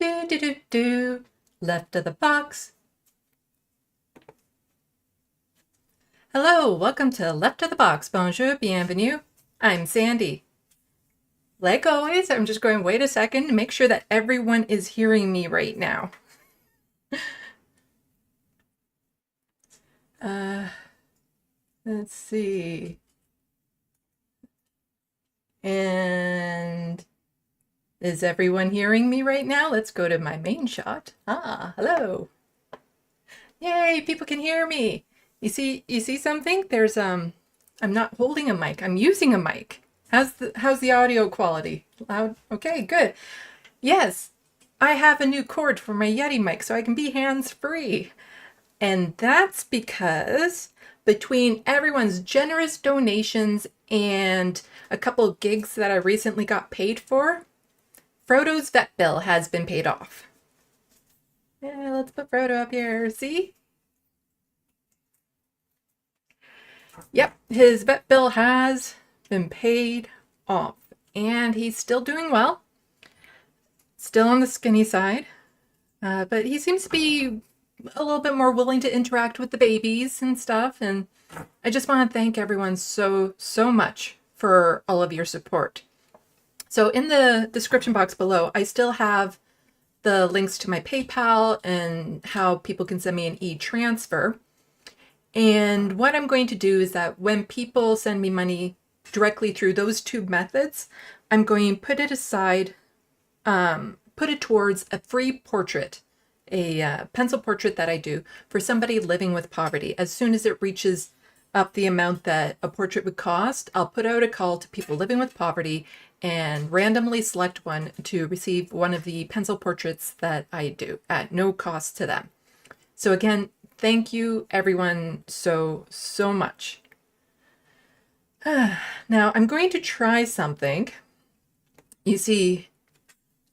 Do do do do. Left of the box. Hello, welcome to Left of the Box. Bonjour, bienvenue. I'm Sandee. Like always, I'm just going, wait a second, to make sure that everyone is hearing me right now. Let's see. And is everyone hearing me right now? Let's go to my main shot. Ah, hello. Yay, people can hear me. You see something? There's I'm not holding a mic. I'm using a mic. How's the audio quality? Loud? Okay, good. Yes, I have a new cord for my Yeti mic so I can be hands-free. And that's because between everyone's generous donations and a couple of gigs that I recently got paid for, Frodo's vet bill has been paid off. Yeah, let's put Frodo up here. See? Yep, his vet bill has been paid off. And he's still doing well. Still on the skinny side. But he seems to be a little bit more willing to interact with the babies and stuff. And I just want to thank everyone so much for all of your support. So in the description box below, I still have the links to my PayPal and how people can send me an e-transfer. And what I'm going to do is that when people send me money directly through those two methods, I'm going to put it aside, put it towards a free portrait, a pencil portrait that I do for somebody living with poverty. As soon as it reaches up the amount that a portrait would cost, I'll put out a call to people living with poverty and randomly select one to receive one of the pencil portraits that I do at no cost to them. So again, thank you everyone so much. Now I'm going to try something. You see,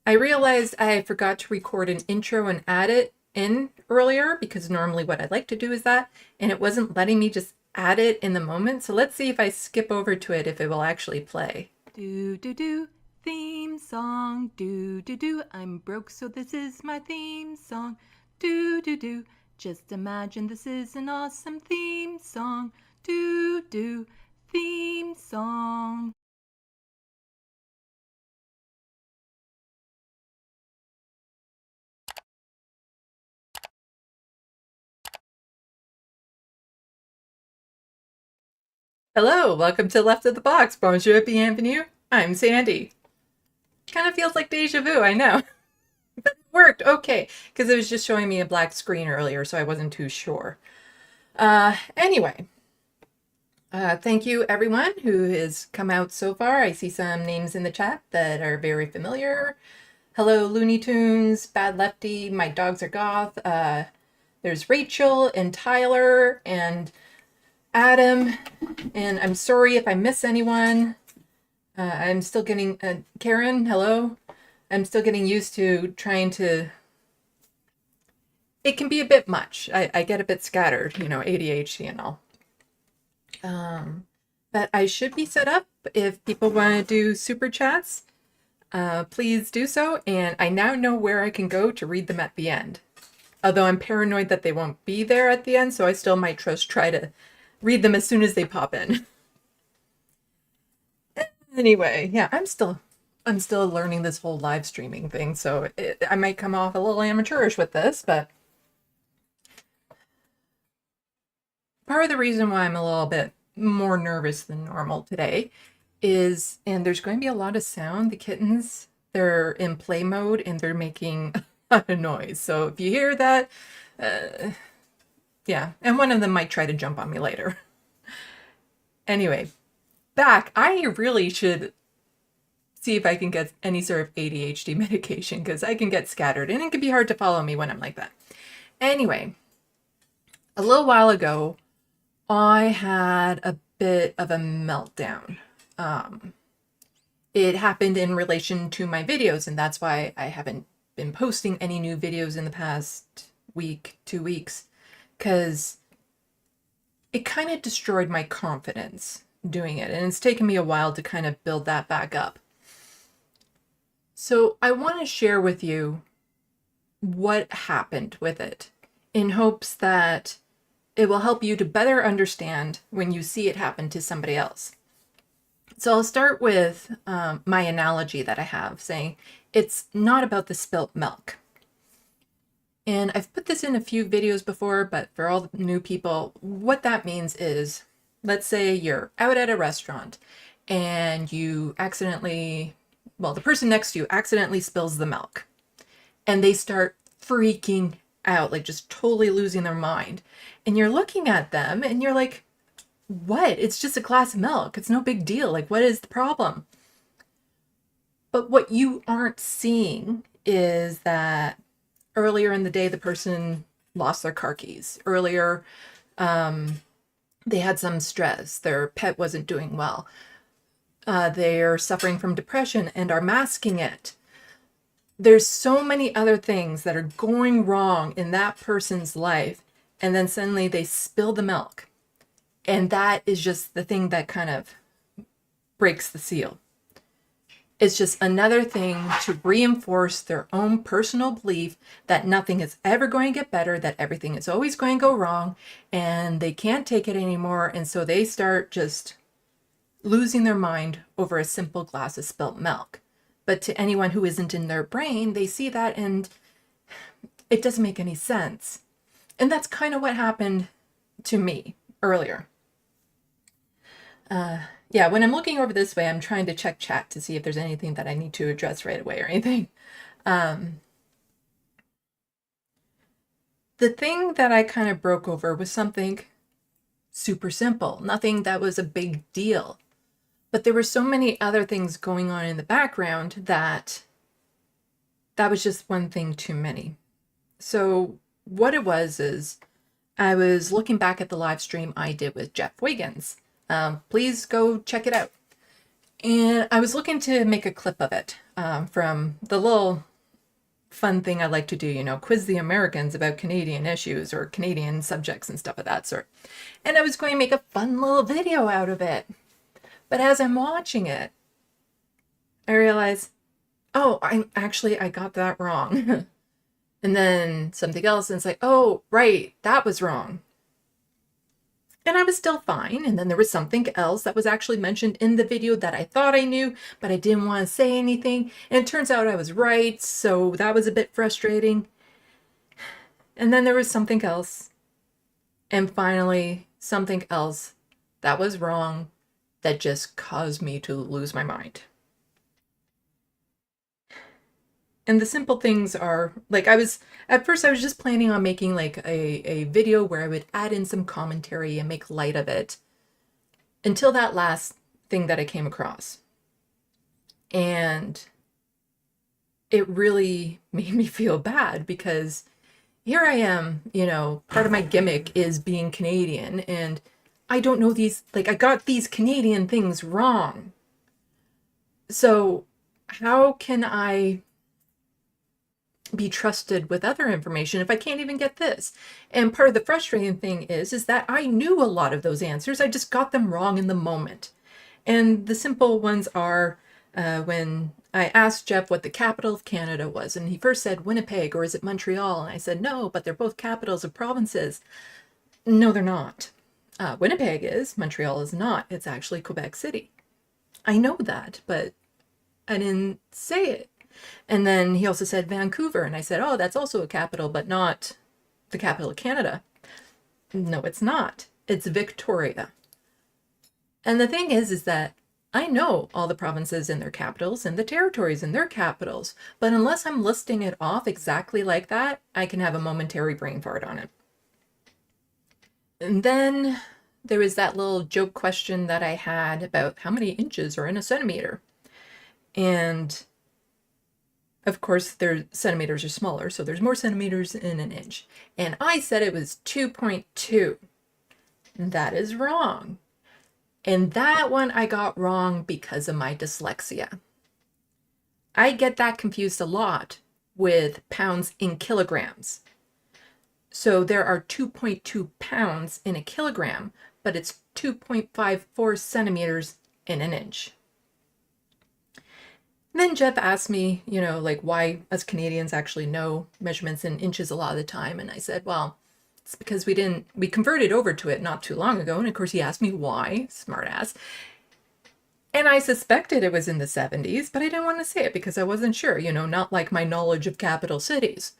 I realized I forgot to record an intro and add it in earlier because normally what I like to do is that, and it wasn't letting me just add it in the moment. So let's see if I skip over to it, if it will actually play. Do do do, theme song. Do do do, I'm broke so this is my theme song. Do do do, just imagine this is an awesome theme song. Do do, theme song. Hello, welcome to Left of the Box. Bonjour, bienvenue. I'm Sandee. Kind of feels like deja vu, I know. But it worked, okay, because it was just showing me a black screen earlier, so I wasn't too sure. Anyway, thank you everyone who has come out so far. I see some names in the chat that are very familiar. Hello, Looney Tunes, Bad Lefty, My Dogs Are Goth. There's Rachel and Tyler and Adam, and I'm sorry if I miss anyone. I'm still getting, Karen, hello. I'm still getting used to trying to, it can be a bit much. I get a bit scattered, you know, ADHD and all. But I should be set up if people want to do super chats. Please do so, and I now know where I can go to read them at the end. Although I'm paranoid that they won't be there at the end, so I still might try to read them as soon as they pop in. Anyway, yeah, I'm still learning this whole live streaming thing, so I might come off a little amateurish with this, but part of the reason why I'm a little bit more nervous than normal today is, and there's going to be a lot of sound. The kittens, they're in play mode and they're making a lot of noise. So if you hear that, yeah, and one of them might try to jump on me later. Anyway, back, I really should see if I can get any sort of ADHD medication because I can get scattered and it can be hard to follow me when I'm like that. Anyway, a little while ago, I had a bit of a meltdown. It happened in relation to my videos, and that's why I haven't been posting any new videos in the past week, 2 weeks, because it kind of destroyed my confidence doing it, and it's taken me a while to kind of build that back up. So I want to share with you what happened with it in hopes that it will help you to better understand when you see it happen to somebody else. So I'll start with my analogy that I have, saying it's not about the spilt milk. And I've put this in a few videos before, but for all the new people, what that means is, let's say you're out at a restaurant and you accidentally, well, the person next to you accidentally spills the milk and they start freaking out, like just totally losing their mind. And you're looking at them and you're like, what? It's just a glass of milk. It's no big deal. Like, what is the problem? But what you aren't seeing is that earlier in the day, the person lost their car keys. Earlier, they had some stress. Their pet wasn't doing well. They're suffering from depression and are masking it. There's so many other things that are going wrong in that person's life. And then suddenly they spill the milk. And that is just the thing that kind of breaks the seal. It's just another thing to reinforce their own personal belief that nothing is ever going to get better, that everything is always going to go wrong, and they can't take it anymore. And so they start just losing their mind over a simple glass of spilt milk. But to anyone who isn't in their brain, they see that and it doesn't make any sense. And that's kind of what happened to me earlier. Yeah, when I'm looking over this way, I'm trying to check chat to see if there's anything that I need to address right away or anything. The thing that I kind of broke over was something super simple, nothing that was a big deal. But there were so many other things going on in the background that was just one thing too many. So what it was is I was looking back at the live stream I did with Jeff Wiggins. Please go check it out. And I was looking to make a clip of it from the little fun thing I like to do, quiz the Americans about Canadian issues or Canadian subjects and stuff of that sort. And I was going to make a fun little video out of it. But as I'm watching it, I realize, oh, I got that wrong. And then something else, and it's like, oh, right, that was wrong. And I was still fine. And then there was something else that was actually mentioned in the video that I thought I knew, but I didn't want to say anything. And it turns out I was right. So that was a bit frustrating. And then there was something else. And finally, something else that was wrong that just caused me to lose my mind. And the simple things are, like, at first I was just planning on making like a video where I would add in some commentary and make light of it until that last thing that I came across. And it really made me feel bad because here I am, part of my gimmick is being Canadian and I don't know these, like, I got these Canadian things wrong. So how can I be trusted with other information if I can't even get this? And part of the frustrating thing is that I knew a lot of those answers. I just got them wrong in the moment. And the simple ones are when I asked Jeff what the capital of Canada was, and he first said Winnipeg, or is it Montreal? And I said, no, but they're both capitals of provinces. No, they're not. Winnipeg is, Montreal is not. It's actually Quebec City. I know that, but I didn't say it. And then he also said Vancouver, and I said, oh, that's also a capital, but not the capital of Canada. No, it's not. It's Victoria. And the thing is that I know all the provinces and their capitals and the territories and their capitals, but unless I'm listing it off exactly like that, I can have a momentary brain fart on it. And then there was that little joke question that I had about how many inches are in a centimeter. And of course, their centimeters are smaller, so there's more centimeters in an inch. And I said it was 2.2. That is wrong. And that one I got wrong because of my dyslexia. I get that confused a lot with pounds in kilograms. So there are 2.2 pounds in a kilogram, but it's 2.54 centimeters in an inch. And then Jeff asked me, like why us Canadians actually know measurements in inches a lot of the time. And I said, well, it's because we converted over to it not too long ago. And of course he asked me why, smartass. And I suspected it was in the 70s, but I didn't want to say it because I wasn't sure, not like my knowledge of capital cities.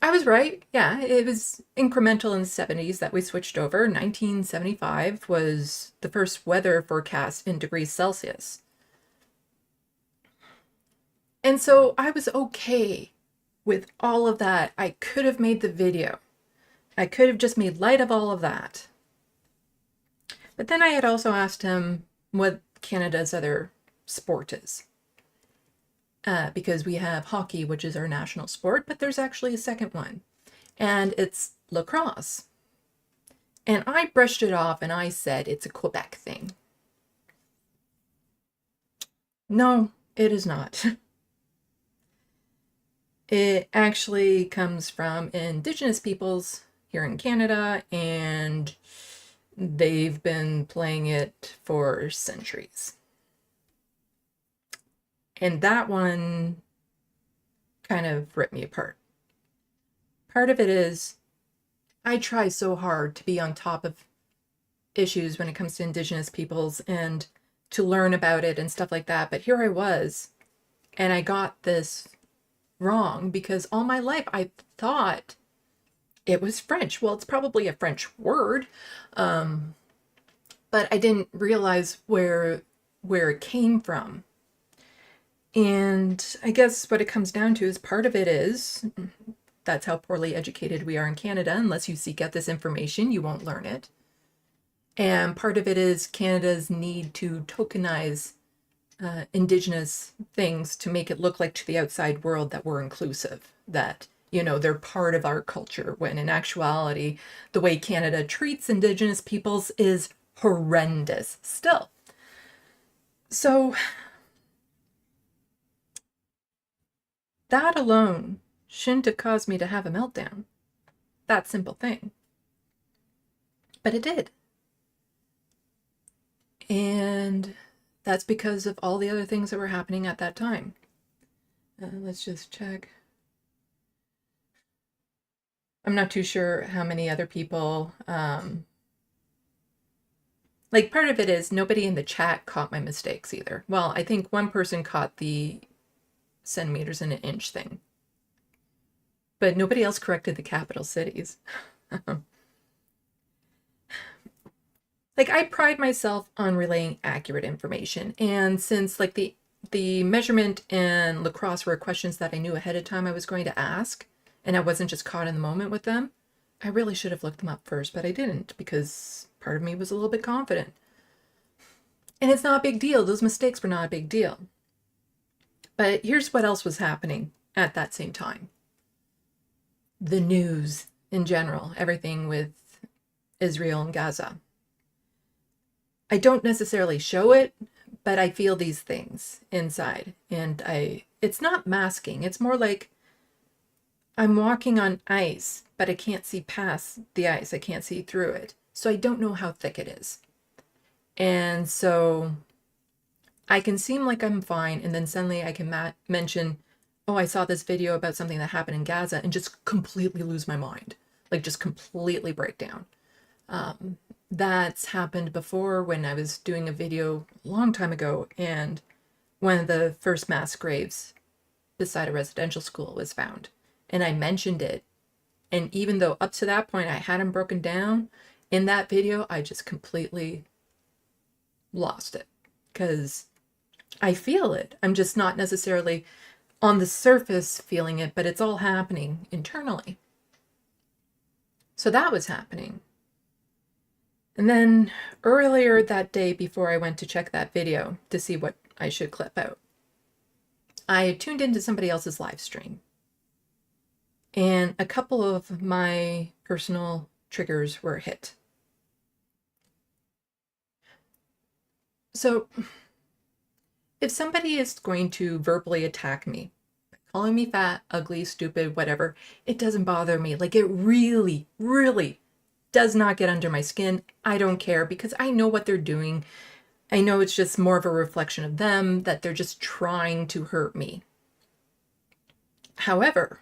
I was right. Yeah, it was incremental in the 70s that we switched over. 1975 was the first weather forecast in degrees Celsius. And so I was okay with all of that. I could have made the video. I could have just made light of all of that. But then I had also asked him what Canada's other sport is. Because we have hockey, which is our national sport, but there's actually a second one. And it's lacrosse. And I brushed it off and I said it's a Quebec thing. No, it is not. It actually comes from Indigenous peoples here in Canada, and they've been playing it for centuries. And that one kind of ripped me apart. Part of it is I try so hard to be on top of issues when it comes to Indigenous peoples and to learn about it and stuff like that. But here I was, and I got this wrong because all my life I thought it was French. Well, it's probably a French word, but I didn't realize where it came from. And I guess what it comes down to is part of it is that's how poorly educated we are in Canada. Unless you seek out this information, you won't learn it. And part of it is Canada's need to tokenize Indigenous things to make it look like to the outside world that we're inclusive, that, they're part of our culture, when in actuality, the way Canada treats Indigenous peoples is horrendous still. So that alone shouldn't have caused me to have a meltdown. That simple thing. But it did. And that's because of all the other things that were happening at that time. Let's just check. I'm not too sure how many other people, like part of it is nobody in the chat caught my mistakes either. Well, I think one person caught the centimeters in an inch thing, but nobody else corrected the capital cities. Like, I pride myself on relaying accurate information. And since like the measurement and lacrosse were questions that I knew ahead of time I was going to ask, and I wasn't just caught in the moment with them, I really should have looked them up first, but I didn't because part of me was a little bit confident. And it's not a big deal. Those mistakes were not a big deal. But here's what else was happening at that same time. The news in general, everything with Isreal and Gaza. I don't necessarily show it, but I feel these things inside. And it's not masking. It's more like I'm walking on ice, but I can't see past the ice. I can't see through it. So I don't know how thick it is. And so I can seem like I'm fine, and then suddenly I can mention, oh, I saw this video about something that happened in Gaza, and just completely lose my mind. Like, just completely break down. That's happened before when I was doing a video a long time ago, and one of the first mass graves beside a residential school was found. And I mentioned it. And even though up to that point I hadn't broken down, in that video, I just completely lost it because I feel it. I'm just not necessarily on the surface feeling it, but it's all happening internally. So that was happening. And then earlier that day, before I went to check that video to see what I should clip out, I tuned into somebody else's live stream. And a couple of my personal triggers were hit. So if somebody is going to verbally attack me, calling me fat, ugly, stupid, whatever, it doesn't bother me. Like, it really, really does not get under my skin. I don't care because I know what they're doing. I know it's just more of a reflection of them, that they're just trying to hurt me. However,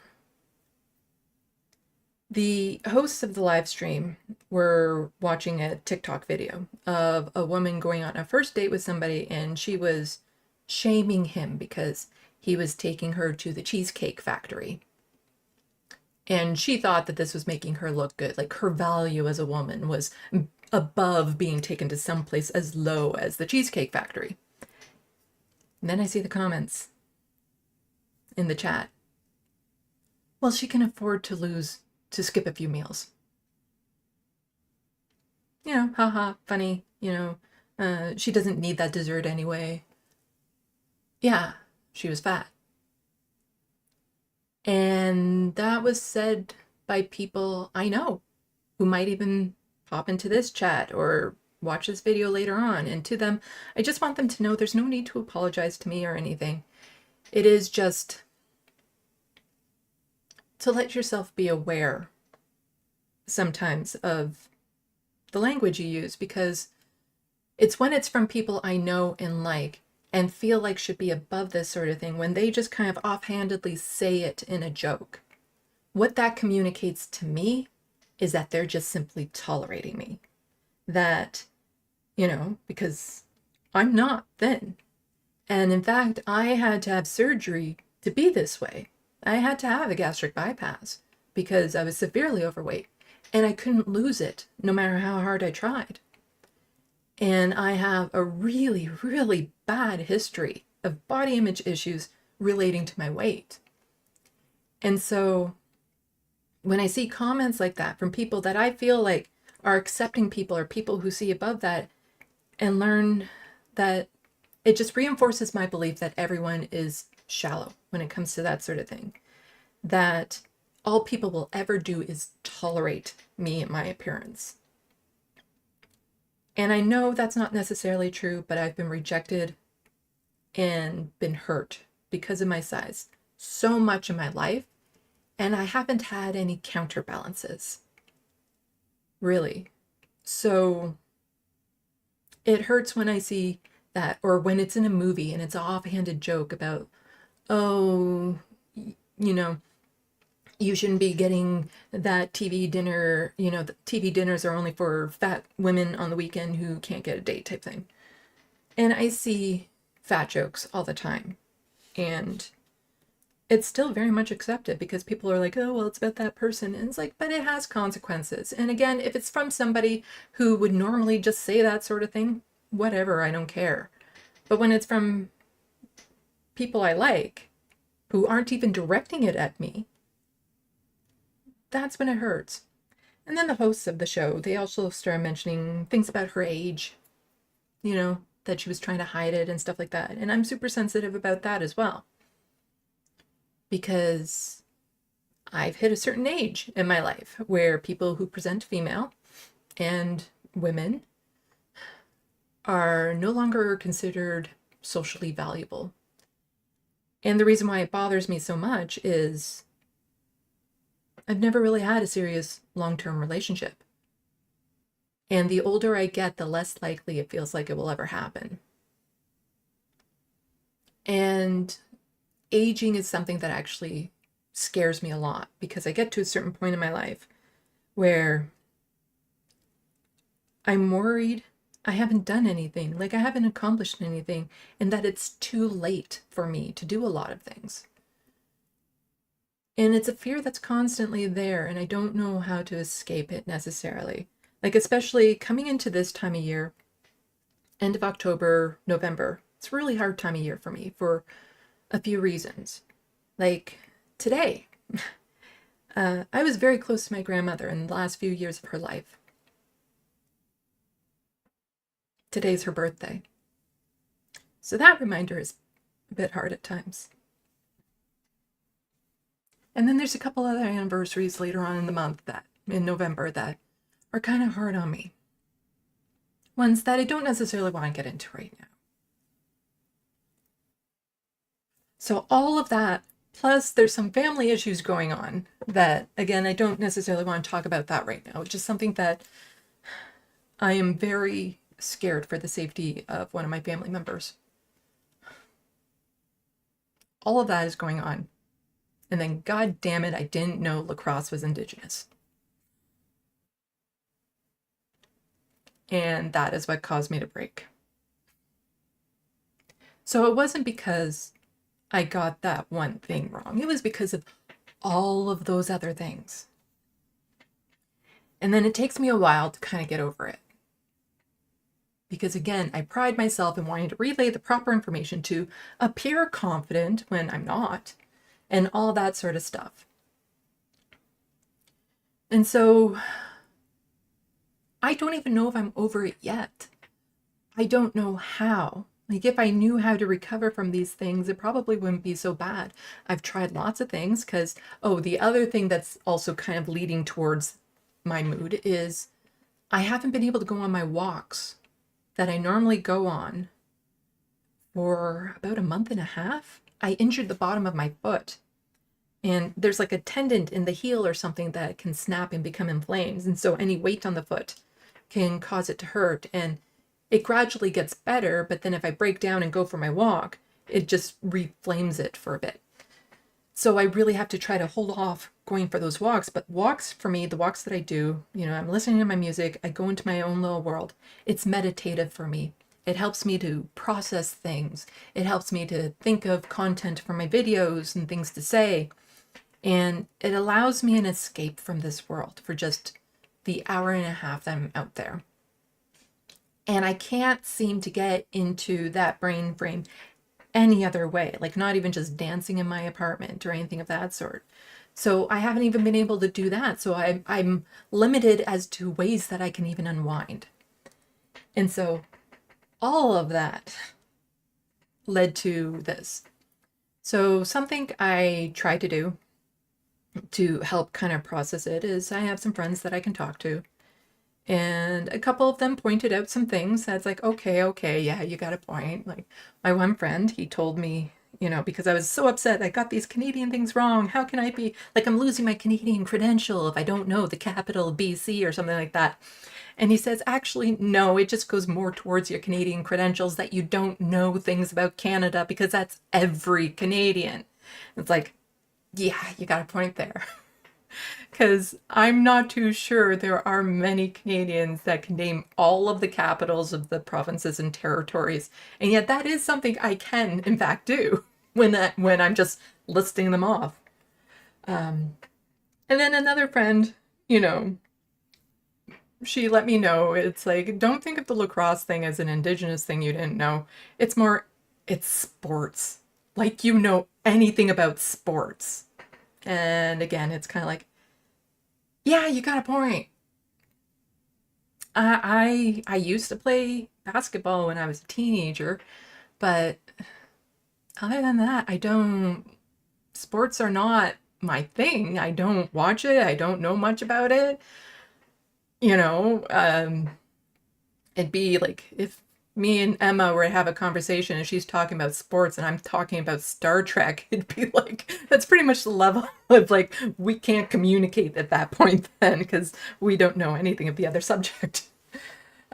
the hosts of the live stream were watching a TikTok video of a woman going on a first date with somebody, and she was shaming him because he was taking her to the Cheesecake Factory. And she thought that this was making her look good. Like, her value as a woman was above being taken to someplace as low as the Cheesecake Factory. And then I see the comments in the chat. Well, she can afford to skip a few meals. You know, haha, funny, she doesn't need that dessert anyway. Yeah, she was fat. And that was said by people I know who might even pop into this chat or watch this video later on. And to them, I just want them to know there's no need to apologize to me or anything. It is just to let yourself be aware sometimes of the language you use, because it's when it's from people I know and like and feel like should be above this sort of thing, when they just kind of offhandedly say it in a joke. What that communicates to me is that they're just simply tolerating me. That, because I'm not thin. And in fact, I had to have surgery to be this way. I had to have a gastric bypass because I was severely overweight and I couldn't lose it no matter how hard I tried. And I have a really, really bad history of body image issues relating to my weight. And so when I see comments like that from people that I feel like are accepting people or people who see above that, and learn that it just reinforces my belief that everyone is shallow when it comes to that sort of thing. That all people will ever do is tolerate me and my appearance. And I know that's not necessarily true, but I've been rejected and been hurt because of my size so much in my life, and I haven't had any counterbalances, really. So it hurts when I see that, or when it's in a movie and it's an offhanded joke about, oh, you shouldn't be getting that TV dinner, the TV dinners are only for fat women on the weekend who can't get a date type thing. And I see fat jokes all the time. And it's still very much accepted because people are like, oh, well, it's about that person. And it's like, but it has consequences. And again, if it's from somebody who would normally just say that sort of thing, whatever, I don't care. But when it's from people I like who aren't even directing it at me, that's when it hurts. And then the hosts of the show, they also started mentioning things about her age, that she was trying to hide it and stuff like that. And I'm super sensitive about that as well, because I've hit a certain age in my life where people who present female and women are no longer considered socially valuable. And the reason why it bothers me so much is I've never really had a serious long-term relationship. And the older I get, the less likely it feels like it will ever happen. And aging is something that actually scares me a lot, because I get to a certain point in my life where I'm worried I haven't done anything, like I haven't accomplished anything, and that it's too late for me to do a lot of things. And it's a fear that's constantly there, and I don't know how to escape it necessarily. Like, especially coming into this time of year, end of October, November, it's a really hard time of year for me for a few reasons. Like today, I was very close to my grandmother in the last few years of her life. Today's her birthday. So that reminder is a bit hard at times. And then there's a couple other anniversaries later on in the month that, in November, that are kind of hard on me. Ones that I don't necessarily want to get into right now. So all of that, plus there's some family issues going on that, again, I don't necessarily want to talk about that right now. It's just something that I am very scared for the safety of one of my family members. All of that is going on. And then, God damn it, I didn't know lacrosse was Indigenous. And that is what caused me to break. So it wasn't because I got that one thing wrong. It was because of all of those other things. And then it takes me a while to kind of get over it. Because again, I pride myself in wanting to relay the proper information to appear confident when I'm not, and all that sort of stuff. And so I don't even know if I'm over it yet. I don't know how. Like, if I knew how to recover from these things, it probably wouldn't be so bad. I've tried lots of things because, the other thing that's also kind of leading towards my mood is I haven't been able to go on my walks that I normally go on for about a month and a half. I injured the bottom of my foot, and there's like a tendon in the heel or something that can snap and become inflamed. And so any weight on the foot can cause it to hurt. And it gradually gets better, but then if I break down and go for my walk, it just reflames it for a bit. So I really have to try to hold off going for those walks. But walks for me, the walks that I do, I'm listening to my music, I go into my own little world. It's meditative for me. It helps me to process things. It helps me to think of content for my videos and things to say. And it allows me an escape from this world for just the hour and a half that I'm out there. And I can't seem to get into that brain frame any other way, like not even just dancing in my apartment or anything of that sort. So I haven't even been able to do that. So I'm limited as to ways that I can even unwind. And so all of that led to this. So something I try to do to help kind of process it is I have some friends that I can talk to. And a couple of them pointed out some things that's like, okay, yeah, you got a point. Like my one friend, he told me, because I was so upset, I got these Canadian things wrong. How can I be, like, I'm losing my Canadian credential if I don't know the capital of BC or something like that. And he says, actually, no, it just goes more towards your Canadian credentials that you don't know things about Canada because that's every Canadian. It's like, yeah, you got a point there. Because I'm not too sure there are many Canadians that can name all of the capitals of the provinces and territories. And yet that is something I can, in fact, do when I'm just listing them off. And then another friend, she let me know, it's like, don't think of the lacrosse thing as an Indigenous thing you didn't know. It's sports. Like, anything about sports. And again, it's kind of like, yeah, you got a point. I used to play basketball when I was a teenager, but other than that, sports are not my thing. I don't watch it. I don't know much about it. It'd be like if me and Emma were to have a conversation and she's talking about sports and I'm talking about Star Trek, it'd be like, that's pretty much the level of like, we can't communicate at that point then because we don't know anything of the other subject.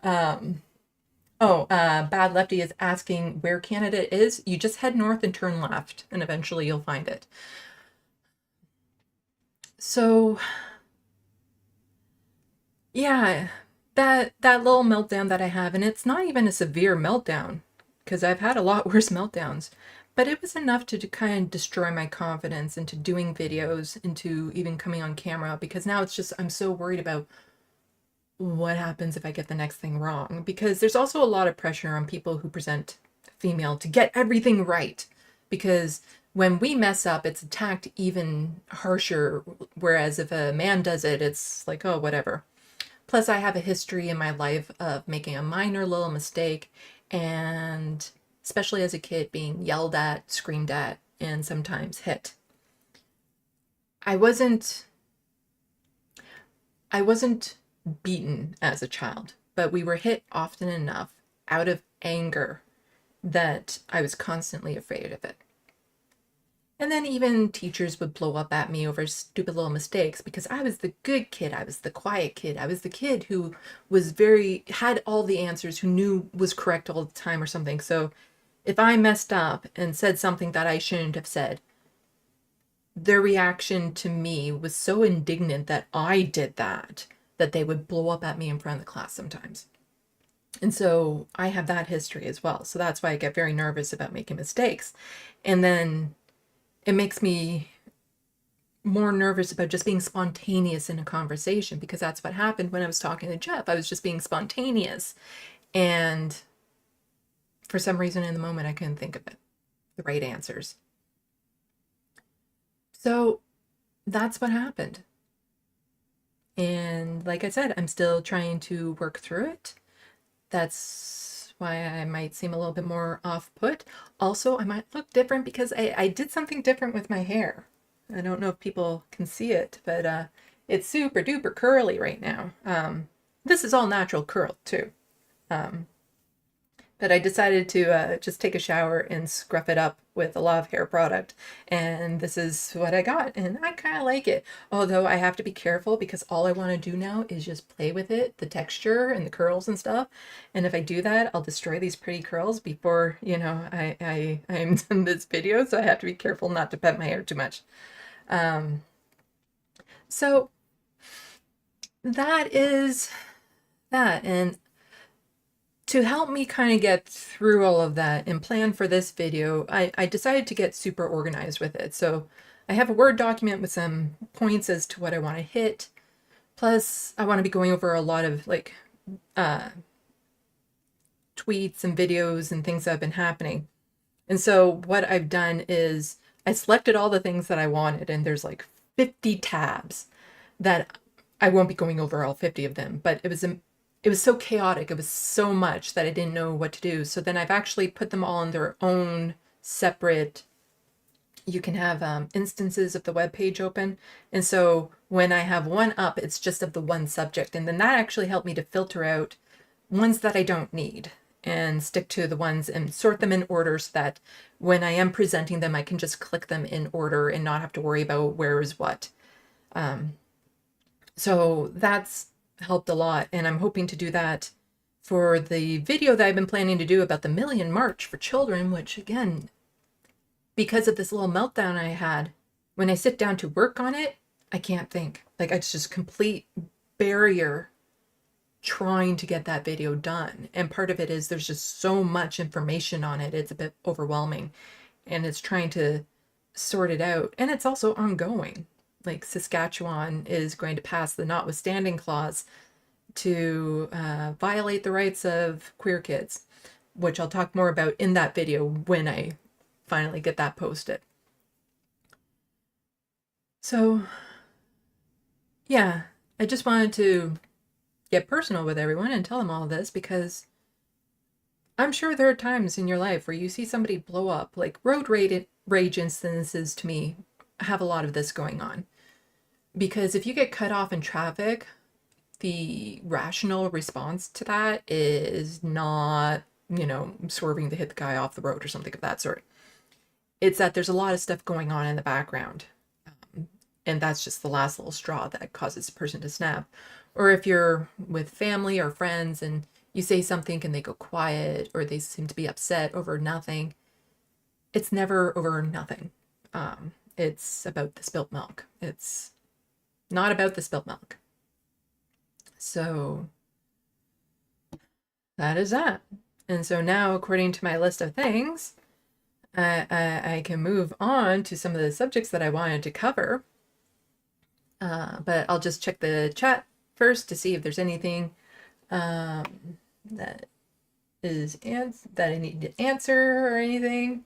Bad Lefty is asking where Canada is. You just head north and turn left and eventually you'll find it. So, yeah, that little meltdown that I have, and it's not even a severe meltdown because I've had a lot worse meltdowns, but it was enough to kind of destroy my confidence into doing videos, into even coming on camera, because now it's just I'm so worried about what happens if I get the next thing wrong, because there's also a lot of pressure on people who present female to get everything right, because when we mess up, it's attacked even harsher, whereas if a man does it, it's like, oh, whatever. Plus, I have a history in my life of making a minor little mistake, and especially as a kid, being yelled at, screamed at, and sometimes hit. I wasn't I wasn't beaten as a child, but we were hit often enough out of anger that I was constantly afraid of it. And then even teachers would blow up at me over stupid little mistakes because I was the good kid. I was the quiet kid. I was the kid who had all the answers, who knew was correct all the time or something. So if I messed up and said something that I shouldn't have said, their reaction to me was so indignant that I did that they would blow up at me in front of the class sometimes. And so I have that history as well. So that's why I get very nervous about making mistakes. And then it makes me more nervous about just being spontaneous in a conversation, because that's what happened when I was talking to Jeff. I was just being spontaneous. And for some reason in the moment, I couldn't think of the right answers. So that's what happened. And like I said, I'm still trying to work through it. That's why I might seem a little bit more off-put. Also, I might look different because I did something different with my hair. I don't know if people can see it, but it's super duper curly right now. This is all natural curl too. But I decided to just take a shower and scruff it up with a Love hair product. And this is what I got. And I kind of like it. Although I have to be careful because all I want to do now is just play with it, the texture and the curls and stuff. And if I do that, I'll destroy these pretty curls before, I'm done this video. So I have to be careful not to pet my hair too much. So that is that. And to help me kind of get through all of that and plan for this video, I decided to get super organized with it. So I have a Word document with some points as to what I want to hit. Plus, I want to be going over a lot of tweets and videos and things that have been happening. And so what I've done is I selected all the things that I wanted, and there's like 50 tabs that I won't be going over all 50 of them, but it was so chaotic. It was so much that I didn't know what to do. So then I've actually put them all in their own separate, you can have instances of the web page open. And so when I have one up, it's just of the one subject. And then that actually helped me to filter out ones that I don't need and stick to the ones and sort them in order so that when I am presenting them, I can just click them in order and not have to worry about where is what. So that's helped a lot, and I'm hoping to do that for the video that I've been planning to do about the Million March for Children, which again, because of this little meltdown I had, when I sit down to work on it, I can't think. Like, it's just complete barrier trying to get that video done. And part of it is there's just so much information on it. It's a bit overwhelming, and it's trying to sort it out. And it's also ongoing. Like, Saskatchewan is going to pass the notwithstanding clause to violate the rights of queer kids, which I'll talk more about in that video when I finally get that posted. So, yeah, I just wanted to get personal with everyone and tell them all this, because I'm sure there are times in your life where you see somebody blow up. Like, road rage instances to me have a lot of this going on. Because if you get cut off in traffic, the rational response to that is not, swerving to hit the guy off the road or something of that sort. It's that there's a lot of stuff going on in the background. And that's just the last little straw that causes a person to snap. Or if you're with family or friends and you say something and they go quiet, or they seem to be upset over nothing, it's never over nothing. It's about the spilt milk. It's not about the spilt milk. So that is that. And so now, according to my list of things, I can move on to some of the subjects that I wanted to cover. But I'll just check the chat first to see if there's anything that I need to answer or anything.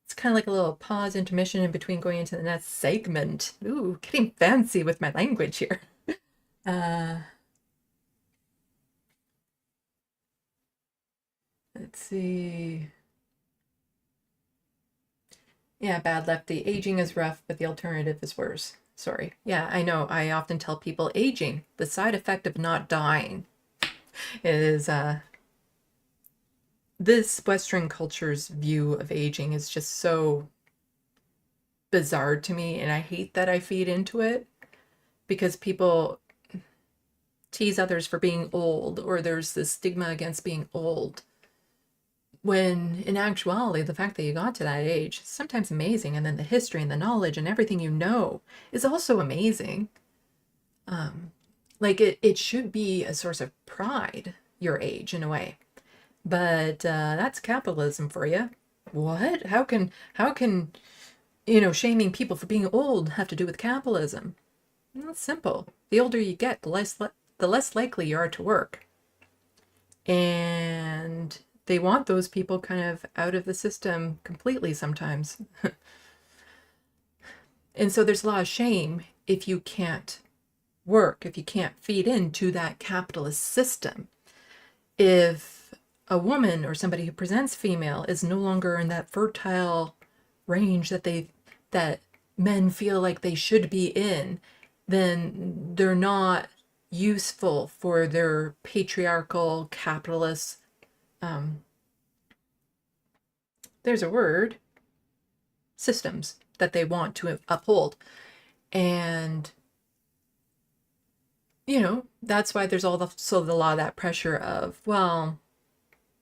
It's kind of like a little pause intermission in between going into the next segment. Ooh, getting fancy with my language here. Let's see. Yeah, bad lefty. Aging is rough, but the alternative is worse. Sorry. Yeah, I know. I often tell people aging, the side effect of not dying, is this Western culture's view of aging is just so bizarre to me, and I hate that I feed into it because people tease others for being old, or there's this stigma against being old. When in actuality, the fact that you got to that age is sometimes amazing, and then the history and the knowledge and everything you know is also amazing. Like it should be a source of pride, your age, in a way. But that's capitalism for you. What? How can shaming people for being old have to do with capitalism? Well, it's simple. The older you get, the less likely you are to work. And they want those people kind of out of the system completely sometimes. And so there's a lot of shame if you can't work, if you can't feed into that capitalist system. If a woman or somebody who presents female is no longer in that fertile range that men feel like they should be in, then they're not useful for their patriarchal capitalist there's a word, systems that they want to uphold. And that's why there's also the lot of that pressure of, well,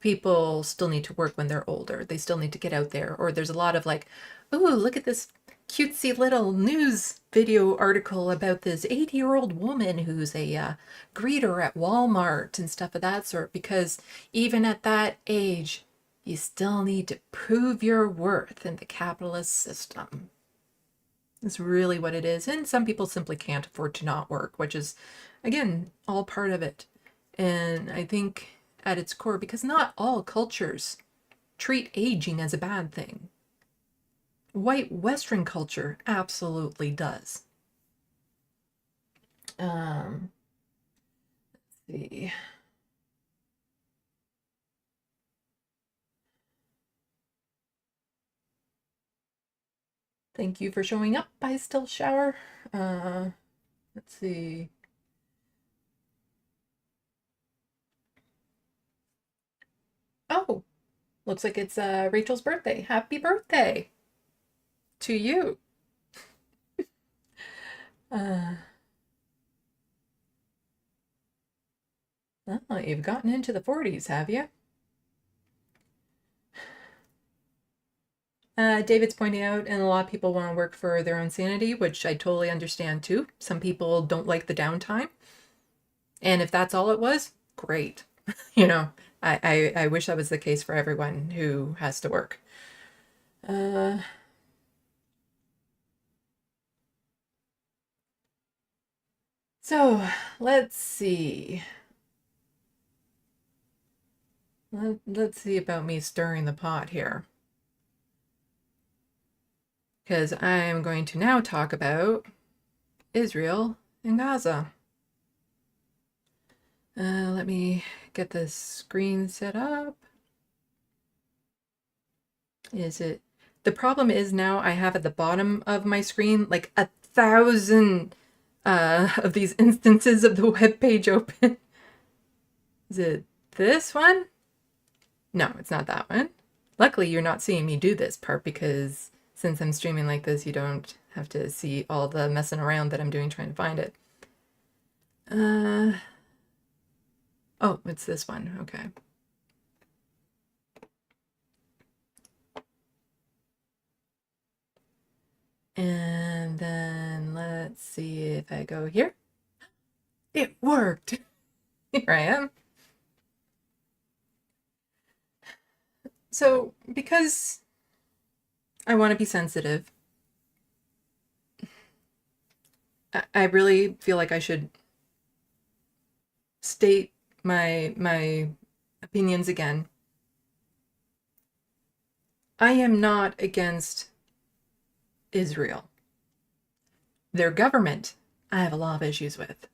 people still need to work when they're older. They still need to get out there. Or there's a lot of like, oh, look at this cutesy little news video article about this 80-year-old woman who's a greeter at Walmart and stuff of that sort, because even at that age, you still need to prove your worth in the capitalist system. That's really what it is. And some people simply can't afford to not work, which is, again, all part of it. And I think at its core, because not all cultures treat aging as a bad thing. White Western culture absolutely does. Let's see. Thank you for showing up. I still shower. Let's see. Oh, looks like it's Rachel's birthday. Happy birthday to you. Oh, you've gotten into the 40s, have you? David's pointing out, and a lot of people want to work for their own sanity, which I totally understand too. Some people don't like the downtime. And if that's all it was, great. I wish that was the case for everyone who has to work. So let's see. Let's see about me stirring the pot here. Because I'm going to now talk about Israel and Gaza. Let me get the screen set up. The problem is now I have at the bottom of my screen like 1,000 of these instances of the web page open. Is it this one? No, it's not that one. Luckily, you're not seeing me do this part because since I'm streaming like this, you don't have to see all the messing around that I'm doing trying to find it. Oh, it's this one. Okay. And then let's see if I go here. It worked. Here I am. So, because I want to be sensitive, I really feel like I should state my opinions again. I am not against Israel. Their government, I have a lot of issues with.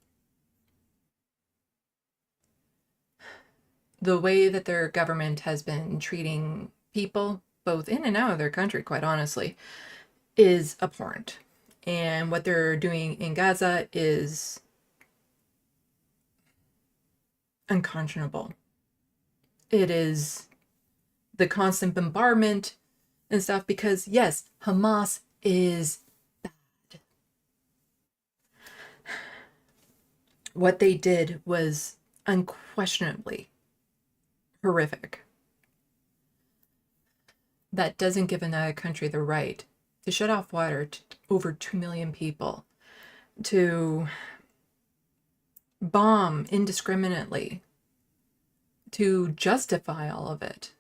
The way that their government has been treating people, both in and out of their country, quite honestly, is abhorrent. And what they're doing in Gaza is unconscionable. It is the constant bombardment and stuff because, yes, Hamas is bad. What they did was unquestionably horrific. That doesn't give another country the right to shut off water to over 2 million people, to bomb indiscriminately, to justify all of it.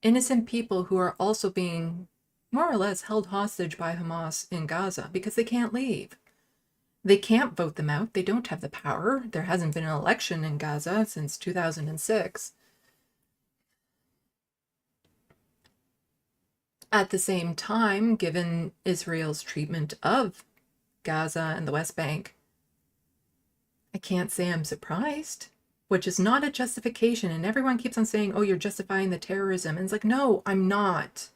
Innocent people who are also being more or less held hostage by Hamas in Gaza because they can't leave. They can't vote them out. They don't have the power. There hasn't been an election in Gaza since 2006. At the same time, given Israel's treatment of Gaza and the West Bank, I can't say I'm surprised, which is not a justification. And everyone keeps on saying, oh, you're justifying the terrorism. And it's like, no, I'm not.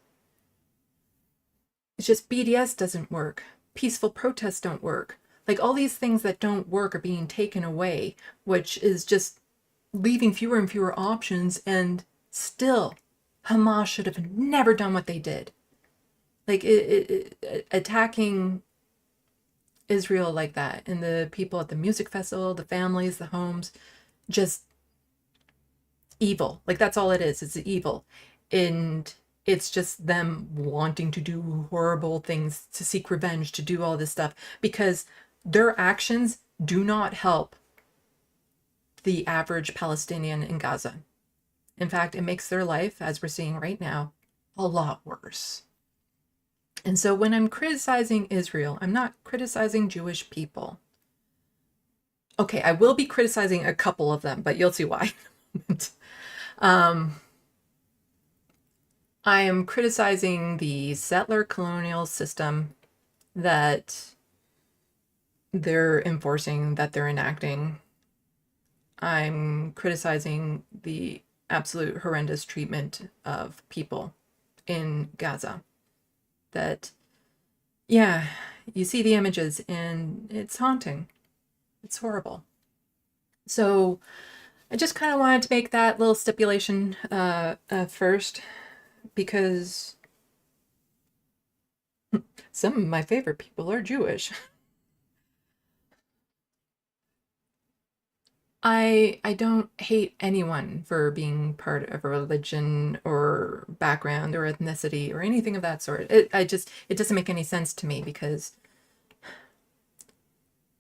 It's just BDS doesn't work. Peaceful protests don't work. Like all these things that don't work are being taken away, which is just leaving fewer and fewer options. And still, Hamas should have never done what they did. Like attacking Israel like that, and the people at the music festival, the families, the homes, just evil. Like that's all it is. It's evil. And it's just them wanting to do horrible things, to seek revenge, to do all this stuff, because their actions do not help the average Palestinian in Gaza. In fact, it makes their life, as we're seeing right now, a lot worse. And so when I'm criticizing Israel, I'm not criticizing Jewish people. Okay, I will be criticizing a couple of them, but you'll see why. I am criticizing the settler colonial system that they're enforcing, that they're enacting. I'm criticizing the absolute horrendous treatment of people in Gaza. That, yeah, you see the images and it's haunting. It's horrible. So I just kind of wanted to make that little stipulation first, because some of my favorite people are Jewish. I don't hate anyone for being part of a religion or background or ethnicity or anything of that sort. It doesn't make any sense to me, because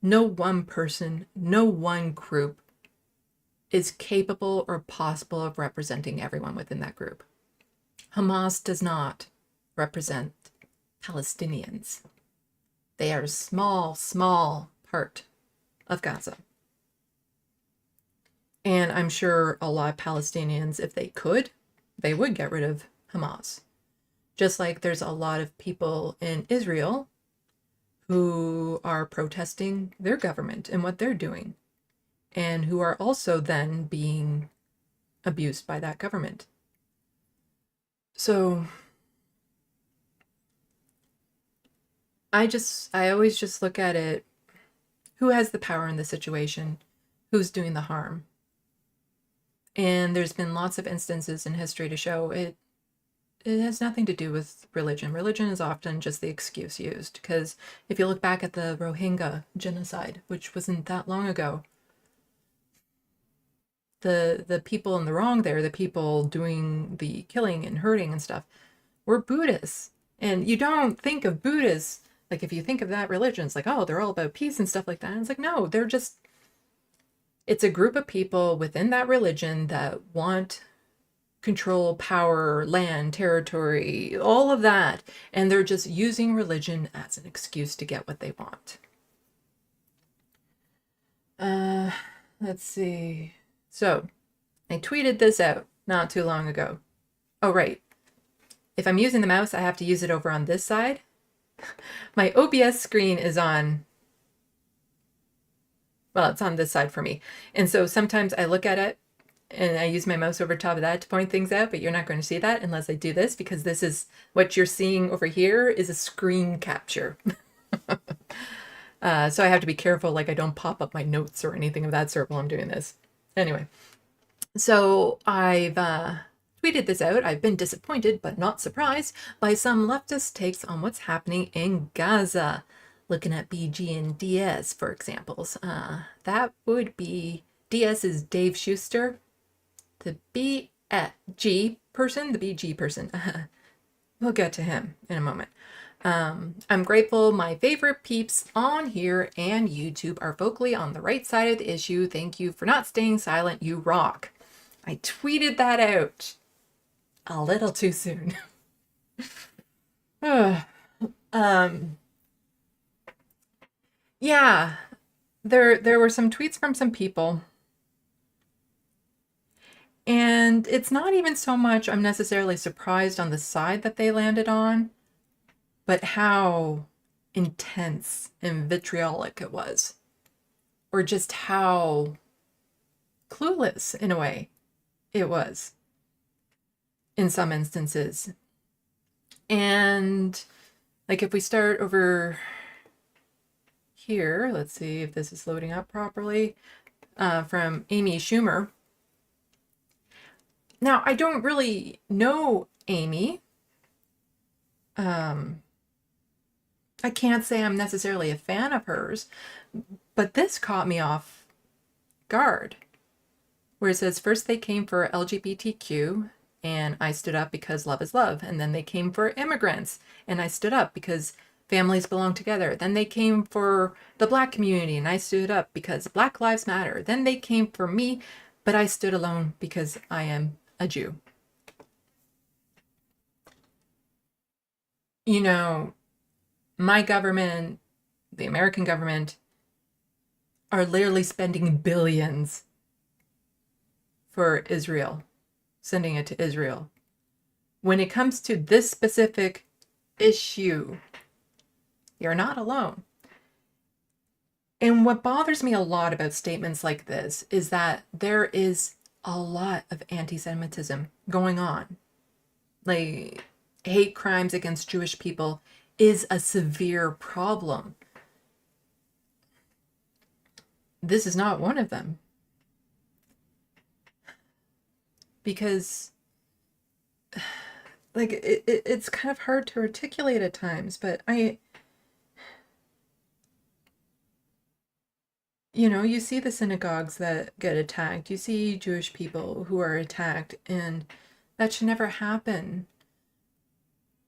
no one person, no one group is capable or possible of representing everyone within that group. Hamas does not represent Palestinians. They are a small, small part of Gaza. And I'm sure a lot of Palestinians, if they could, they would get rid of Hamas. Just like there's a lot of people in Israel who are protesting their government and what they're doing, and who are also then being abused by that government. So I always just look at it, who has the power in the situation, who's doing the harm. And there's been lots of instances in history to show it has nothing to do with religion. Religion is often just the excuse used, because if you look back at the Rohingya genocide, which wasn't that long ago, the people in the wrong there, the people doing the killing and hurting and stuff, were Buddhists. And you don't think of Buddhists, like if you think of that religion, it's like, oh, they're all about peace and stuff like that. And it's like, no, it's a group of people within that religion that want control power, land, territory, all of that. And they're just using religion as an excuse to get what they want. Let's see. So I tweeted this out not too long ago. Oh, right. If I'm using the mouse, I have to use it over on this side. My OBS screen is on, well, it's on this side for me. And so sometimes I look at it and I use my mouse over top of that to point things out, but you're not going to see that unless I do this, because this is what you're seeing over here is a screen capture. So I have to be careful, like I don't pop up my notes or anything of that sort while I'm doing this. Anyway, so I've tweeted this out. I've been disappointed, but not surprised, by some leftist takes on what's happening in Gaza. Looking at BG and DS, for examples. That would be, DS is Dave Schuster. The BG person. We'll get to him in a moment. I'm grateful my favorite peeps on here and YouTube are vocally on the right side of the issue. Thank you for not staying silent. You rock. I tweeted that out a little too soon. Yeah, there were some tweets from some people. And it's not even so much I'm necessarily surprised on the side that they landed on, but how intense and vitriolic it was. Or just how clueless, in a way, it was in some instances. And like if we start over here, let's see if this is loading up properly, from Amy Schumer. Now, I don't really know Amy. I can't say I'm necessarily a fan of hers, but this caught me off guard. Where it says, first they came for LGBTQ, and I stood up because love is love. And then they came for immigrants, and I stood up because families belong together. Then they came for the Black community, and I stood up because Black Lives Matter. Then they came for me, but I stood alone because I am a Jew. You know, my government, the American government, are literally spending billions for Israel, sending it to Israel. When it comes to this specific issue, you're not alone. And what bothers me a lot about statements like this is that there is a lot of anti-Semitism going on. Like, hate crimes against Jewish people is a severe problem. This is not one of them. Because, like, it's kind of hard to articulate at times, but you know, you see the synagogues that get attacked. You see Jewish people who are attacked, and that should never happen.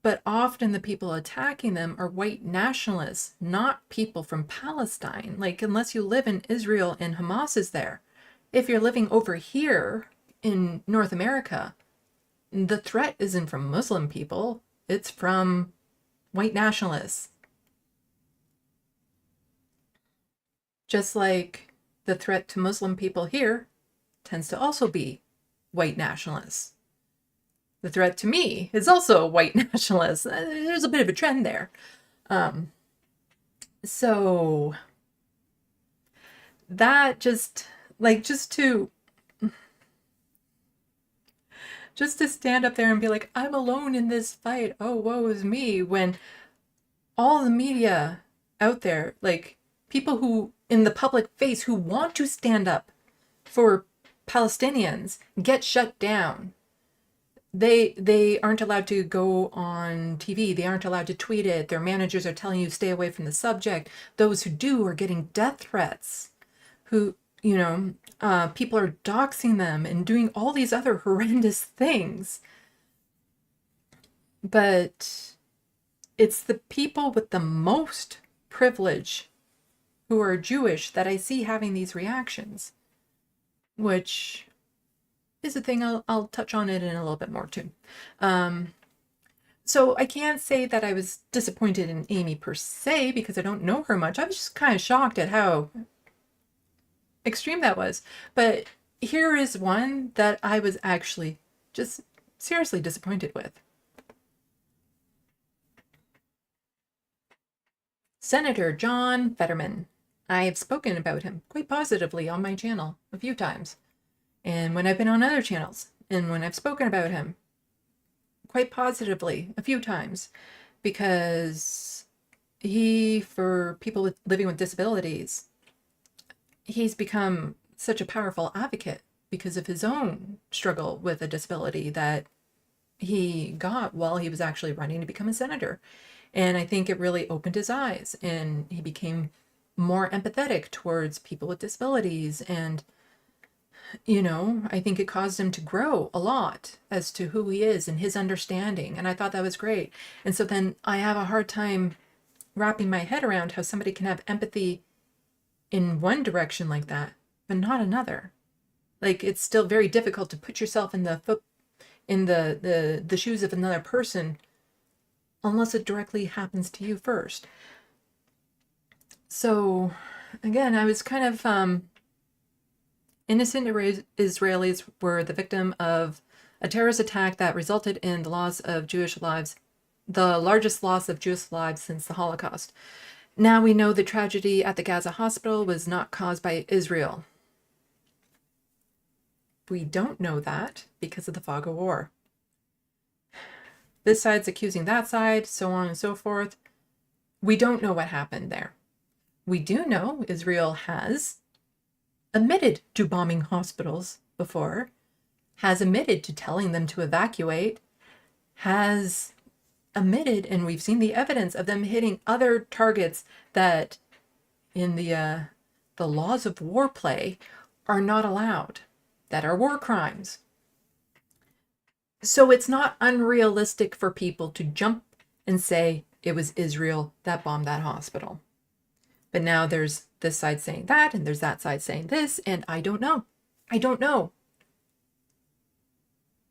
But often the people attacking them are white nationalists, not people from Palestine. Like, unless you live in Israel and Hamas is there. If you're living over here in North America, the threat isn't from Muslim people. It's from white nationalists. Just like the threat to Muslim people here tends to also be white nationalists. The threat to me is also a white nationalist. There's a bit of a trend there. So that just to stand up there and be like, I'm alone in this fight. Oh, woe is me. When all the media out there, like people who in the public face who want to stand up for Palestinians, get shut down. They aren't allowed to go on TV. They aren't allowed to tweet it. Their managers are telling you stay away from the subject. Those who do are getting death threats. Who, you know, people are doxing them and doing all these other horrendous things. But it's the people with the most privilege who are Jewish that I see having these reactions, which is a thing. I'll touch on it in a little bit more too. So I can't say that I was disappointed in Amy per se because I don't know her much. I was just kind of shocked at how extreme that was. But here is one that I was actually just seriously disappointed with. Senator John Fetterman. I have spoken about him quite positively on my channel a few times. And when I've been on other channels, and when I've spoken about him quite positively a few times, because for people living with disabilities, he's become such a powerful advocate because of his own struggle with a disability that he got while he was actually running to become a senator. And I think it really opened his eyes, and he became more empathetic towards people with disabilities. And, I think it caused him to grow a lot as to who he is and his understanding. And I thought that was great. And so then I have a hard time wrapping my head around how somebody can have empathy in one direction like that, but not another. Like, it's still very difficult to put yourself in the shoes of another person unless it directly happens to you first. So again, I was kind of innocent Israelis were the victim of a terrorist attack that resulted in the loss of Jewish lives, the largest loss of Jewish lives since the Holocaust. Now we know the tragedy at the Gaza hospital was not caused by Israel. We don't know that because of the fog of war. This side's accusing that side, so on and so forth. We don't know what happened there. We do know Israel has admitted to bombing hospitals before, has admitted to telling them to evacuate, has admitted, and we've seen the evidence of them hitting other targets that in the laws of war play are not allowed, that are war crimes. So it's not unrealistic for people to jump and say it was Israel that bombed that hospital. But now there's this side saying that, and there's that side saying this, and I don't know. I don't know.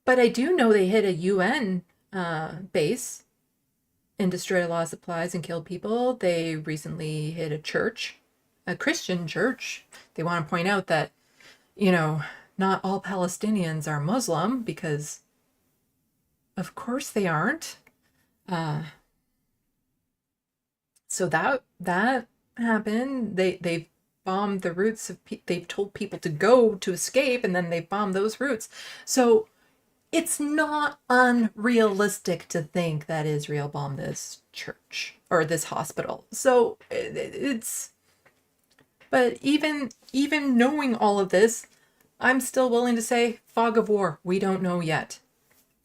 But I do know they hit a UN base and destroyed a lot of supplies and killed people. They recently hit a church, a Christian church. They want to point out that, not all Palestinians are Muslim, because of course they aren't. So that happened. They've bombed the routes of they've told people to go to escape, and then they bombed those routes. So it's not unrealistic to think that Israel bombed this church or this hospital. So but even knowing all of this, I'm still willing to say fog of war. We don't know yet.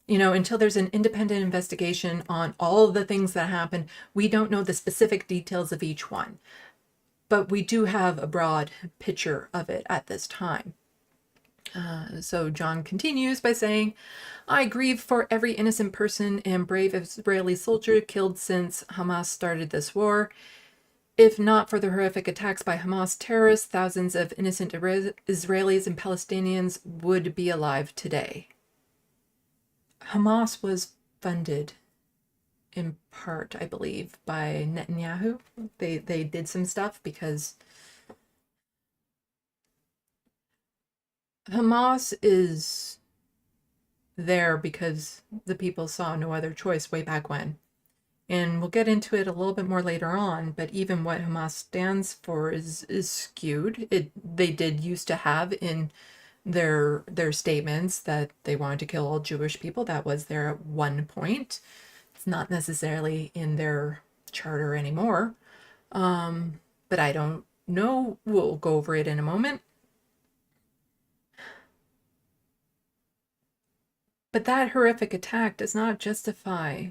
Until there's an independent investigation on all of the things that happened, we don't know the specific details of each one. But we do have a broad picture of it at this time. So John continues by saying, I grieve for every innocent person and brave Israeli soldier killed since Hamas started this war. If not for the horrific attacks by Hamas terrorists, thousands of innocent Israelis and Palestinians would be alive today. Hamas was funded in part, I believe, by Netanyahu. They did some stuff because Hamas is there because the people saw no other choice way back when. And we'll get into it a little bit more later on, but even what Hamas stands for is skewed. They did used to have in their statements that they wanted to kill all Jewish people. That was there at one point. It's not necessarily in their charter anymore. But I don't know. We'll go over it in a moment. But that horrific attack does not justify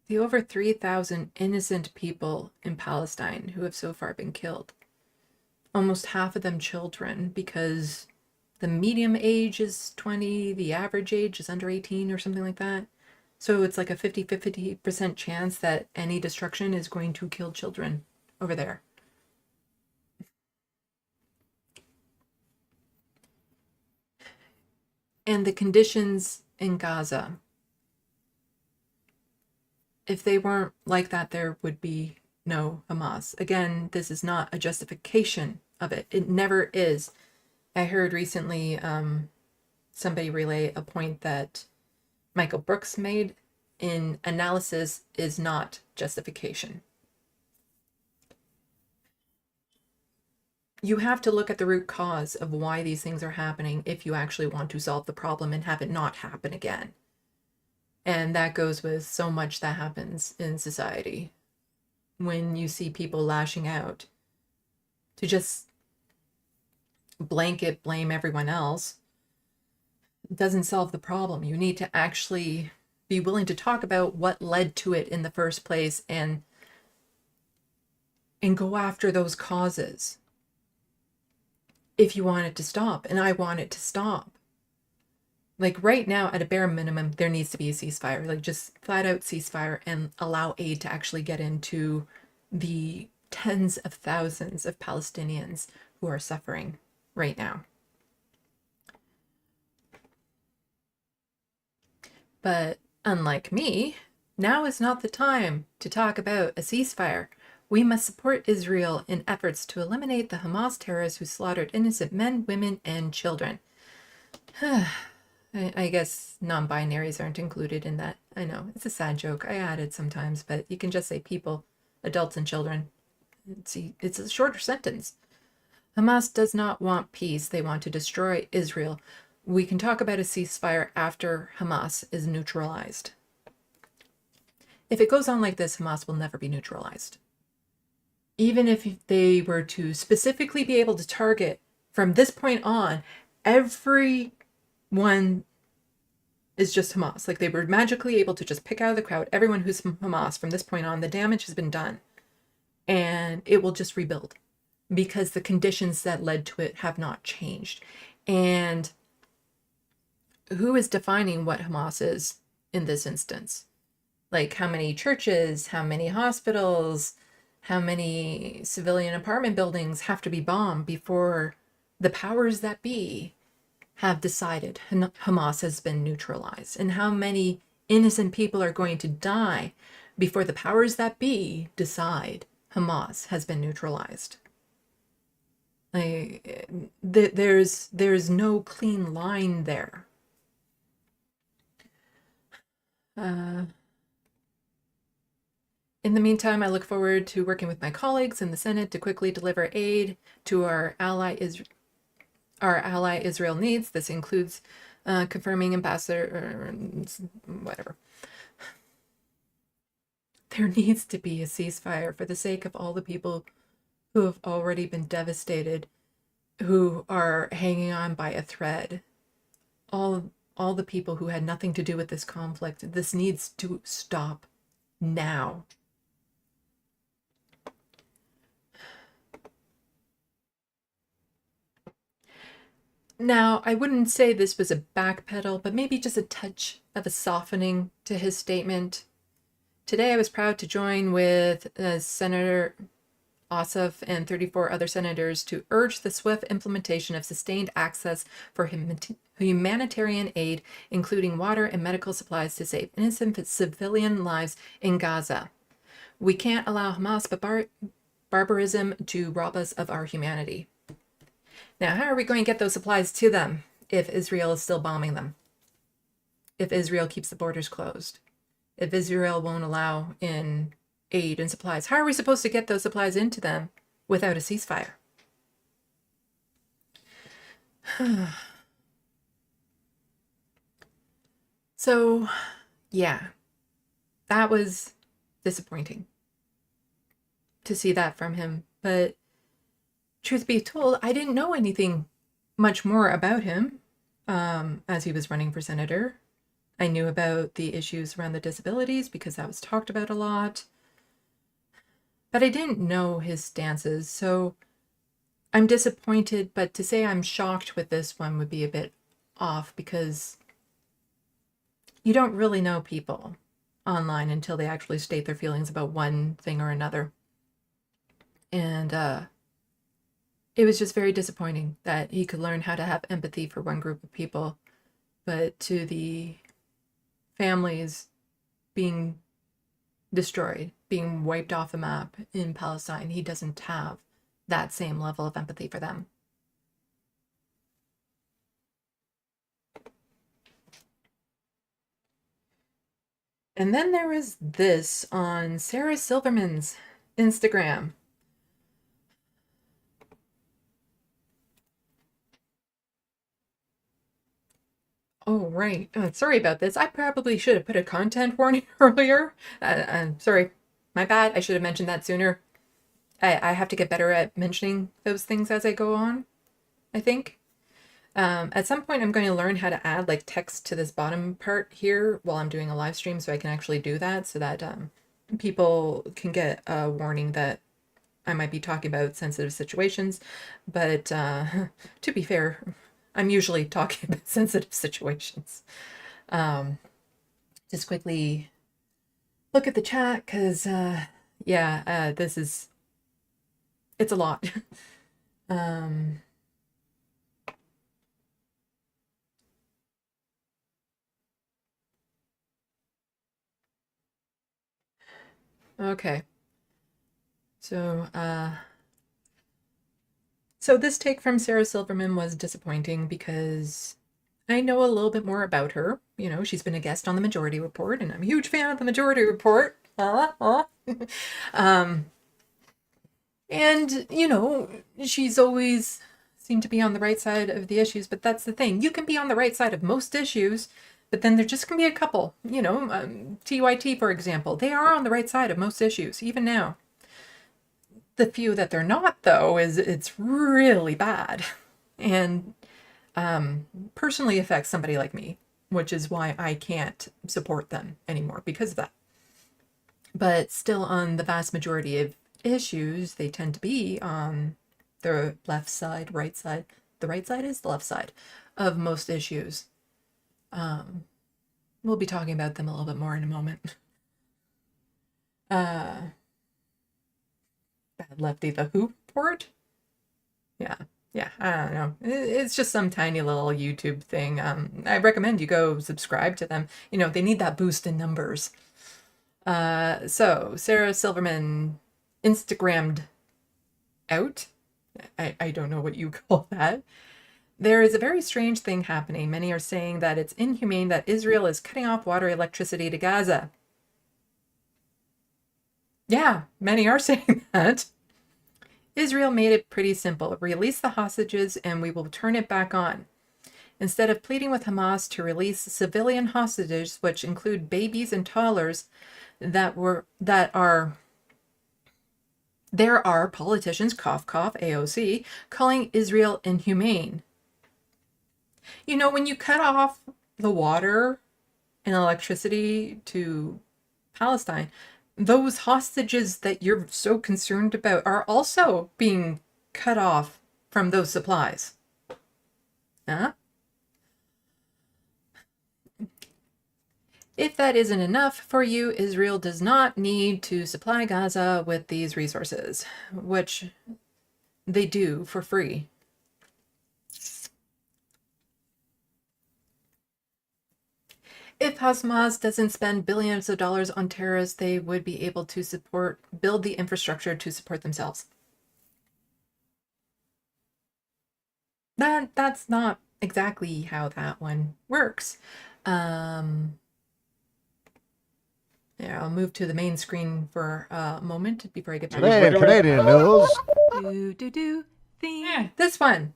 the over 3,000 innocent people in Palestine who have so far been killed. Almost half of them children, because the medium age is 20, the average age is under 18 or something like that. So it's like a 50% chance that any destruction is going to kill children over there. and the conditions in Gaza. If they weren't like that, there would be no Hamas. Again, this is not a justification of it. It never is. I heard recently somebody relay a point that Michael Brooks made in analysis is not justification. You have to look at the root cause of why these things are happening if you actually want to solve the problem and have it not happen again. And that goes with so much that happens in society. When you see people lashing out to just blanket blame everyone else, it doesn't solve the problem. You need to actually be willing to talk about what led to it in the first place and go after those causes if you want it to stop. And I want it to stop. Like right now, at a bare minimum, there needs to be a ceasefire, like just flat out ceasefire, and allow aid to actually get into the tens of thousands of Palestinians who are suffering right now. But unlike me, now is not the time to talk about a ceasefire. We must support Israel in efforts to eliminate the Hamas terrorists who slaughtered innocent men, women, and children. I guess non-binaries aren't included in that. I know, it's a sad joke. I add it sometimes, but you can just say people, adults, and children. See, it's a shorter sentence. Hamas does not want peace. They want to destroy Israel. We can talk about a ceasefire after Hamas is neutralized. If it goes on like this, Hamas will never be neutralized. Even if they were to specifically be able to target from this point on, everyone is just Hamas. Like they were magically able to just pick out of the crowd everyone who's Hamas from this point on. The damage has been done. And it will just rebuild because the conditions that led to it have not changed. And who is defining what Hamas is in this instance? Like how many churches, how many hospitals, how many civilian apartment buildings have to be bombed before the powers that be have decided Hamas has been neutralized? And how many innocent people are going to die before the powers that be decide Hamas has been neutralized? There's no clean line there. In the meantime, I look forward to working with my colleagues in the Senate to quickly deliver aid to our ally Israel needs. This includes confirming ambassador, whatever. There needs to be a ceasefire for the sake of all the people who have already been devastated, who are hanging on by a thread. All the people who had nothing to do with this conflict. This needs to stop now. Now, I wouldn't say this was a backpedal, but maybe just a touch of a softening to his statement. Today, I was proud to join with Senator Ossoff and 34 other senators to urge the swift implementation of sustained access for humanitarian aid, including water and medical supplies to save innocent civilian lives in Gaza. We can't allow Hamas barbarism to rob us of our humanity. Now, how are we going to get those supplies to them if Israel is still bombing them? If Israel keeps the borders closed? If Israel won't allow in aid and supplies? How are we supposed to get those supplies into them without a ceasefire? So, yeah, that was disappointing to see that from him. But truth be told, I didn't know anything much more about him as he was running for senator. I knew about the issues around the disabilities because that was talked about a lot. But I didn't know his stances, so I'm disappointed, but to say I'm shocked with this one would be a bit off because you don't really know people online until they actually state their feelings about one thing or another. And it was just very disappointing that he could learn how to have empathy for one group of people but to the families being destroyed, being wiped off the map in Palestine, he doesn't have that same level of empathy for them. And then there was this on Sarah Silverman's Instagram. Oh, right. Sorry about this. I probably should have put a content warning earlier. I'm sorry. My bad. I should have mentioned that sooner. I have to get better at mentioning those things as I go on, I think. At some point, I'm going to learn how to add like text to this bottom part here while I'm doing a live stream so I can actually do that so that people can get a warning that I might be talking about sensitive situations. But to be fair, I'm usually talking about sensitive situations. Just quickly look at the chat because, it's a lot. Okay. So this take from Sarah Silverman was disappointing because I know a little bit more about her. You know, she's been a guest on the Majority Report, and I'm a huge fan of the Majority Report. And, you know, she's always seemed to be on the right side of the issues, but that's the thing. You can be on the right side of most issues, but then there just can be a couple, you know, TYT, for example. They are on the right side of most issues, even now. The few that they're not, though, it's really bad. And personally affects somebody like me, which is why I can't support them anymore because of that. But still, on the vast majority of issues, they tend to be on the left side, right side. The right side is the left side of most issues. We'll be talking about them a little bit more in a moment. Bad Lefty the Who report? Yeah, I don't know. It's just some tiny little YouTube thing. I recommend you go subscribe to them. You know, they need that boost in numbers. So Sarah Silverman Instagrammed out. I don't know what you call that. There is a very strange thing happening. Many are saying that it's inhumane that Israel is cutting off water electricity to Gaza. Yeah, many are saying that. Israel made it pretty simple. Release the hostages and we will turn it back on. Instead of pleading with Hamas to release civilian hostages, which include babies and toddlers, there are politicians, cough cough, AOC, calling Israel inhumane. You know, when you cut off the water and electricity to Palestine, those hostages that you're so concerned about are also being cut off from those supplies. Huh? If that isn't enough for you, Israel does not need to supply Gaza with these resources, which they do for free. If Hamas doesn't spend billions of dollars on terrorists, they would be able to build the infrastructure to support themselves. That's not exactly how that one works. Yeah, I'll move to the main screen for a moment before I get back. Today in Canadian news. Thing. This one.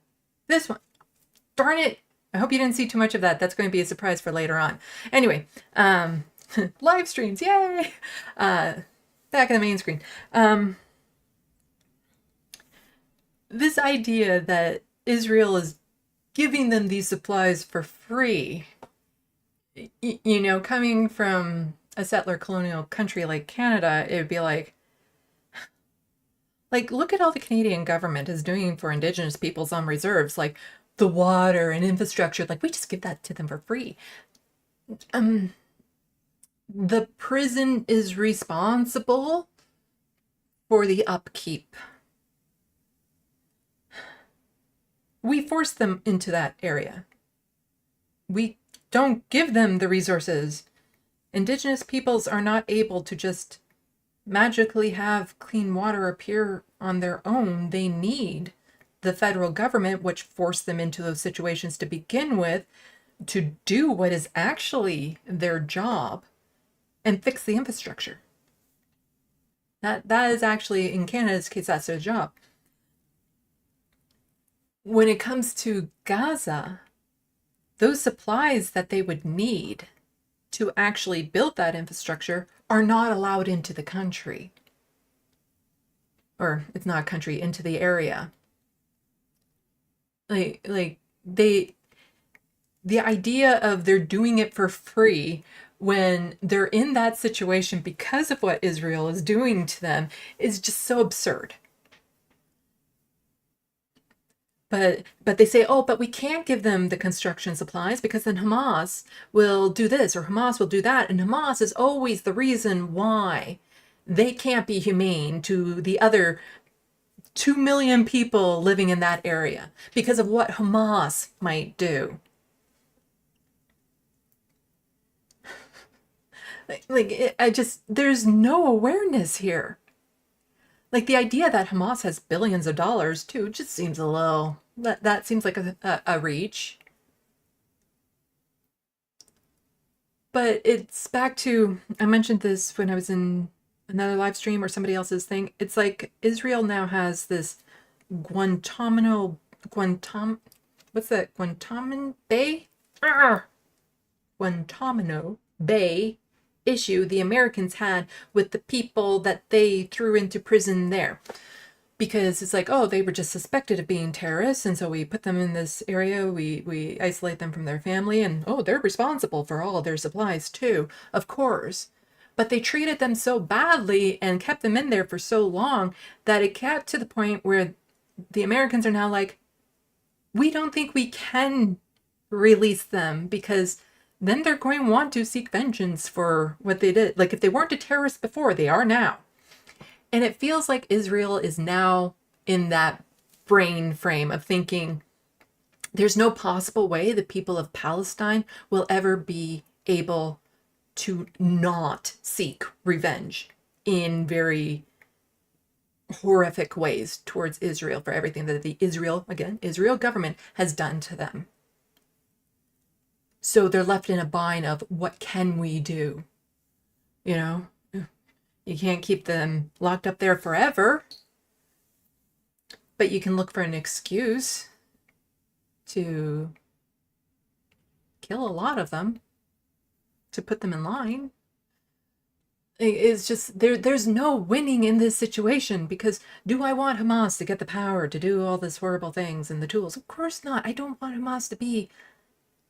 Darn it. I hope you didn't see too much of that. That's going to be a surprise for later on. Anyway, live streams, yay! Back in the main screen. This idea that Israel is giving them these supplies for free, you know, coming from a settler colonial country like Canada, it would be like, look at all the Canadian government is doing for Indigenous peoples on reserves, like the water and infrastructure. Like, we just give that to them for free. The prison is responsible for the upkeep. We force them into that area. We don't give them the resources. Indigenous peoples are not able to just magically have clean water appear on their own. They need the federal government, which forced them into those situations to begin with, to do what is actually their job and fix the infrastructure. That is actually, in Canada's case, that's their job. When it comes to Gaza, those supplies that they would need to actually build that infrastructure are not allowed into the country. Or it's not a country, into the area. The idea of they're doing it for free when they're in that situation because of what Israel is doing to them is just so absurd. But they say, oh, but we can't give them the construction supplies because then Hamas will do this or Hamas will do that. And Hamas is always the reason why they can't be humane to the other 2 million people living in that area because of what Hamas might do. There's no awareness here. Like the idea that Hamas has billions of dollars too just seems a little, that seems like a reach. But it's back to, I mentioned this when I was in another live stream or somebody else's thing. It's like Israel now has this Guantanamo Bay? Guantanamo Bay issue the Americans had with the people that they threw into prison there. Because it's like, oh, they were just suspected of being terrorists, and so we put them in this area, we isolate them from their family, and oh, they're responsible for all of their supplies too, of course. But they treated them so badly and kept them in there for so long that it got to the point where the Americans are now like, we don't think we can release them because then they're going to want to seek vengeance for what they did. Like if they weren't a terrorist before, they are now. And it feels like Israel is now in that brain frame of thinking there's no possible way the people of Palestine will ever be able to not seek revenge in very horrific ways towards Israel for everything that the Israel government has done to them. So they're left in a bind of what can we do? You know, you can't keep them locked up there forever, but you can look for an excuse to kill a lot of them, to put them in line. It's just, there's no winning in this situation because do I want Hamas to get the power to do all these horrible things and the tools? Of course not. I don't want Hamas to be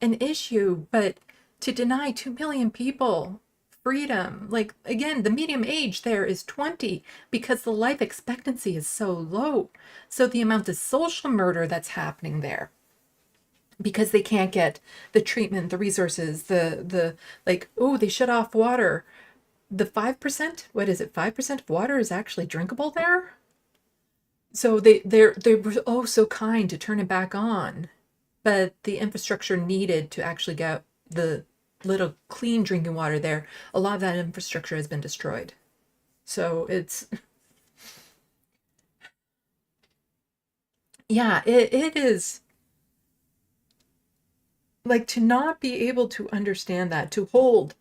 an issue, but to deny 2 million people freedom, like again, the medium age there is 20 because the life expectancy is so low. So the amount of social murder that's happening there because they can't get the treatment, the resources, the like, oh, they shut off water. The 5%, what is it? 5% of water is actually drinkable there. So they were oh so kind to turn it back on. But the infrastructure needed to actually get the little clean drinking water there, a lot of that infrastructure has been destroyed. So it's, yeah, it is like to not be able to understand that, to hold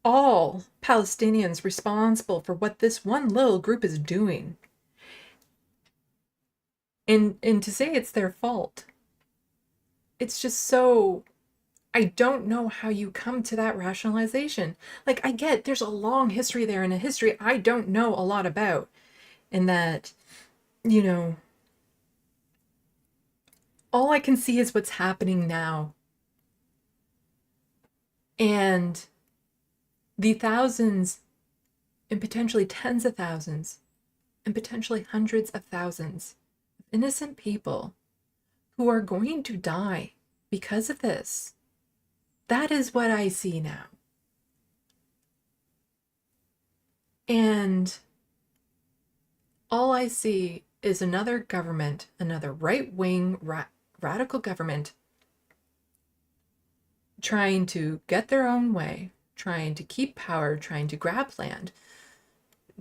all Palestinians responsible for what this one little group is doing. And to say it's their fault. It's just so, I don't know how you come to that rationalization. Like, I get there's a long history there and a history I don't know a lot about. And that, you know, all I can see is what's happening now. And the thousands and potentially tens of thousands and potentially hundreds of thousands of innocent people who are going to die because of this. That is what I see now. And all I see is another government, another right-wing radical government trying to get their own way, trying to keep power, trying to grab land,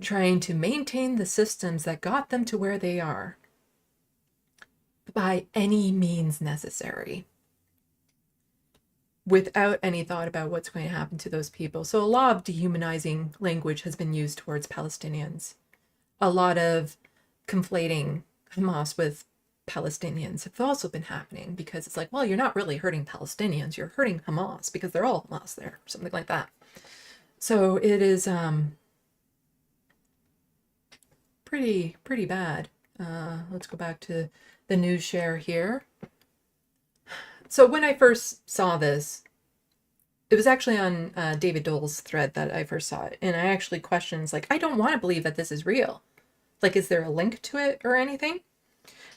trying to maintain the systems that got them to where they are by any means necessary, without any thought about what's going to happen to those people. So a lot of dehumanizing language has been used towards Palestinians. A lot of conflating Hamas with Palestinians have also been happening, because it's like, well, you're not really hurting Palestinians, you're hurting Hamas because they're all Hamas there, something like that. So it is pretty bad. Let's go back to the news share here. So when I first saw this, it was actually on David Dole's thread that I first saw it, and I actually questioned, like, I don't want to believe that this is real. Like, is there a link to it or anything?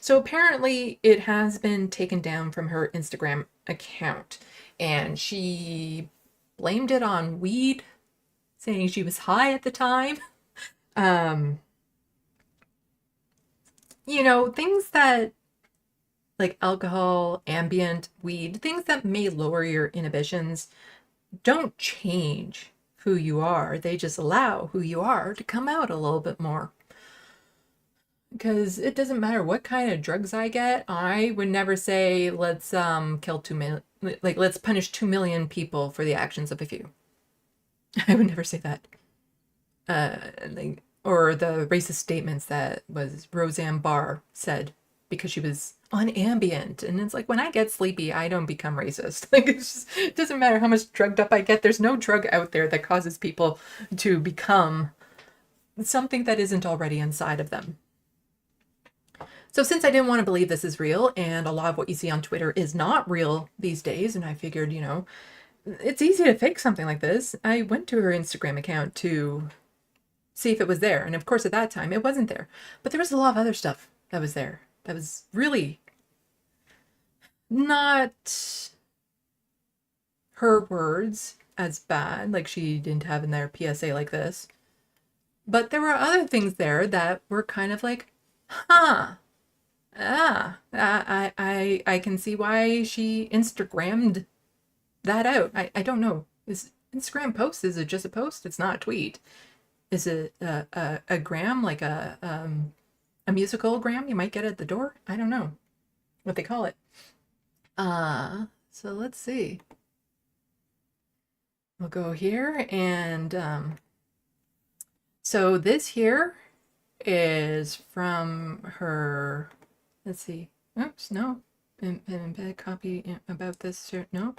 So apparently it has been taken down from her Instagram account, and she blamed it on weed, saying she was high at the time. You know, things that, like alcohol, ambient, weed, things that may lower your inhibitions, don't change who you are. They just allow who you are to come out a little bit more. Because it doesn't matter what kind of drugs I get. I would never say, let's kill 2 million, like, let's punish 2 million people for the actions of a few. I would never say that. Like, or the racist statements that was Roseanne Barr said because she was on Ambient. And it's like, when I get sleepy, I don't become racist. Like, it's just, it doesn't matter how much drugged up I get. There's no drug out there that causes people to become something that isn't already inside of them. So since I didn't want to believe this is real, and a lot of what you see on Twitter is not real these days, and I figured, you know, it's easy to fake something like this, I went to her Instagram account to see if it was there. And of course, at that time, it wasn't there. But there was a lot of other stuff that was there that was really not her words as bad, like she didn't have in their PSA like this. But there were other things there that were kind of like, huh. I can see why she Instagrammed that out. I don't know. Is Instagram post, is it just a post? It's not a tweet. Is it a gram, like a musical gram you might get at the door? I don't know what they call it. So let's see. We'll go here, and so this here is from her. Let's see. Oops, no. Embed copy about this. No.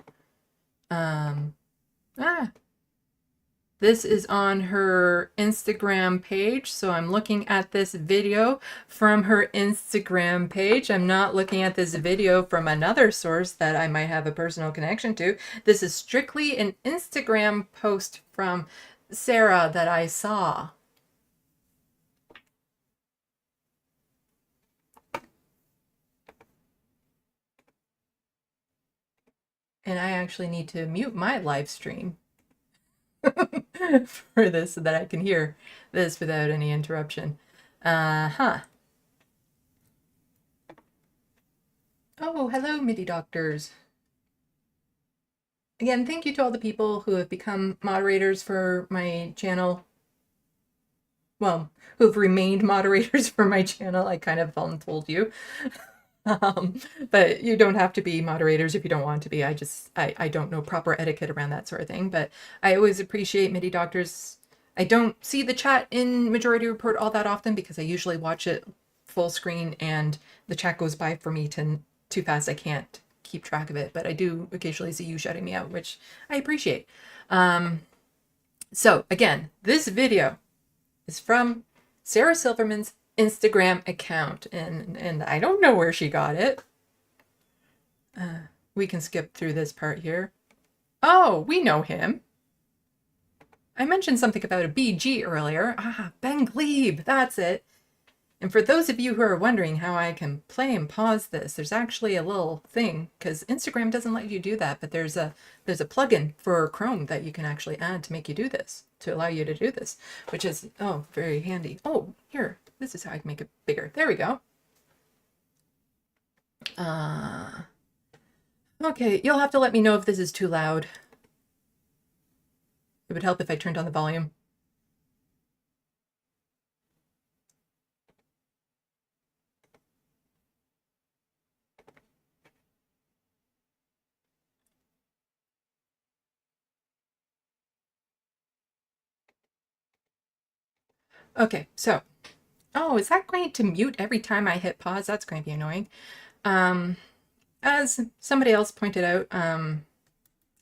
This is on her Instagram page. So I'm looking at this video from her Instagram page. I'm not looking at this video from another source that I might have a personal connection to. This is strictly an Instagram post from Sarah that I saw. And I actually need to mute my live stream for this so that I can hear this without any interruption. Oh, hello, MIDI doctors. Again, thank you to all the people who have become moderators for my channel. Well, who have remained moderators for my channel. I kind of told you. But you don't have to be moderators if you don't want to be. I don't know proper etiquette around that sort of thing, but I always appreciate MIDI doctors. I don't see the chat in Majority Report all that often because I usually watch it full screen and the chat goes by for me too fast. I can't keep track of it, but I do occasionally see you shouting me out, which I appreciate. So again, this video is from Sarah Silverman's Instagram account, and I don't know where she got it. We can skip through this part here. Oh, we know him. I mentioned something about a BG earlier. Ben Glebe, that's it. And for those of you who are wondering how I can play and pause this, there's actually a little thing, because Instagram doesn't let you do that, but there's a plugin for Chrome that you can actually add to make you do this, to allow you to do this, which is, oh, very handy. Oh, here, this is how I can make it bigger. There we go. Okay, you'll have to let me know if this is too loud. It would help if I turned on the volume. Okay, so, oh, is that going to mute every time I hit pause? That's going to be annoying. As somebody else pointed out,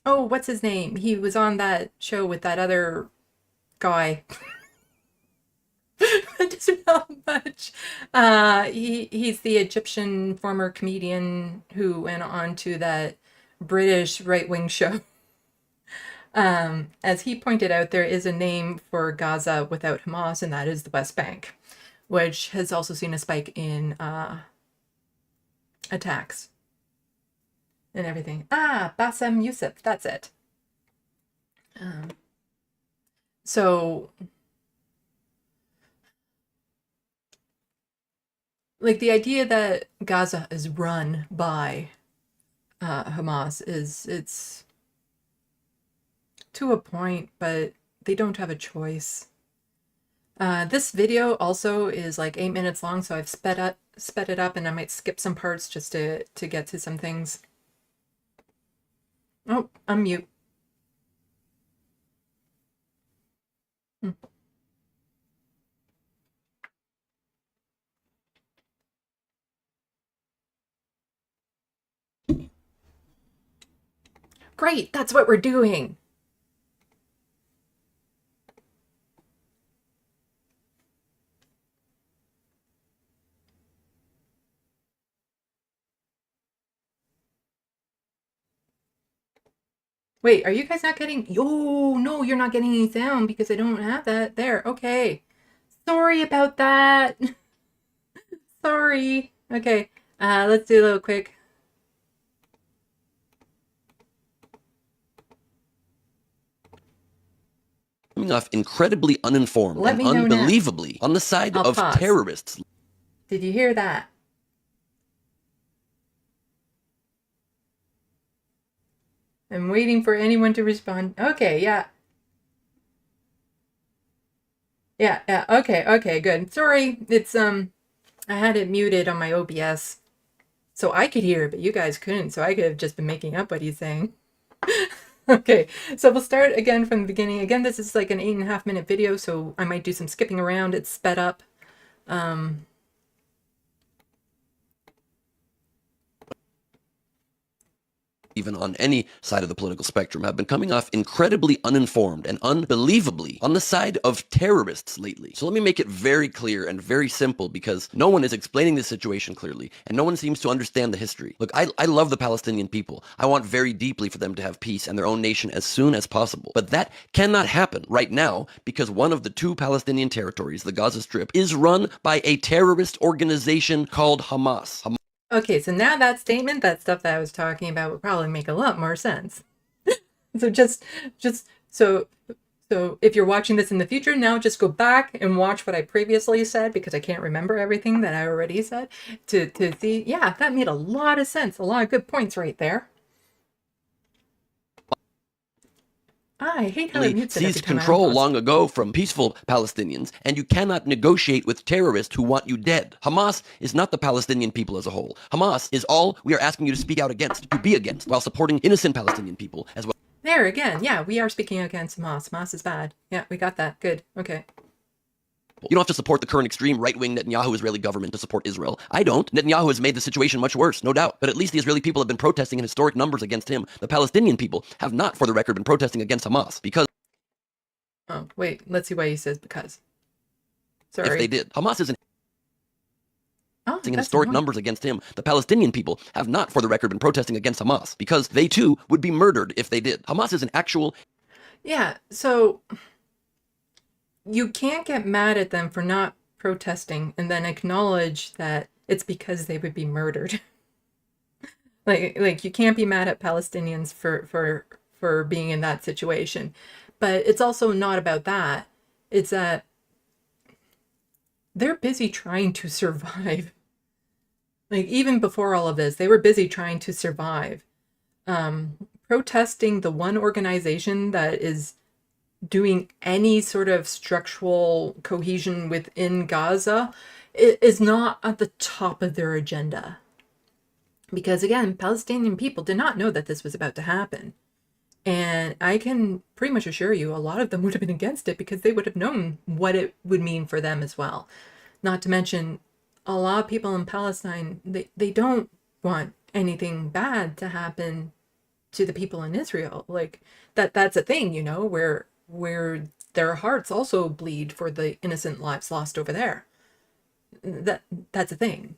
oh, what's his name? He was on that show with that other guy. I doesn't know much. He's the Egyptian former comedian who went on to that British right-wing show. As he pointed out, there is a name for Gaza without Hamas, and that is the West Bank, which has also seen a spike in attacks and everything. Ah, Bassem Youssef, that's it. So, like, the idea that Gaza is run by Hamas it's to a point, but they don't have a choice. This video also is like 8 minutes long, so I've sped it up, and I might skip some parts just to get to some things. Oh, unmute. Great, that's what we're doing. Wait, are you guys not getting... Oh, no, you're not getting any sound because I don't have that. There, okay. Sorry about that. Sorry. Okay, let's do a little quick. Coming off incredibly uninformed and unbelievably on the side of terrorists. Did you hear that? I'm waiting for anyone to respond. Okay, yeah. Yeah, okay, good. Sorry, it's, I had it muted on my OBS, so I could hear it, but you guys couldn't, so I could have just been making up what he's saying. Okay, so we'll start again from the beginning. Again, this is like an 8.5-minute video, so I might do some skipping around. It's sped up. Even on any side of the political spectrum, have been coming off incredibly uninformed and unbelievably on the side of terrorists lately. So let me make it very clear and very simple, because no one is explaining this situation clearly, and no one seems to understand the history. Look, I love the Palestinian people. I want very deeply for them to have peace and their own nation as soon as possible. But that cannot happen right now, because one of the 2 Palestinian territories, the Gaza Strip, is run by a terrorist organization called Hamas. Okay, so now that statement, that stuff that I was talking about, would probably make a lot more sense. So just so if you're watching this in the future, now just go back and watch what I previously said, because I can't remember everything that I already said, to see, yeah, that made a lot of sense. A lot of good points right there. I hate how it mutes it every seized time control long ago from peaceful Palestinians, and you cannot negotiate with terrorists who want you dead. Hamas is not the Palestinian people as a whole. Hamas is all we are asking you to speak out against, to be against, while supporting innocent Palestinian people as well. There again, yeah, we are speaking against Hamas. Hamas is bad. Yeah, we got that. Good. Okay. You don't have to support the current extreme right-wing Netanyahu Israeli government to support Israel. I don't. Netanyahu has made the situation much worse, no doubt. But at least the Israeli people have been protesting in historic numbers against him. The Palestinian people have not, for the record, been protesting against Hamas because... Oh, wait. Let's see why he says because. Sorry. If they did. Hamas is in historic numbers against him. The Palestinian people have not, for the record, been protesting against Hamas because they, too, would be murdered if they did. Hamas is an actual... Yeah, so... You can't get mad at them for not protesting and then acknowledge that it's because they would be murdered. like you can't be mad at Palestinians for being in that situation. But it's also not about that. It's that they're busy trying to survive. Like, even before all of this, they were busy trying to survive. protesting the one organization that is doing any sort of structural cohesion within Gaza is not at the top of their agenda. Because again, Palestinian people did not know that this was about to happen. And I can pretty much assure you a lot of them would have been against it because they would have known what it would mean for them as well. Not to mention, a lot of people in Palestine, they don't want anything bad to happen to the people in Israel. Like that's a thing, you know, where their hearts also bleed for the innocent lives lost over there. That's a thing.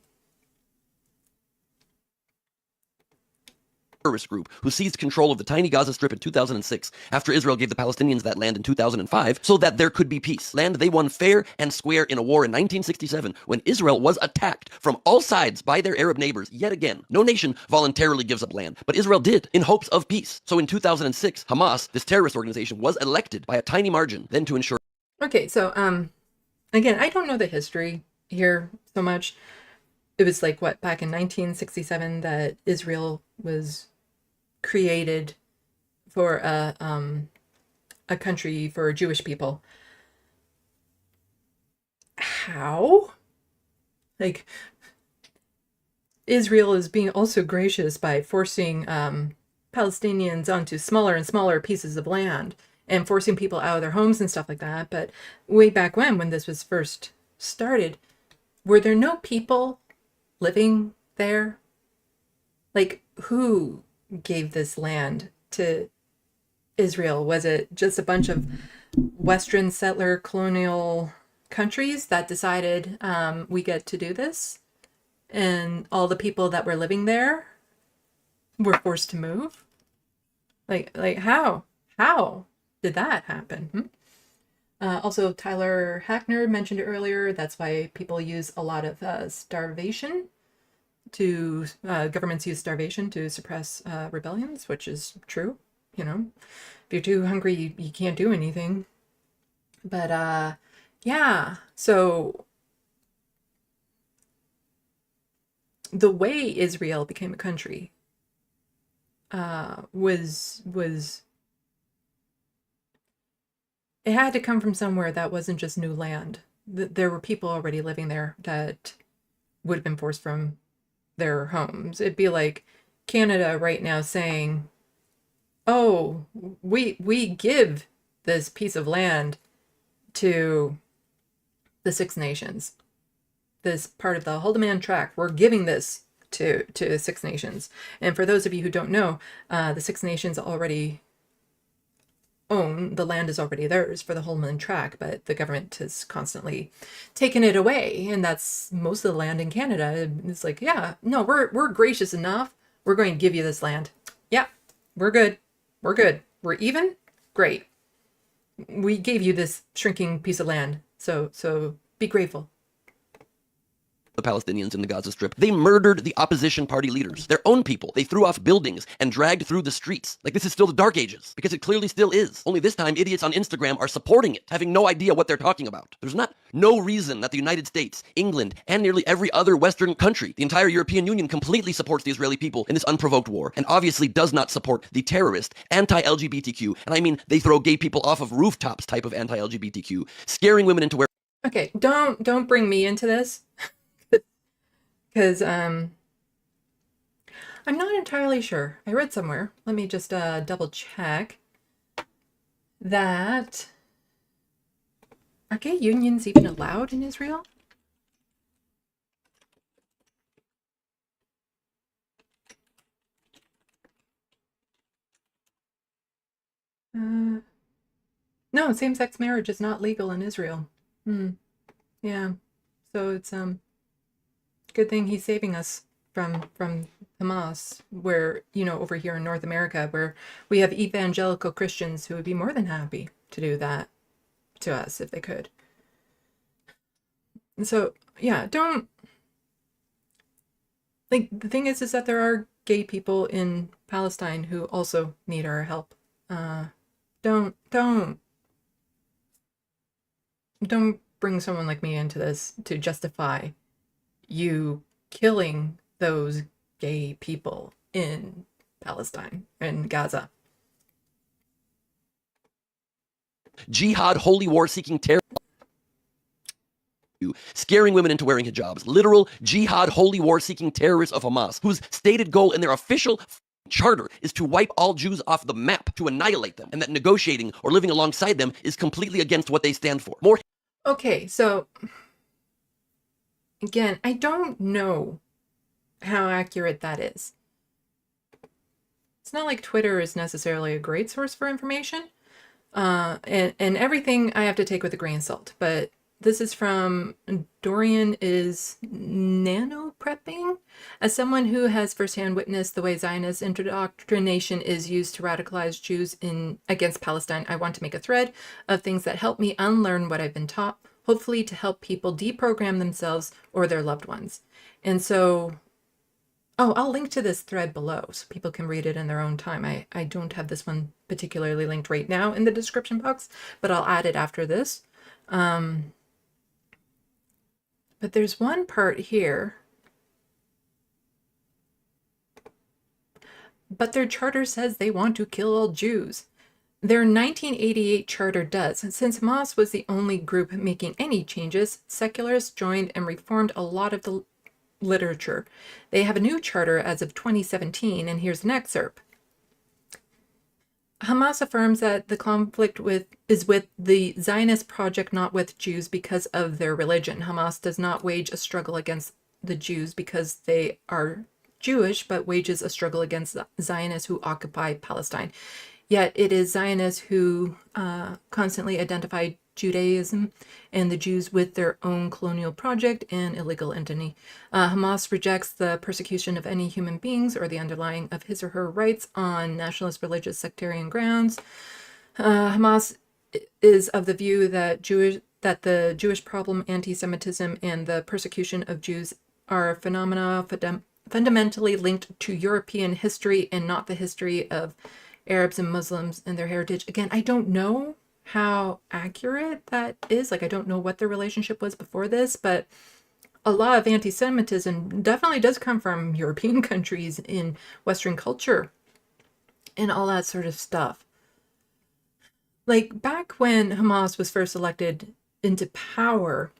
Terrorist group who seized control of the tiny Gaza Strip in 2006 after Israel gave the Palestinians that land in 2005 so that there could be peace. Land they won fair and square in a war in 1967 when Israel was attacked from all sides by their Arab neighbors yet again. No nation voluntarily gives up land, but Israel did in hopes of peace. So in 2006, Hamas, this terrorist organization, was elected by a tiny margin then to ensure. Okay, so again, I don't know the history here so much. It was like what, back in 1967 that Israel was created for a country for Jewish people. How? Like, Israel is being also gracious by forcing Palestinians onto smaller and smaller pieces of land and forcing people out of their homes and stuff like that. But way back when this was first started, were there no people living there? Like, who gave this land to Israel? Was it just a bunch of Western settler colonial countries that decided we get to do this? And all the people that were living there were forced to move? Like how? How did that happen? Also, Tyler Hackner mentioned earlier, that's why people use a lot of starvation to, governments use starvation to suppress rebellions, which is true. You know, if you're too hungry, you can't do anything. But yeah, so the way Israel became a country was it had to come from somewhere that wasn't just new land. There were people already living there that would have been forced from their homes. It'd be like Canada right now saying, "Oh, we give this piece of land to the Six Nations. This part of the Haldimand Tract, we're giving this to Six Nations." And for those of you who don't know, the Six Nations already own the land, is already theirs for the Haldimand Tract, but the government has constantly taken it away, and that's most of the land in Canada. It's like, yeah, no, we're gracious enough. We're going to give you this land. Yeah, we're good. We're good. We're even. Great. We gave you this shrinking piece of land, so be grateful. The Palestinians in the Gaza Strip. They murdered the opposition party leaders, their own people. They threw off buildings and dragged through the streets. Like, this is still the Dark Ages, because it clearly still is. Only this time, idiots on Instagram are supporting it, having no idea what they're talking about. There's no reason that the United States, England, and nearly every other Western country, the entire European Union, completely supports the Israeli people in this unprovoked war, and obviously does not support the terrorist, anti-LGBTQ, and I mean they throw gay people off of rooftops type of anti-LGBTQ, scaring women into wearing. Okay, don't bring me into this. Because I'm not entirely sure. I read somewhere, let me just double check, that are gay unions even allowed in Israel? No, same-sex marriage is not legal in Israel. Yeah, so it's good thing he's saving us from Hamas, where, you know, over here in North America, where we have evangelical Christians who would be more than happy to do that to us if they could. And so, yeah, don't, like, the thing is that there are gay people in Palestine who also need our help. Don't bring someone like me into this to justify you killing those gay people in Palestine and Gaza. Jihad, holy war-seeking terror, scaring women into wearing hijabs. Literal jihad, holy war-seeking terrorists of Hamas, whose stated goal in their official charter is to wipe all Jews off the map, to annihilate them, and that negotiating or living alongside them is completely against what they stand for. More. Okay, so again, I don't know how accurate that is. It's not like Twitter is necessarily a great source for information, and everything I have to take with a grain of salt. But this is from Dorian is nano prepping. As someone who has firsthand witnessed the way Zionist indoctrination is used to radicalize Jews against Palestine, I want to make a thread of things that help me unlearn what I've been taught, hopefully to help people deprogram themselves or their loved ones. And so, I'll link to this thread below so people can read it in their own time. I don't have this one particularly linked right now in the description box, but I'll add it after this. But there's one part here. But their charter says they want to kill all Jews. Their 1988 charter does. Since Hamas was the only group making any changes, secularists joined and reformed a lot of the literature. They have a new charter as of 2017, and here's an excerpt. Hamas affirms that the conflict is with the Zionist project, not with Jews because of their religion. Hamas does not wage a struggle against the Jews because they are Jewish, but wages a struggle against Zionists who occupy Palestine. Yet it is Zionists who constantly identify Judaism and the Jews with their own colonial project and illegal entity. Hamas rejects the persecution of any human beings or the underlying of his or her rights on nationalist, religious, sectarian grounds. Hamas is of the view that the Jewish problem, anti-Semitism, and the persecution of Jews are phenomena fundamentally linked to European history and not the history of Arabs and Muslims and their heritage. Again, I don't know how accurate that is. Like, I don't know what their relationship was before this, but a lot of anti-Semitism definitely does come from European countries in Western culture and all that sort of stuff. Like, back when Hamas was first elected into power,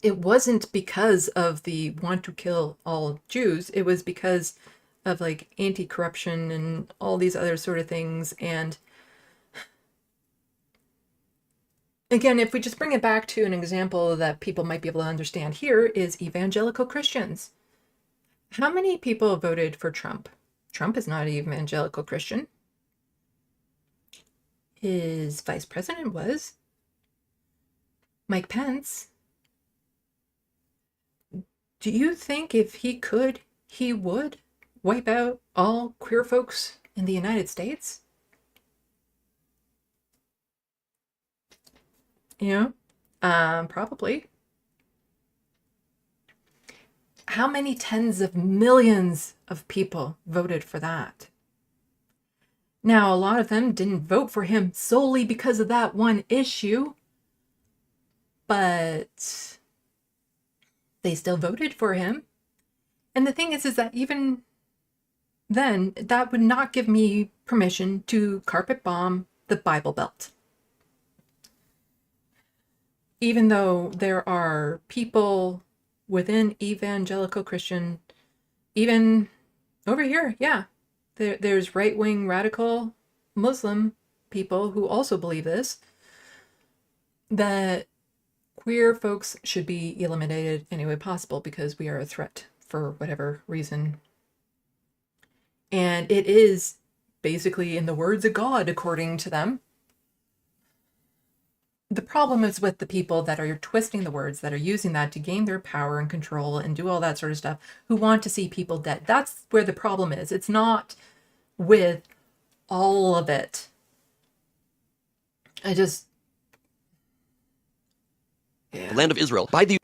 it wasn't because of the want to kill all Jews. It was because of like anti-corruption and all these other sort of things. And again, if we just bring it back to an example that people might be able to understand here is evangelical Christians. How many people voted for Trump? Trump is not an evangelical Christian. His vice president was. Mike Pence. Do you think if he could, he would wipe out all queer folks in the United States? You know, probably. How many tens of millions of people voted for that? Now, a lot of them didn't vote for him solely because of that one issue, but they still voted for him. And the thing is that even then, that would not give me permission to carpet bomb the Bible Belt. Even though there are people within evangelical Christian, even over here, yeah, there's right-wing radical Muslim people who also believe this, that queer folks should be eliminated any way possible because we are a threat for whatever reason. And it is basically in the words of God, according to them. The problem is with the people that are twisting the words, that are using that to gain their power and control and do all that sort of stuff, who want to see people dead. That's where the problem is. It's not with all of it. The land of Israel by the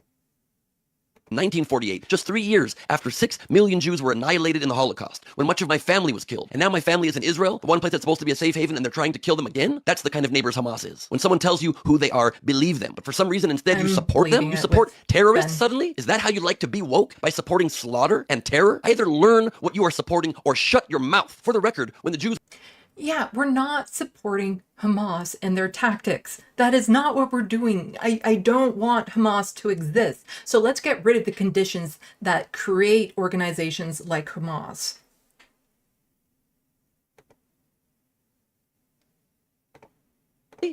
1948, just 3 years after 6 million Jews were annihilated in the Holocaust, when much of my family was killed. And now my family is in Israel, the one place that's supposed to be a safe haven, and they're trying to kill them again? That's the kind of neighbors Hamas is. When someone tells you who they are, believe them. But for some reason, instead, you support them? You support terrorists suddenly? Is that how you like to be woke? By supporting slaughter and terror? Either learn what you are supporting or shut your mouth. For the record, when the Jews... Yeah, we're not supporting Hamas and their tactics. That is not what we're doing. I don't want Hamas to exist. So let's get rid of the conditions that create organizations like Hamas.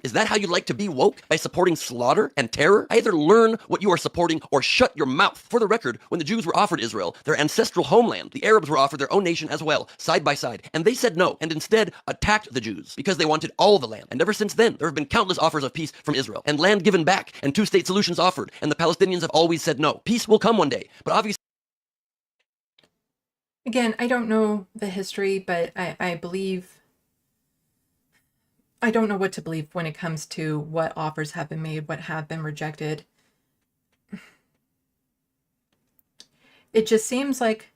Is that how you like to be woke? By supporting slaughter and terror? Either learn what you are supporting or shut your mouth. For the record, when the Jews were offered Israel, their ancestral homeland, the Arabs were offered their own nation as well, side by side. And they said no, and instead attacked the Jews because they wanted all the land. And ever since then, there have been countless offers of peace from Israel, and land given back, and two-state solutions offered, and the Palestinians have always said no. Peace will come one day, but obviously... Again, I don't know the history, but I believe... I don't know what to believe when it comes to what offers have been made, what have been rejected. It just seems like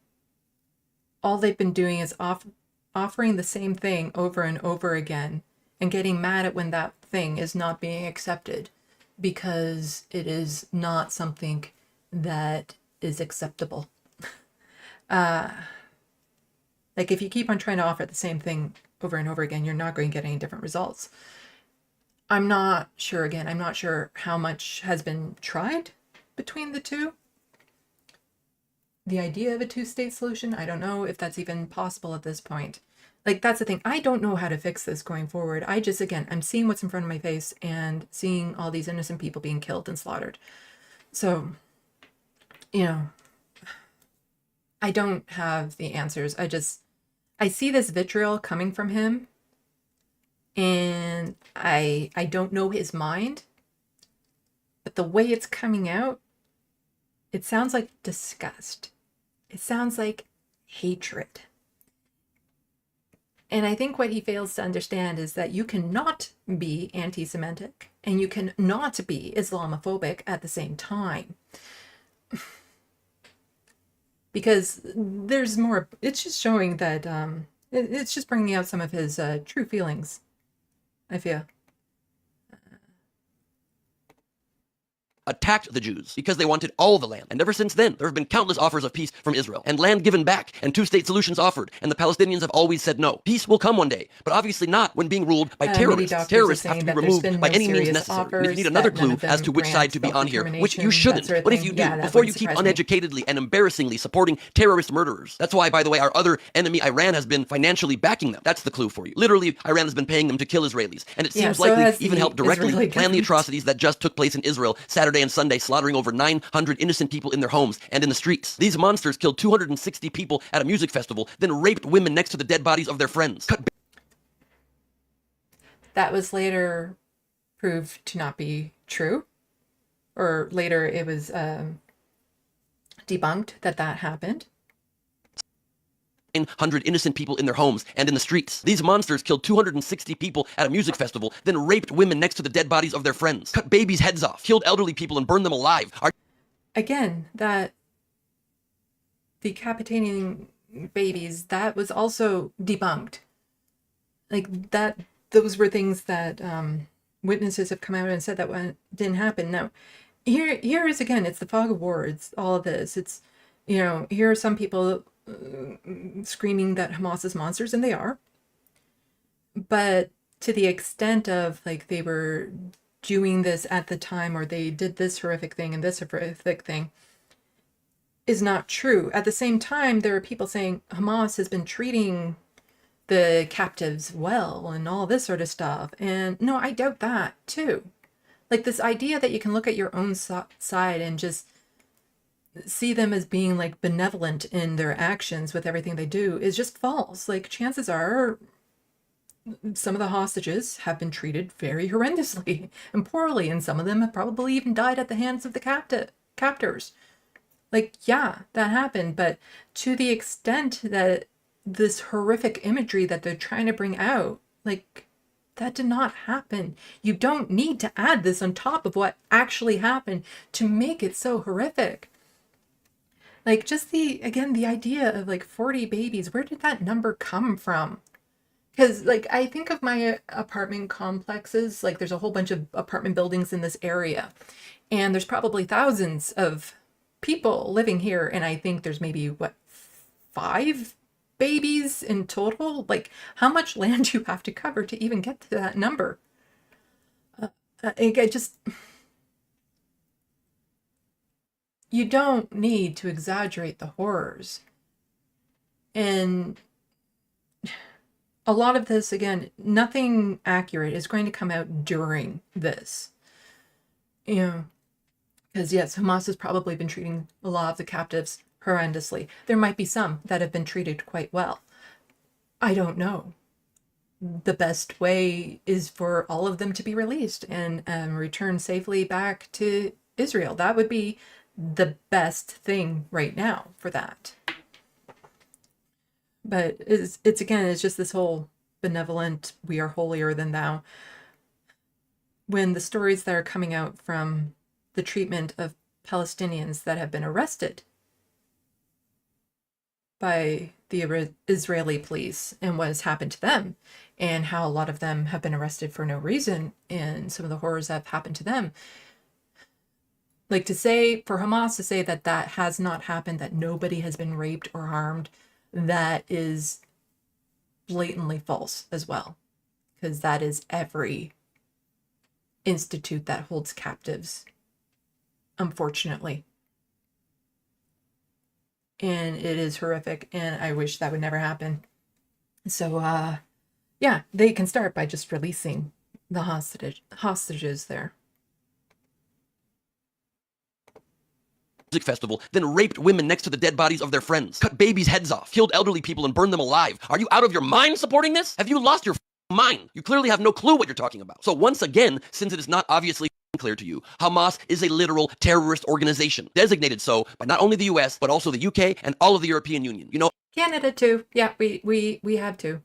all they've been doing is offering the same thing over and over again and getting mad at when that thing is not being accepted because it is not something that is acceptable. Like if you keep on trying to offer the same thing over and over again, you're not going to get any different results. I'm not sure, again, I'm not sure how much has been tried between the two. The idea of a two-state solution, I don't know if that's even possible at this point. Like, that's the thing. I don't know how to fix this going forward. I just, again, I'm seeing what's in front of my face and seeing all these innocent people being killed and slaughtered. So, you know, I don't have the answers. I see this vitriol coming from him, and I don't know his mind, but the way it's coming out, it sounds like disgust. It sounds like hatred. And I think what he fails to understand is that you cannot be anti-Semitic and you cannot be Islamophobic at the same time. Because there's more, it's just showing that, it's just bringing out some of his true feelings, I feel. Attacked the Jews because they wanted all the land. And ever since then, there have been countless offers of peace from Israel, and land given back, and two-state solutions offered, and the Palestinians have always said no. Peace will come one day, but obviously not when being ruled by terrorists. Terrorists have to be removed by any means necessary. And if you need another clue as to which side to be on here, which you shouldn't, what if you do, before you keep uneducatedly and embarrassingly supporting terrorist murderers? That's why, by the way, our other enemy, Iran, has been financially backing them. That's the clue for you. Literally, Iran has been paying them to kill Israelis, and it seems likely even helped directly plan the atrocities that just took place in Israel Saturday and Sunday, slaughtering over 900 innocent people in their homes and in the streets. These monsters killed 260 people at a music festival, then raped women next to the dead bodies of their friends. That was later proved to not be true. Or later it was debunked that happened. 900 innocent people in their homes and in the streets. These monsters killed 260 people at a music festival, then raped women next to the dead bodies of their friends, cut babies' heads off, killed elderly people, and burned them alive. Again, that decapitating babies, that was also debunked. Like, that, those were things that witnesses have come out and said that didn't happen. Now, here is, again, it's the fog of war. It's all of this. It's, you know, here are some people screaming that Hamas is monsters, and they are, but to the extent of like they were doing this at the time, or they did this horrific thing and this horrific thing, is not true. At the same time, there are people saying Hamas has been treating the captives well and all this sort of stuff, and no, I doubt that too. Like, this idea that you can look at your own side and just see them as being like benevolent in their actions with everything they do is just false. Like, chances are some of the hostages have been treated very horrendously and poorly, and some of them have probably even died at the hands of the captors. Like, yeah, that happened, but to the extent that this horrific imagery that they're trying to bring out, like, that did not happen. You don't need to add this on top of what actually happened to make it so horrific. Like, just the idea of like 40 babies, where did that number come from? Because, like, I think of my apartment complexes, like, there's a whole bunch of apartment buildings in this area, and there's probably thousands of people living here, and I think there's maybe, what, 5 babies in total? Like, how much land do you have to cover to even get to that number? I just, you don't need to exaggerate the horrors. And a lot of this, again, nothing accurate is going to come out during this. You know, because yes, Hamas has probably been treating a lot of the captives horrendously. There might be some that have been treated quite well. I don't know. The best way is for all of them to be released and return safely back to Israel. That would be the best thing right now for that. But it's again, it's just this whole benevolent, we are holier than thou. When the stories that are coming out from the treatment of Palestinians that have been arrested by the Israeli police and what has happened to them, and how a lot of them have been arrested for no reason, and some of the horrors that have happened to them. Like, to say, for Hamas to say that that has not happened, that nobody has been raped or harmed, that is blatantly false as well. Because that is every institute that holds captives, unfortunately. And it is horrific, and I wish that would never happen. So, yeah, they can start by just releasing the hostages there. Music festival, then raped women next to the dead bodies of their friends, cut babies' heads off, killed elderly people and burned them alive. Are you out of your mind supporting this? Have you lost your mind? You clearly have no clue what you're talking about. So once again, since it is not obviously clear to you, Hamas is a literal terrorist organization, designated so by not only the US, but also the UK and all of the European Union. You know, Canada too. Yeah, we have to.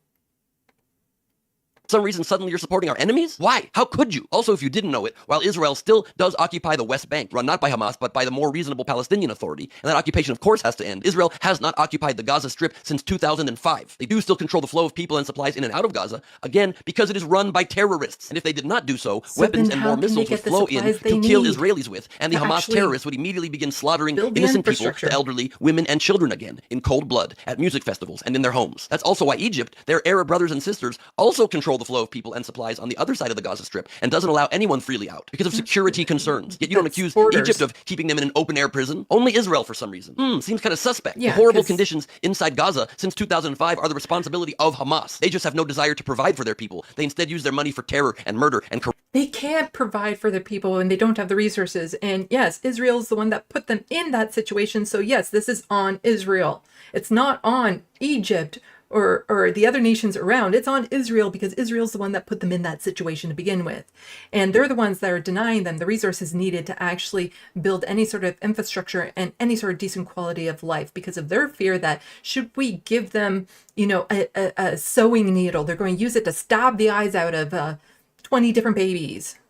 For some reason suddenly you're supporting our enemies? Why? How could you? Also, if you didn't know it, while Israel still does occupy the West Bank, run not by Hamas, but by the more reasonable Palestinian Authority, and that occupation of course has to end, Israel has not occupied the Gaza Strip since 2005. They do still control the flow of people and supplies in and out of Gaza, again, because it is run by terrorists. And if they did not do so, weapons and more missiles would flow in to kill Israelis with, and the Hamas terrorists would immediately begin slaughtering innocent people, the elderly, women, and children again, in cold blood, at music festivals, and in their homes. That's also why Egypt, their Arab brothers and sisters, also control the flow of people and supplies on the other side of the Gaza Strip and doesn't allow anyone freely out because of security concerns. Yet you don't accuse Egypt of keeping them in an open-air prison. Only Israel for some reason. Seems kind of suspect. Yeah, the horrible conditions inside Gaza since 2005 are the responsibility of Hamas. They just have no desire to provide for their people. They instead use their money for terror and murder and corruption. They can't provide for their people and they don't have the resources. And yes, Israel's the one that put them in that situation. So yes, this is on Israel. It's not on Egypt or the other nations around. It's on Israel because Israel's the one that put them in that situation to begin with. And they're the ones that are denying them the resources needed to actually build any sort of infrastructure and any sort of decent quality of life because of their fear that should we give them, you know, a sewing needle, they're going to use it to stab the eyes out of 20 different babies.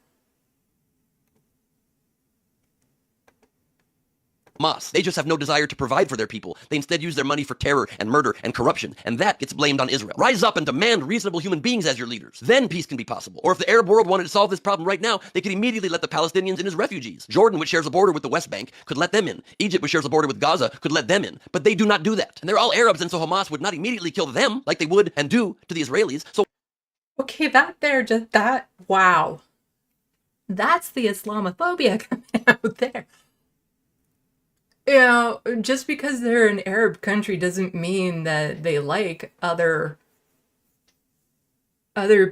Hamas. They just have no desire to provide for their people. They instead use their money for terror and murder and corruption, and that gets blamed on Israel. Rise up and demand reasonable human beings as your leaders. Then peace can be possible. Or if the Arab world wanted to solve this problem right now, they could immediately let the Palestinians in as refugees. Jordan, which shares a border with the West Bank, could let them in. Egypt, which shares a border with Gaza, could let them in. But they do not do that. And they're all Arabs, and so Hamas would not immediately kill them like they would and do to the Israelis. So okay, wow. That's the Islamophobia coming out there. You know, just because they're an Arab country doesn't mean that they like other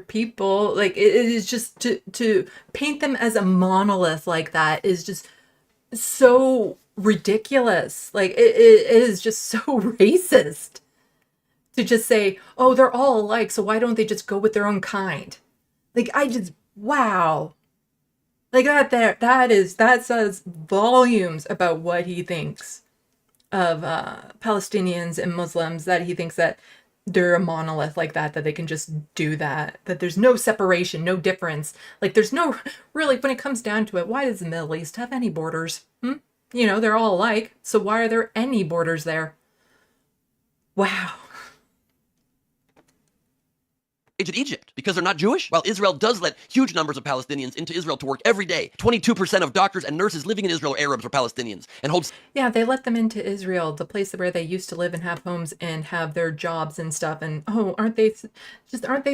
people. Like, it is just to paint them as a monolith like that is just so ridiculous. Like, it is just so racist to just say, oh, they're all alike, so why don't they just go with their own kind? Like, wow. Like that says volumes about what he thinks of Palestinians and Muslims, that he thinks that they're a monolith like that they can just do that there's no separation, no difference. Like, there's no, really, when it comes down to it, why does the Middle East have any borders? You know, they're all alike. So why are there any borders there? Wow. In Egypt because they're not Jewish? While Israel does let huge numbers of Palestinians into Israel to work every day, 22% of doctors and nurses living in Israel are Arabs or Palestinians, and holds. Yeah, they let them into Israel, the place where they used to live and have homes and have their jobs and stuff. And oh, aren't they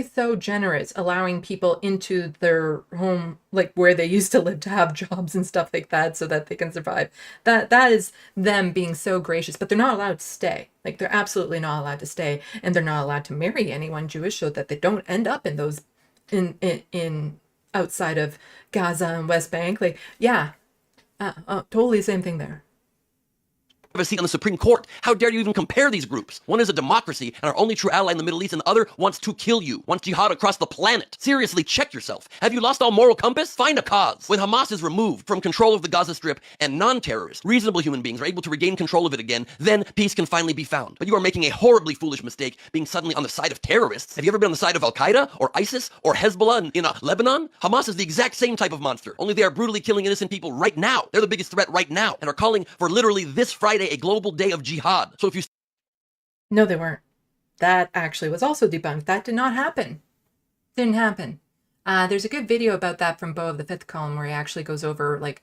so generous, allowing people into their home, like where they used to live, to have jobs and stuff like that, so that they can survive. That is them being so gracious, but they're not allowed to stay. Like, they're absolutely not allowed to stay, and they're not allowed to marry anyone Jewish, so that they don't end up in those in outside of Gaza and West Bank. Like, yeah, totally same thing there. Have a seat on the Supreme Court. How dare you even compare these groups? One is a democracy and our only true ally in the Middle East, and the other wants to kill you, wants jihad across the planet. Seriously, check yourself. Have you lost all moral compass? Find a cause. When Hamas is removed from control of the Gaza Strip and non-terrorists, reasonable human beings are able to regain control of it again, then peace can finally be found. But you are making a horribly foolish mistake being suddenly on the side of terrorists. Have you ever been on the side of Al-Qaeda or ISIS or Hezbollah in Lebanon? Hamas is the exact same type of monster, only they are brutally killing innocent people right now. They're the biggest threat right now and are calling for literally this Friday a global day of jihad. So if you... No, they weren't. That actually was also debunked. That did not happen. Didn't happen. There's a good video about that from Beau of the Fifth Column, where he actually goes over, like,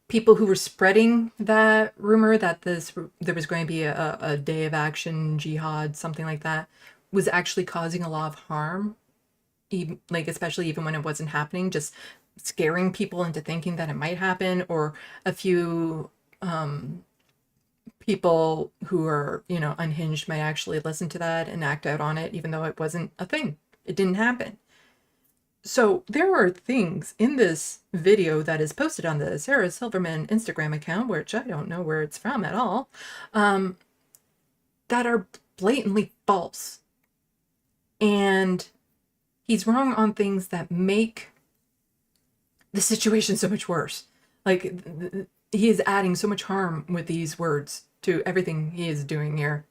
people who were spreading that rumor that there was going to be a day of action, jihad, something like that, was actually causing a lot of harm, even, like, especially even when it wasn't happening, just scaring people into thinking that it might happen, or a few people who are, you know, unhinged might actually listen to that and act out on it, even though it wasn't a thing. It didn't happen. So there are things in this video that is posted on the Sarah Silverman Instagram account, which I don't know where it's from at all, that are blatantly false. And he's wrong on things that make the situation so much worse. Like, he is adding so much harm with these words to everything he is doing here.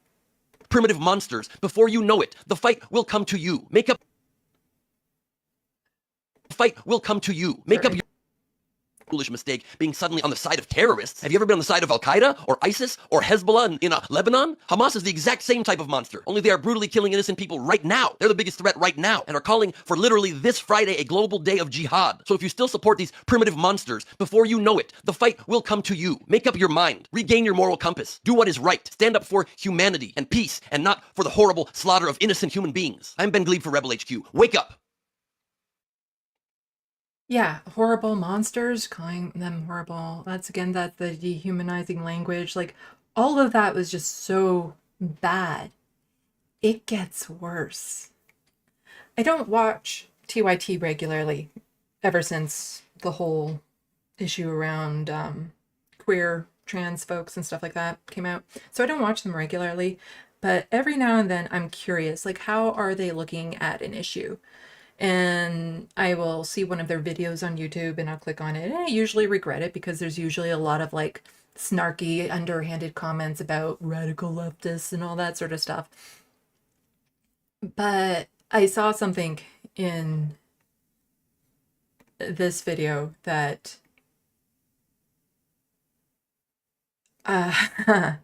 Primitive monsters, before you know it, the fight will come to you. Make up your foolish mistake being suddenly on the side of terrorists. Have you ever been on the side of Al-Qaeda or ISIS or Hezbollah in Lebanon? Hamas is the exact same type of monster, only they are brutally killing innocent people right now. They're the biggest threat right now and are calling for literally this Friday a global day of jihad. So if you still support these primitive monsters, before you know it, the fight will come to you. Make up your mind. Regain your moral compass. Do what is right. Stand up for humanity and peace, and not for the horrible slaughter of innocent human beings. I'm Ben Glebe for Rebel HQ. Wake up! Yeah, horrible monsters, calling them horrible. That's the dehumanizing language. Like, all of that was just so bad. It gets worse. I don't watch TYT regularly ever since the whole issue around queer trans folks and stuff like that came out. So I don't watch them regularly, but every now and then I'm curious, like, how are they looking at an issue? And I will see one of their videos on YouTube and I'll click on it, and I usually regret it because there's usually a lot of, like, snarky, underhanded comments about radical leftists and all that sort of stuff. But I saw something in this video that I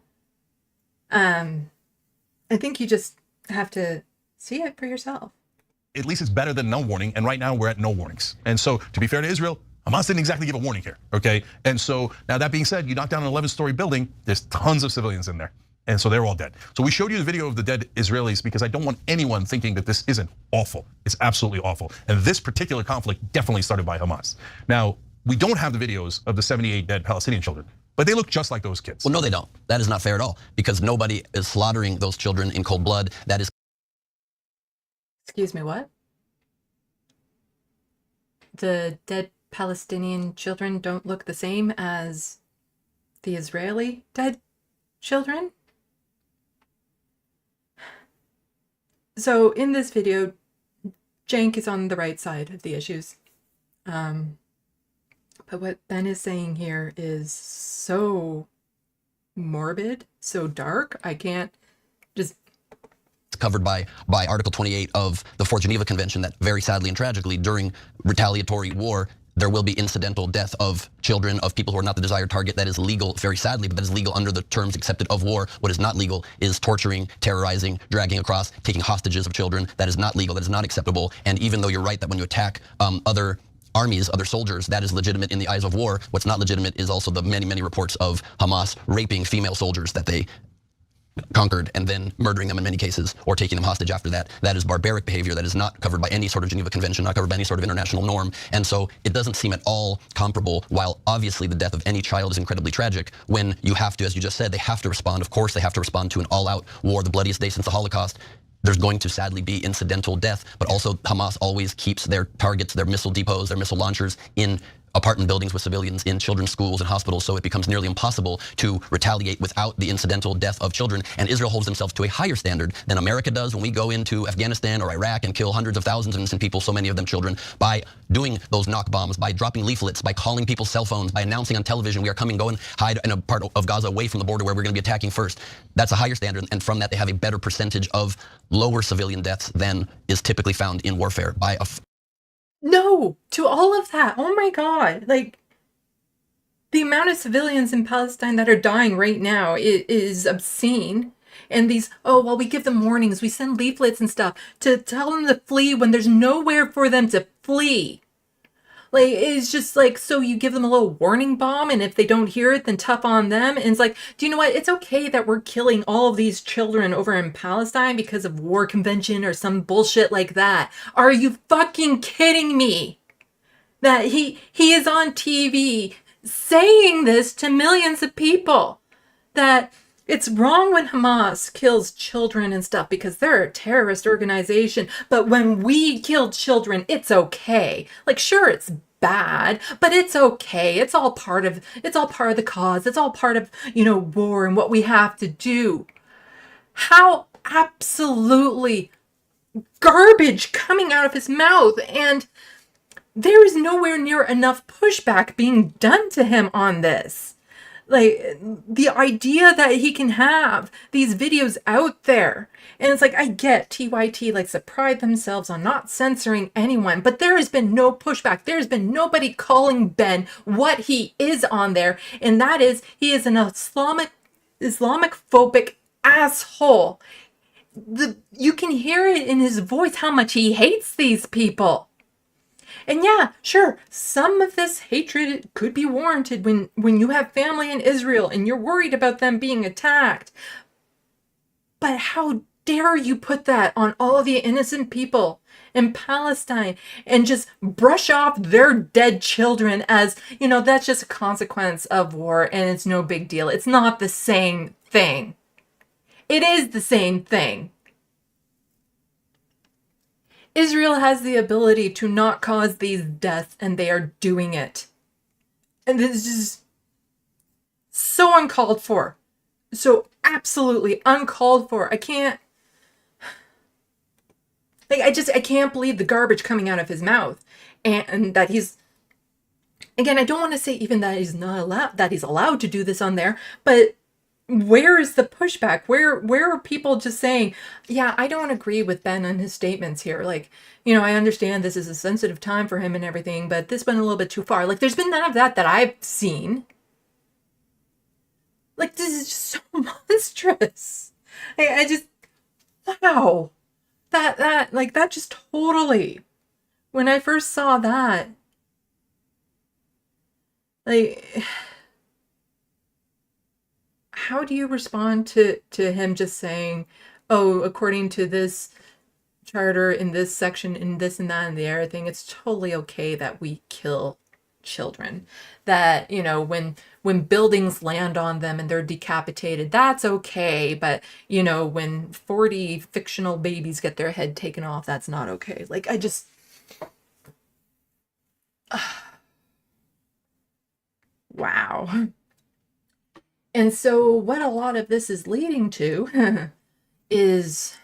think you just have to see it for yourself. At least it's better than no warning, and right now we're at no warnings. And so, to be fair to Israel, Hamas didn't exactly give a warning here, okay? And so, now that being said, you knock down an 11-story building, there's tons of civilians in there, and so they're all dead. So we showed you the video of the dead Israelis because I don't want anyone thinking that this isn't awful. It's absolutely awful. And this particular conflict definitely started by Hamas. Now, we don't have the videos of the 78 dead Palestinian children, but they look just like those kids. Well, no, they don't. That is not fair at all, because nobody is slaughtering those children in cold blood. That is... Excuse me, what? The dead Palestinian children don't look the same as the Israeli dead children? So in this video, Cenk is on the right side of the issues. But what Ben is saying here is so morbid, so dark, I can't just... covered by Article 28 of the Fourth Geneva Convention, that very sadly and tragically during retaliatory war, there will be incidental death of children, of people who are not the desired target. That is legal, very sadly, but that is legal under the terms accepted of war. What is not legal is torturing, terrorizing, dragging across, taking hostages of children. That is not legal. That is not acceptable. And even though you're right that when you attack other armies, other soldiers, that is legitimate in the eyes of war, what's not legitimate is also the many, many reports of Hamas raping female soldiers that they conquered and then murdering them in many cases, or taking them hostage after that. That is barbaric behavior that is not covered by any sort of Geneva Convention, not covered by any sort of international norm. And so it doesn't seem at all comparable, while obviously the death of any child is incredibly tragic, when you have to, as you just said, they have to respond. Of course, they have to respond to an all-out war, the bloodiest day since the Holocaust. There's going to sadly be incidental death, but also Hamas always keeps their targets, their missile depots, their missile launchers in apartment buildings with civilians, in children's schools and hospitals, so it becomes nearly impossible to retaliate without the incidental death of children. And Israel holds themselves to a higher standard than America does when we go into Afghanistan or Iraq and kill hundreds of thousands of innocent people, so many of them children, by doing those knock bombs, by dropping leaflets, by calling people's cell phones, by announcing on television, we are coming, go and hide in a part of Gaza away from the border where we're going to be attacking first. That's a higher standard, and from that they have a better percentage of lower civilian deaths than is typically found in warfare by a No, to all of that. Oh my God. Like, the amount of civilians in Palestine that are dying right now is obscene. And these, oh, well, we give them warnings. We send leaflets and stuff to tell them to flee when there's nowhere for them to flee. Like, it's just like, so you give them a little warning bomb, and if they don't hear it, then tough on them. And it's like, do you know what? It's okay that we're killing all of these children over in Palestine because of war convention or some bullshit like that. Are you fucking kidding me? That he is on TV saying this to millions of people, that it's wrong when Hamas kills children and stuff because they're a terrorist organization. But when we kill children, it's okay. Like, sure, it's bad, but it's okay. It's all part of the cause. It's all part of, war and what we have to do. How absolutely garbage coming out of his mouth. And there is nowhere near enough pushback being done to him on this. Like, the idea that he can have these videos out there. And it's like, I get TYT likes to pride themselves on not censoring anyone, but there has been no pushback. There's been nobody calling Ben what he is on there. And that is, he is an Islamic phobic asshole. You can hear it in his voice how much he hates these people. And yeah, sure, some of this hatred could be warranted when you have family in Israel and you're worried about them being attacked. But how dare you put that on all of the innocent people in Palestine and just brush off their dead children as, that's just a consequence of war and it's no big deal. It's not the same thing. It is the same thing. Israel has the ability to not cause these deaths, and they are doing it. And this is so uncalled for. So absolutely uncalled for. I can't believe the garbage coming out of his mouth. And that he's, again, I don't want to say even that he's allowed to do this on there, but where is the pushback? Where are people just saying, yeah, I don't agree with Ben and his statements here. Like, I understand this is a sensitive time for him and everything, but this went a little bit too far. Like, there's been none of that I've seen. Like, this is just so monstrous. I just, wow. That just totally, when I first saw that, like, how do you respond to him just saying, oh, according to this charter in this section, in this and that and the other thing, it's totally okay that we kill children. That, when buildings land on them and they're decapitated, that's okay. But, when 40 fictional babies get their head taken off, that's not okay. Like, I just... wow. And so what a lot of this is leading to is,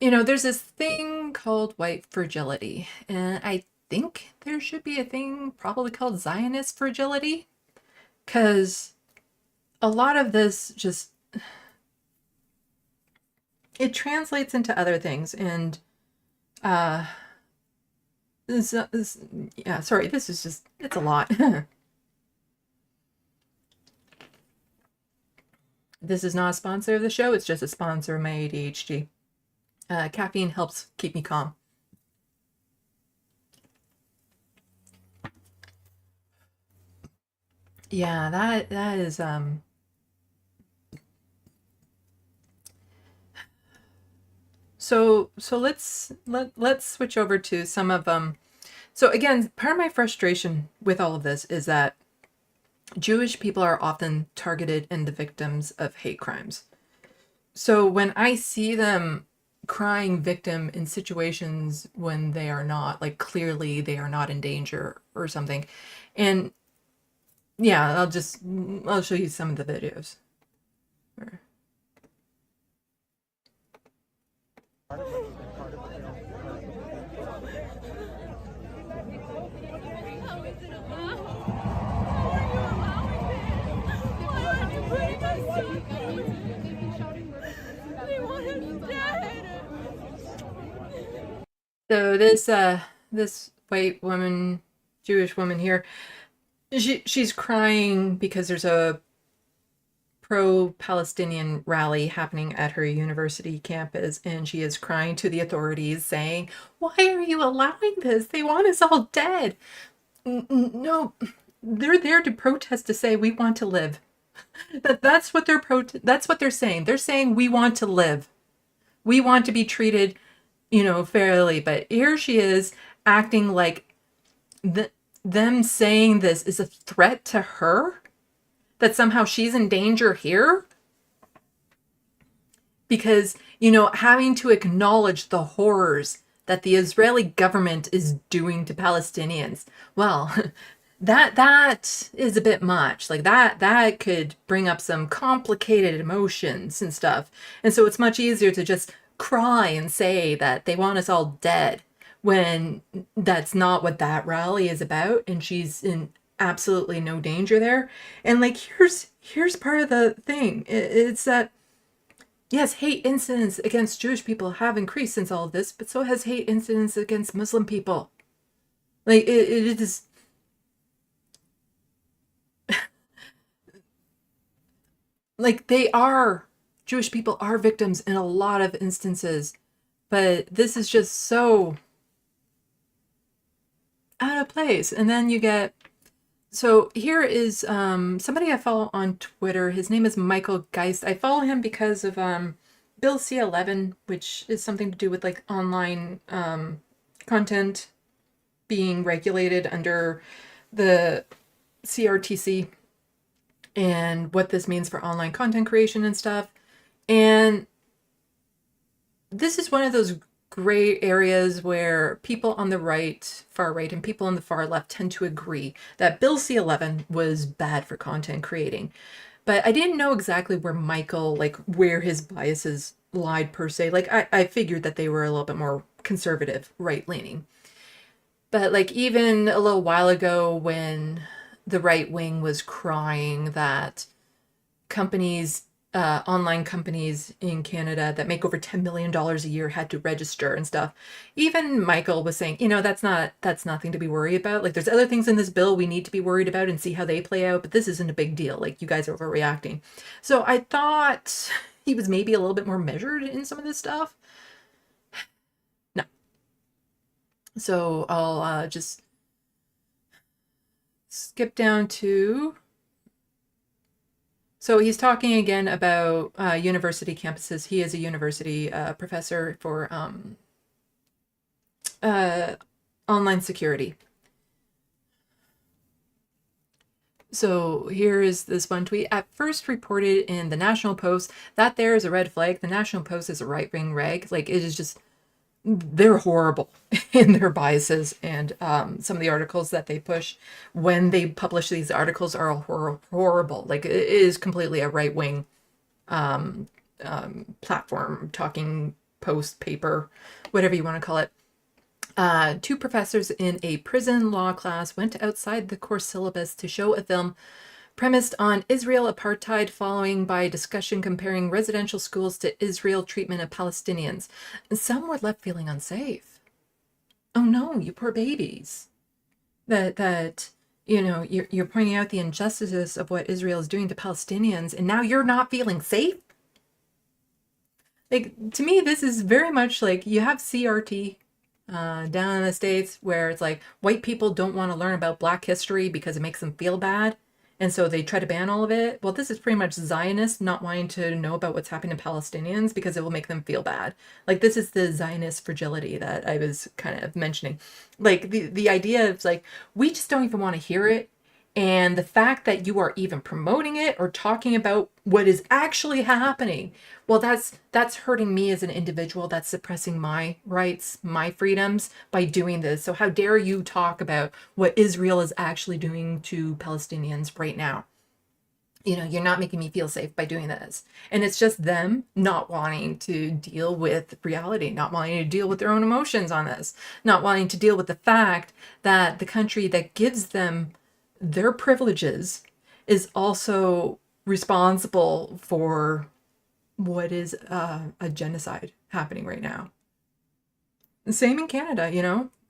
there's this thing called white fragility. And I think there should be a thing probably called Zionist fragility. Because a lot of this just, it translates into other things. And yeah, sorry, this is just, it's a lot. This is not a sponsor of the show, it's just a sponsor of my ADHD. Caffeine helps keep me calm. Yeah, that is so let's switch over to some of so again, part of my frustration with all of this is that Jewish people are often targeted and the victims of hate crimes. So when I see them crying victim in situations when they are not, like clearly they are not in danger or something, and yeah, I'll show you some of the videos. So this white woman, Jewish woman here, she's crying because there's a pro-Palestinian rally happening at her university campus, and she is crying to the authorities saying, "Why are you allowing this? They want us all dead." No, they're there to protest, to say we want to live. That's what that's what they're saying. They're saying we want to live. We want to be treated, fairly. But here she is acting like them saying this is a threat to her, that somehow she's in danger here. Because, having to acknowledge the horrors that the Israeli government is doing to Palestinians, well, that is a bit much. Like that could bring up some complicated emotions and stuff. And so it's much easier to just cry and say that they want us all dead, when that's not what that rally is about, and she's in absolutely no danger there. And like here's part of the thing. It's that yes, hate incidents against Jewish people have increased since all of this, but so has hate incidents against Muslim people. Like it is like Jewish people are victims in a lot of instances, but this is just so out of place. And then you get, so here is somebody I follow on Twitter. His name is Michael Geist. I follow him because of Bill C-11, which is something to do with like online content being regulated under the CRTC, and what this means for online content creation and stuff. And this is one of those gray areas where people on the right, far right, and people on the far left tend to agree that Bill C-11 was bad for content creating. But I didn't know exactly where his biases lied per se. Like I figured that they were a little bit more conservative, right-leaning. But like even a little while ago, when the right wing was crying that companies, online companies in Canada that make over $10 million a year had to register and stuff, even Michael was saying, that's nothing to be worried about. Like there's other things in this bill we need to be worried about and see how they play out, but this isn't a big deal. Like you guys are overreacting. So I thought he was maybe a little bit more measured in some of this stuff. No. So I'll just skip down to, so he's talking again about university campuses. He is a university professor for online security. So here is this one tweet. At first reported in the National Post, that there is a red flag. The National Post is a right-wing rag. Like it is just, they're horrible in their biases, and some of the articles that they push when they publish these articles are horrible. Like it is completely a right-wing platform, talking post, paper, whatever you want to call it. Two professors in a prison law class went outside the course syllabus to show a film premised on Israel apartheid, following by a discussion comparing residential schools to Israel treatment of Palestinians. Some were left feeling unsafe. oh no, you poor babies. That you're pointing out the injustices of what Israel is doing to Palestinians, and now you're not feeling safe. Like, to me, this is very much like you have CRT down in the States where it's like white people don't want to learn about Black history because it makes them feel bad. And so they try to ban all of it. Well, this is pretty much Zionists not wanting to know about what's happening to Palestinians because it will make them feel bad. Like, this is the Zionist fragility that I was kind of mentioning. Like, the idea of like, we just don't even want to hear it. And the fact that you are even promoting it or talking about what is actually happening, well, that's hurting me as an individual. That's suppressing my rights, my freedoms by doing this. So how dare you talk about what Israel is actually doing to Palestinians right now? You're not making me feel safe by doing this. And it's just them not wanting to deal with reality, not wanting to deal with their own emotions on this, not wanting to deal with the fact that the country that gives them their privileges is also responsible for what is a genocide happening right now. Same in Canada,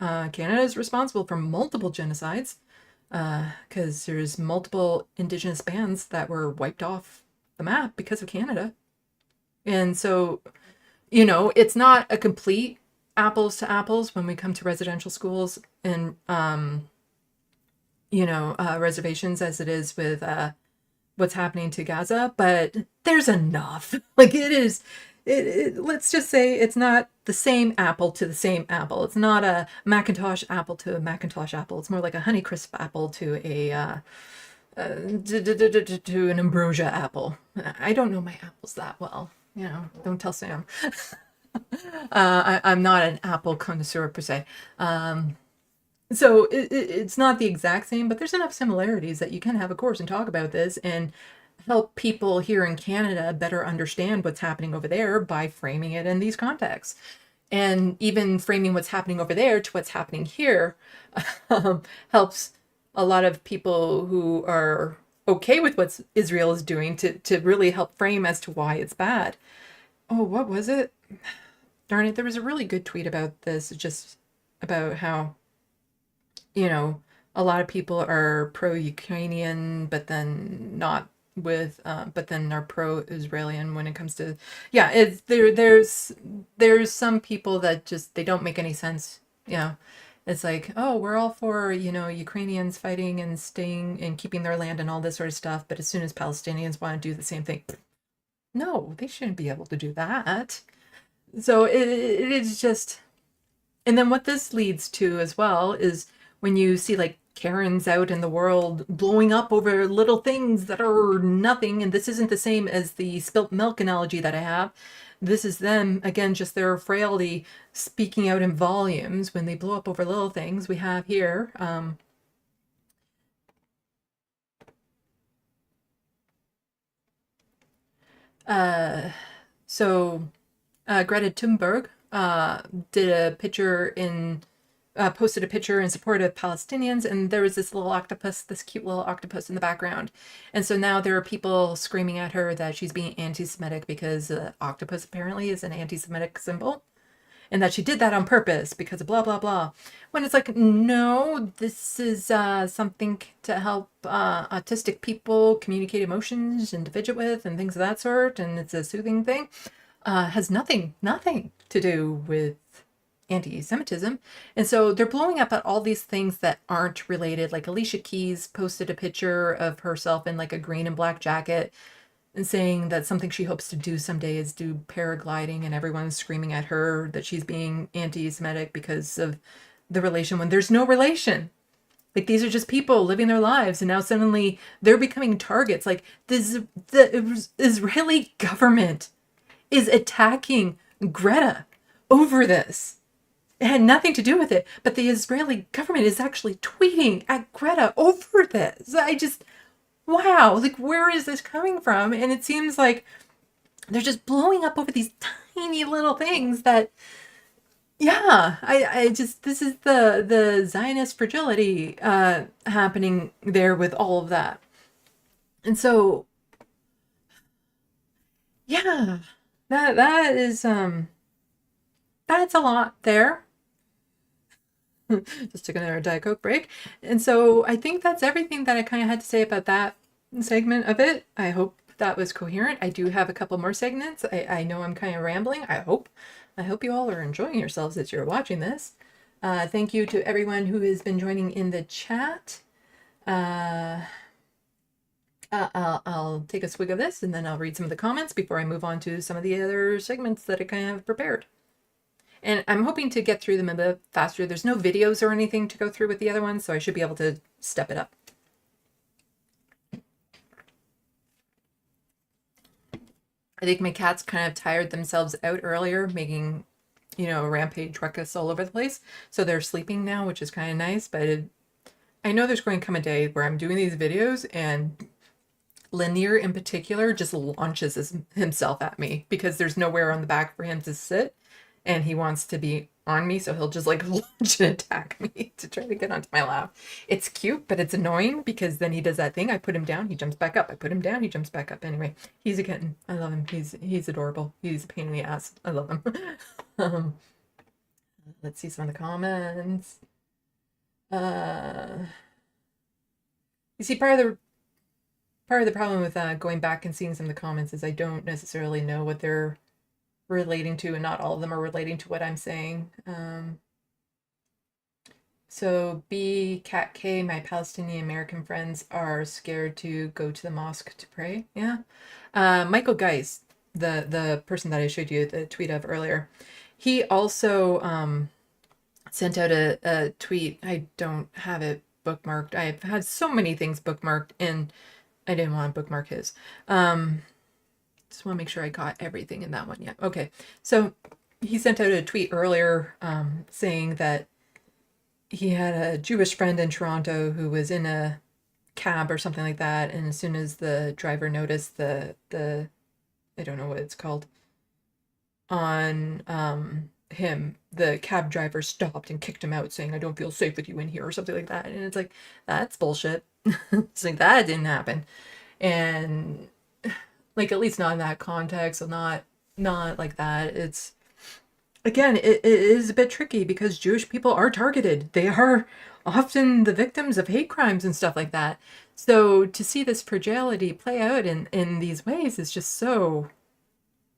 Canada is responsible for multiple genocides because there's multiple Indigenous bands that were wiped off the map because of Canada. And so, it's not a complete apples to apples when we come to residential schools and reservations as it is with what's happening to Gaza, but there's enough. Like, let's just say it's not the same apple to the same apple. It's not a Macintosh apple to a Macintosh apple. It's more like a Honeycrisp apple to to an Ambrosia apple. I don't know my apples that well. Don't tell Sam. I'm not an apple connoisseur per se. So it's not the exact same, but there's enough similarities that you can have a course and talk about this and help people here in Canada better understand what's happening over there by framing it in these contexts. And even framing what's happening over there to what's happening here helps a lot of people who are okay with what Israel is doing to really help frame as to why it's bad. Oh, what was it? Darn it, there was a really good tweet about this, just about how a lot of people are pro-Ukrainian, but then not but then are pro-Israelian when it comes to, it's there's some people that just, they don't make any sense. It's like, oh, we're all for, Ukrainians fighting and staying and keeping their land and all this sort of stuff. But as soon as Palestinians want to do the same thing, no, they shouldn't be able to do that. So it is just, and then what this leads to as well is when you see like Karens out in the world blowing up over little things that are nothing. And this isn't the same as the spilt milk analogy that I have. This is them, again, just their frailty speaking out in volumes when they blow up over little things. We have here, Greta Thunberg did a picture posted a picture in support of Palestinians, and there was this little octopus, this cute little octopus in the background. And so now there are people screaming at her that she's being anti-Semitic because octopus apparently is an anti-Semitic symbol, and that she did that on purpose because of blah, blah, blah. When it's like, no, this is something to help autistic people communicate emotions and to fidget with and things of that sort, and it's a soothing thing. Has nothing to do with anti-Semitism. And so they're blowing up at all these things that aren't related. Like Alicia Keys posted a picture of herself in like a green and black jacket and saying that something she hopes to do someday is do paragliding, and everyone's screaming at her that she's being anti-Semitic because of the relation when there's no relation. Like, these are just people living their lives, and now suddenly they're becoming targets. Like, the Israeli government is attacking Greta over this. It had nothing to do with it, but the Israeli government is actually tweeting at Greta over this. Wow, like, where is this coming from? And it seems like they're just blowing up over these tiny little things that, this is the Zionist fragility happening there with all of that. And so, that is, that's a lot there. Just took another Diet Coke break. And so I think that's everything that I kind of had to say about that segment of it. I hope that was coherent. I do have a couple more segments. I know I'm kind of rambling. I hope you all are enjoying yourselves as you're watching this. Thank you to everyone who has been joining in the chat. I'll take a swig of this and then I'll read some of the comments before I move on to some of the other segments that I kind of have prepared. And I'm hoping to get through them a bit faster. There's no videos or anything to go through with the other ones, so I should be able to step it up. I think my cats kind of tired themselves out earlier, making, a rampage ruckus all over the place. So they're sleeping now, which is kind of nice. But I know there's going to come a day where I'm doing these videos and Linear in particular just launches himself at me because there's nowhere on the back for him to sit. And he wants to be on me, so he'll just like launch and attack me to try to get onto my lap. It's cute, but it's annoying because then he does that thing. I put him down, he jumps back up. I put him down, he jumps back up. Anyway, he's a kitten. I love him. He's adorable. He's a pain in the ass. I love him. Let's see some of the comments. You see, part of the problem with going back and seeing some of the comments is I don't necessarily know what they're relating to, and not all of them are relating to what I'm saying. So B Cat K, my Palestinian American friends are scared to go to the mosque to pray. Yeah. Michael Geist, the person that I showed you the tweet of earlier, he also sent out a tweet. I don't have it bookmarked. I've had so many things bookmarked and I didn't want to bookmark his. Just want to make sure I got everything in that one. Yeah. Okay. So he sent out a tweet earlier saying that he had a Jewish friend in Toronto who was in a cab or something like that. And as soon as the driver noticed the I don't know what it's called, on him, the cab driver stopped and kicked him out saying, "I don't feel safe with you in here," or something like that. And it's like, that's bullshit. It's like, that didn't happen. And like, at least not in that context, so not like that. It's, again, it is a bit tricky because Jewish people are targeted. They are often the victims of hate crimes and stuff like that. So to see this fragility play out in these ways is just so,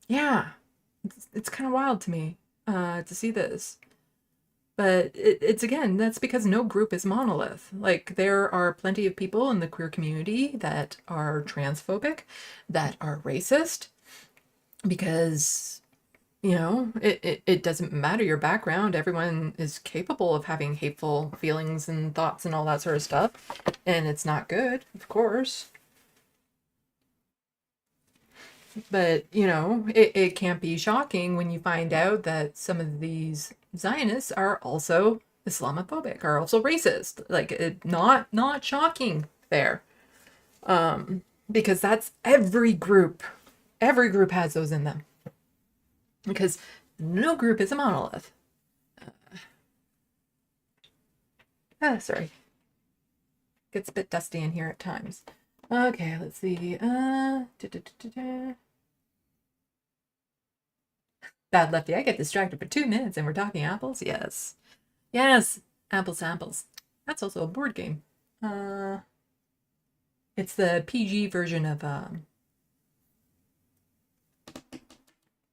yeah, it's kind of wild to me to see this. But it's, again, that's because no group is monolith. Like, there are plenty of people in the queer community that are transphobic, that are racist, because, it doesn't matter your background. Everyone is capable of having hateful feelings and thoughts and all that sort of stuff. And it's not good, of course. But, it can't be shocking when you find out that some of these Zionists are also Islamophobic, are also racist. Like, not shocking there. Because that's every group. Every group has those in them. Because no group is a monolith. Sorry. Gets a bit dusty in here at times. Okay, let's see. Bad Lefty, I get distracted for 2 minutes and we're talking apples? Yes. Yes, apples to apples. That's also a board game. It's the PG version of that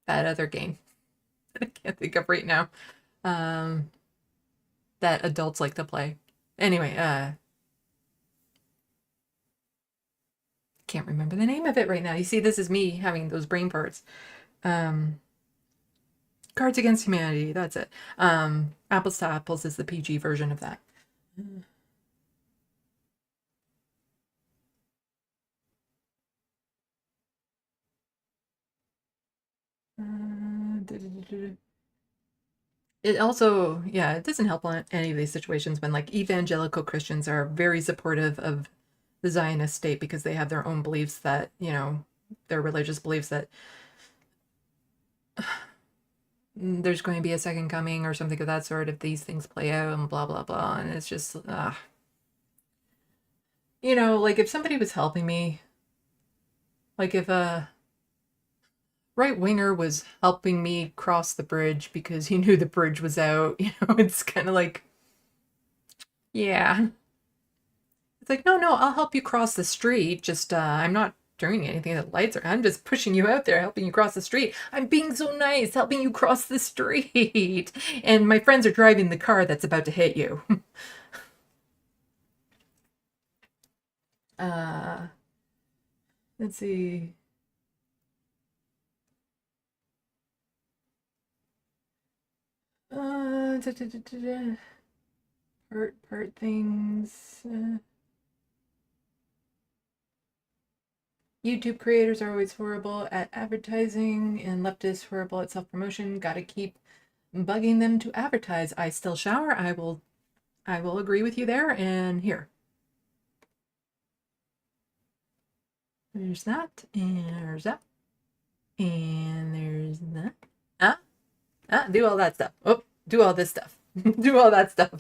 other game that I can't think of right now. That adults like to play. Anyway, can't remember the name of it right now. You see, this is me having those brain parts. Cards Against Humanity, that's it. Apples to Apples is the PG version of that. It also, yeah, it doesn't help on any of these situations when, like, evangelical Christians are very supportive of the Zionist state because they have their own beliefs that, their religious beliefs that there's going to be a second coming or something of that sort if these things play out and blah, blah, blah. And it's just, like, if somebody was helping me, like if a right-winger was helping me cross the bridge because he knew the bridge was out, it's kind of like, Yeah. It's like, no, no, I'll help you cross the street. Just, I'm not doing anything. The lights are, I'm just pushing you out there, helping you cross the street. I'm being so nice, helping you cross the street. And my friends are driving the car that's about to hit you. uh, let's see. Da, da, da, da, da. Part things. YouTube creators are always horrible at advertising, and leftists horrible at self-promotion. Gotta keep bugging them to advertise. I still shower. I will agree with you there. And here. There's that, and there's that, and there's that. Do all that stuff. Oh, do all this stuff. Do all that stuff.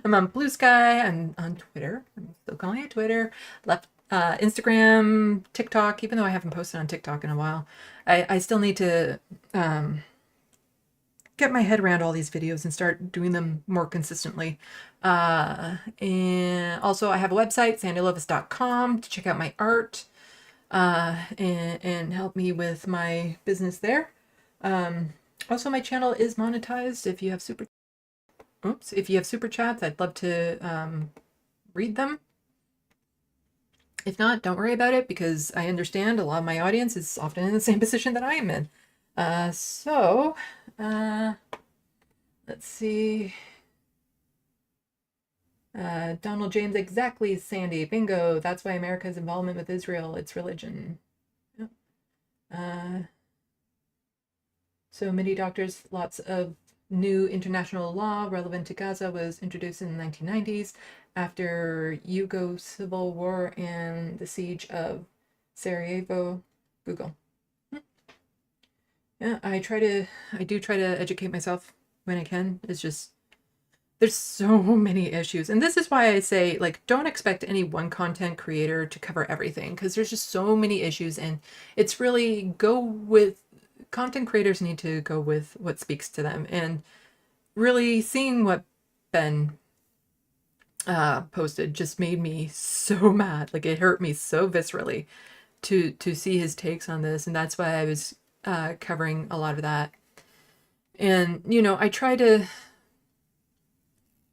I'm on Blue Sky. I'm on Twitter. I'm still calling it Twitter. Instagram, TikTok, even though I haven't posted on TikTok in a while. I still need to get my head around all these videos and start doing them more consistently. And also I have a website, sandeelovas.com, to check out my art and help me with my business there. Also, my channel is monetized. If you have super chats, I'd love to read them. If not, don't worry about it, because I understand a lot of my audience is often in the same position that I am in. Let's see. Donald James, exactly, Sandee. Bingo. That's why America's involvement with Israel, its religion. Yep. So many doctors, lots of new international law relevant to Gaza was introduced in the 1990s after Yugo civil war and the siege of Sarajevo. Google. Yeah, I do try to educate myself when I can. It's just, there's so many issues. And this is why I say, like, don't expect any one content creator to cover everything, because there's just so many issues, and it's really content creators need to go with what speaks to them. And really seeing what Ben posted just made me so mad. Like, it hurt me so viscerally to see his takes on this. And that's why I was covering a lot of that. And, I try to,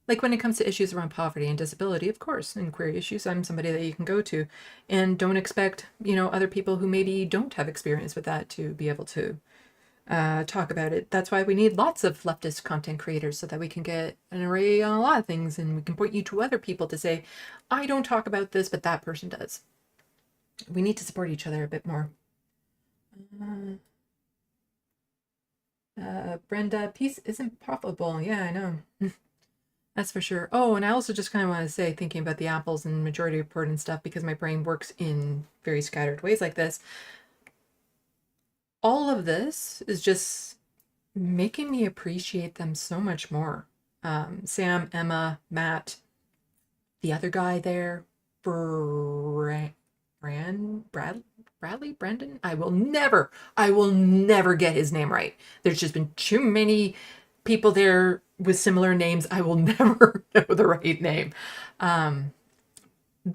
like, when it comes to issues around poverty and disability, of course, and queer issues, I'm somebody that you can go to. And don't expect, other people who maybe don't have experience with that to be able to talk about it. That's why we need lots of leftist content creators, so that we can get an array on a lot of things, and we can point you to other people to say, I don't talk about this, but that person does. We need to support each other a bit more. Brenda, peace isn't profitable. Yeah, I know. That's for sure. Oh, and I also just kind of want to say, thinking about the apples and majority report and stuff, because my brain works in very scattered ways like this. All of this is just making me appreciate them so much more. Sam, Emma, Matt, the other guy there, Bradley, Brendan. I will never get his name right. There's just been too many people there with similar names. I will never know the right name. The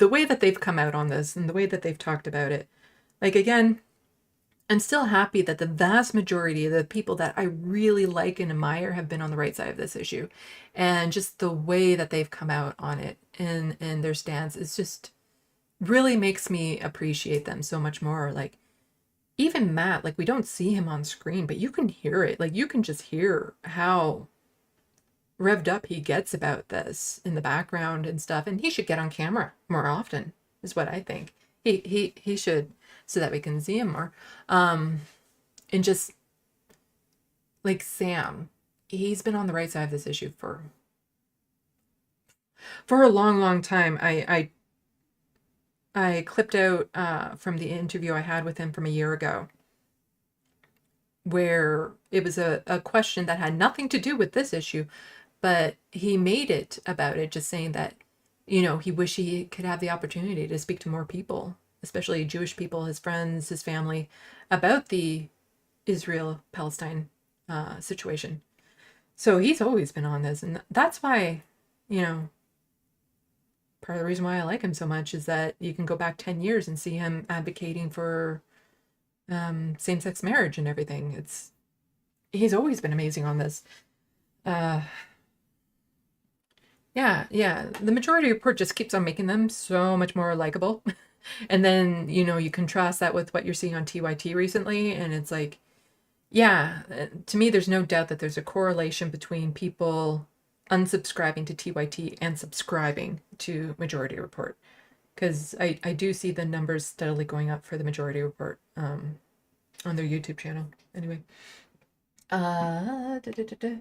way that they've come out on this and the way that they've talked about it, like, again, I'm still happy that the vast majority of the people that I really like and admire have been on the right side of this issue. And just the way that they've come out on it and their stance is just really makes me appreciate them so much more. Like, even Matt, like, we don't see him on screen, but you can hear it. Like, you can just hear how revved up he gets about this in the background and stuff. And he should get on camera more often, is what I think. He should, so that we can see him more. And just, like, Sam, he's been on the right side of this issue for a long, long time. I clipped out from the interview I had with him from a year ago, where it was a question that had nothing to do with this issue, but he made it about it, just saying that, he wished he could have the opportunity to speak to more people, especially Jewish people, his friends, his family, about the Israel-Palestine situation. So he's always been on this, and that's why, part of the reason why I like him so much is that you can go back 10 years and see him advocating for same-sex marriage and everything. He's always been amazing on this. Yeah, the Majority Report just keeps on making them so much more likable. And then, you contrast that with what you're seeing on TYT recently, and it's like, yeah, to me, there's no doubt that there's a correlation between people unsubscribing to TYT and subscribing to Majority Report. Because I do see the numbers steadily going up for the Majority Report on their YouTube channel. Anyway. Da, da, da, da.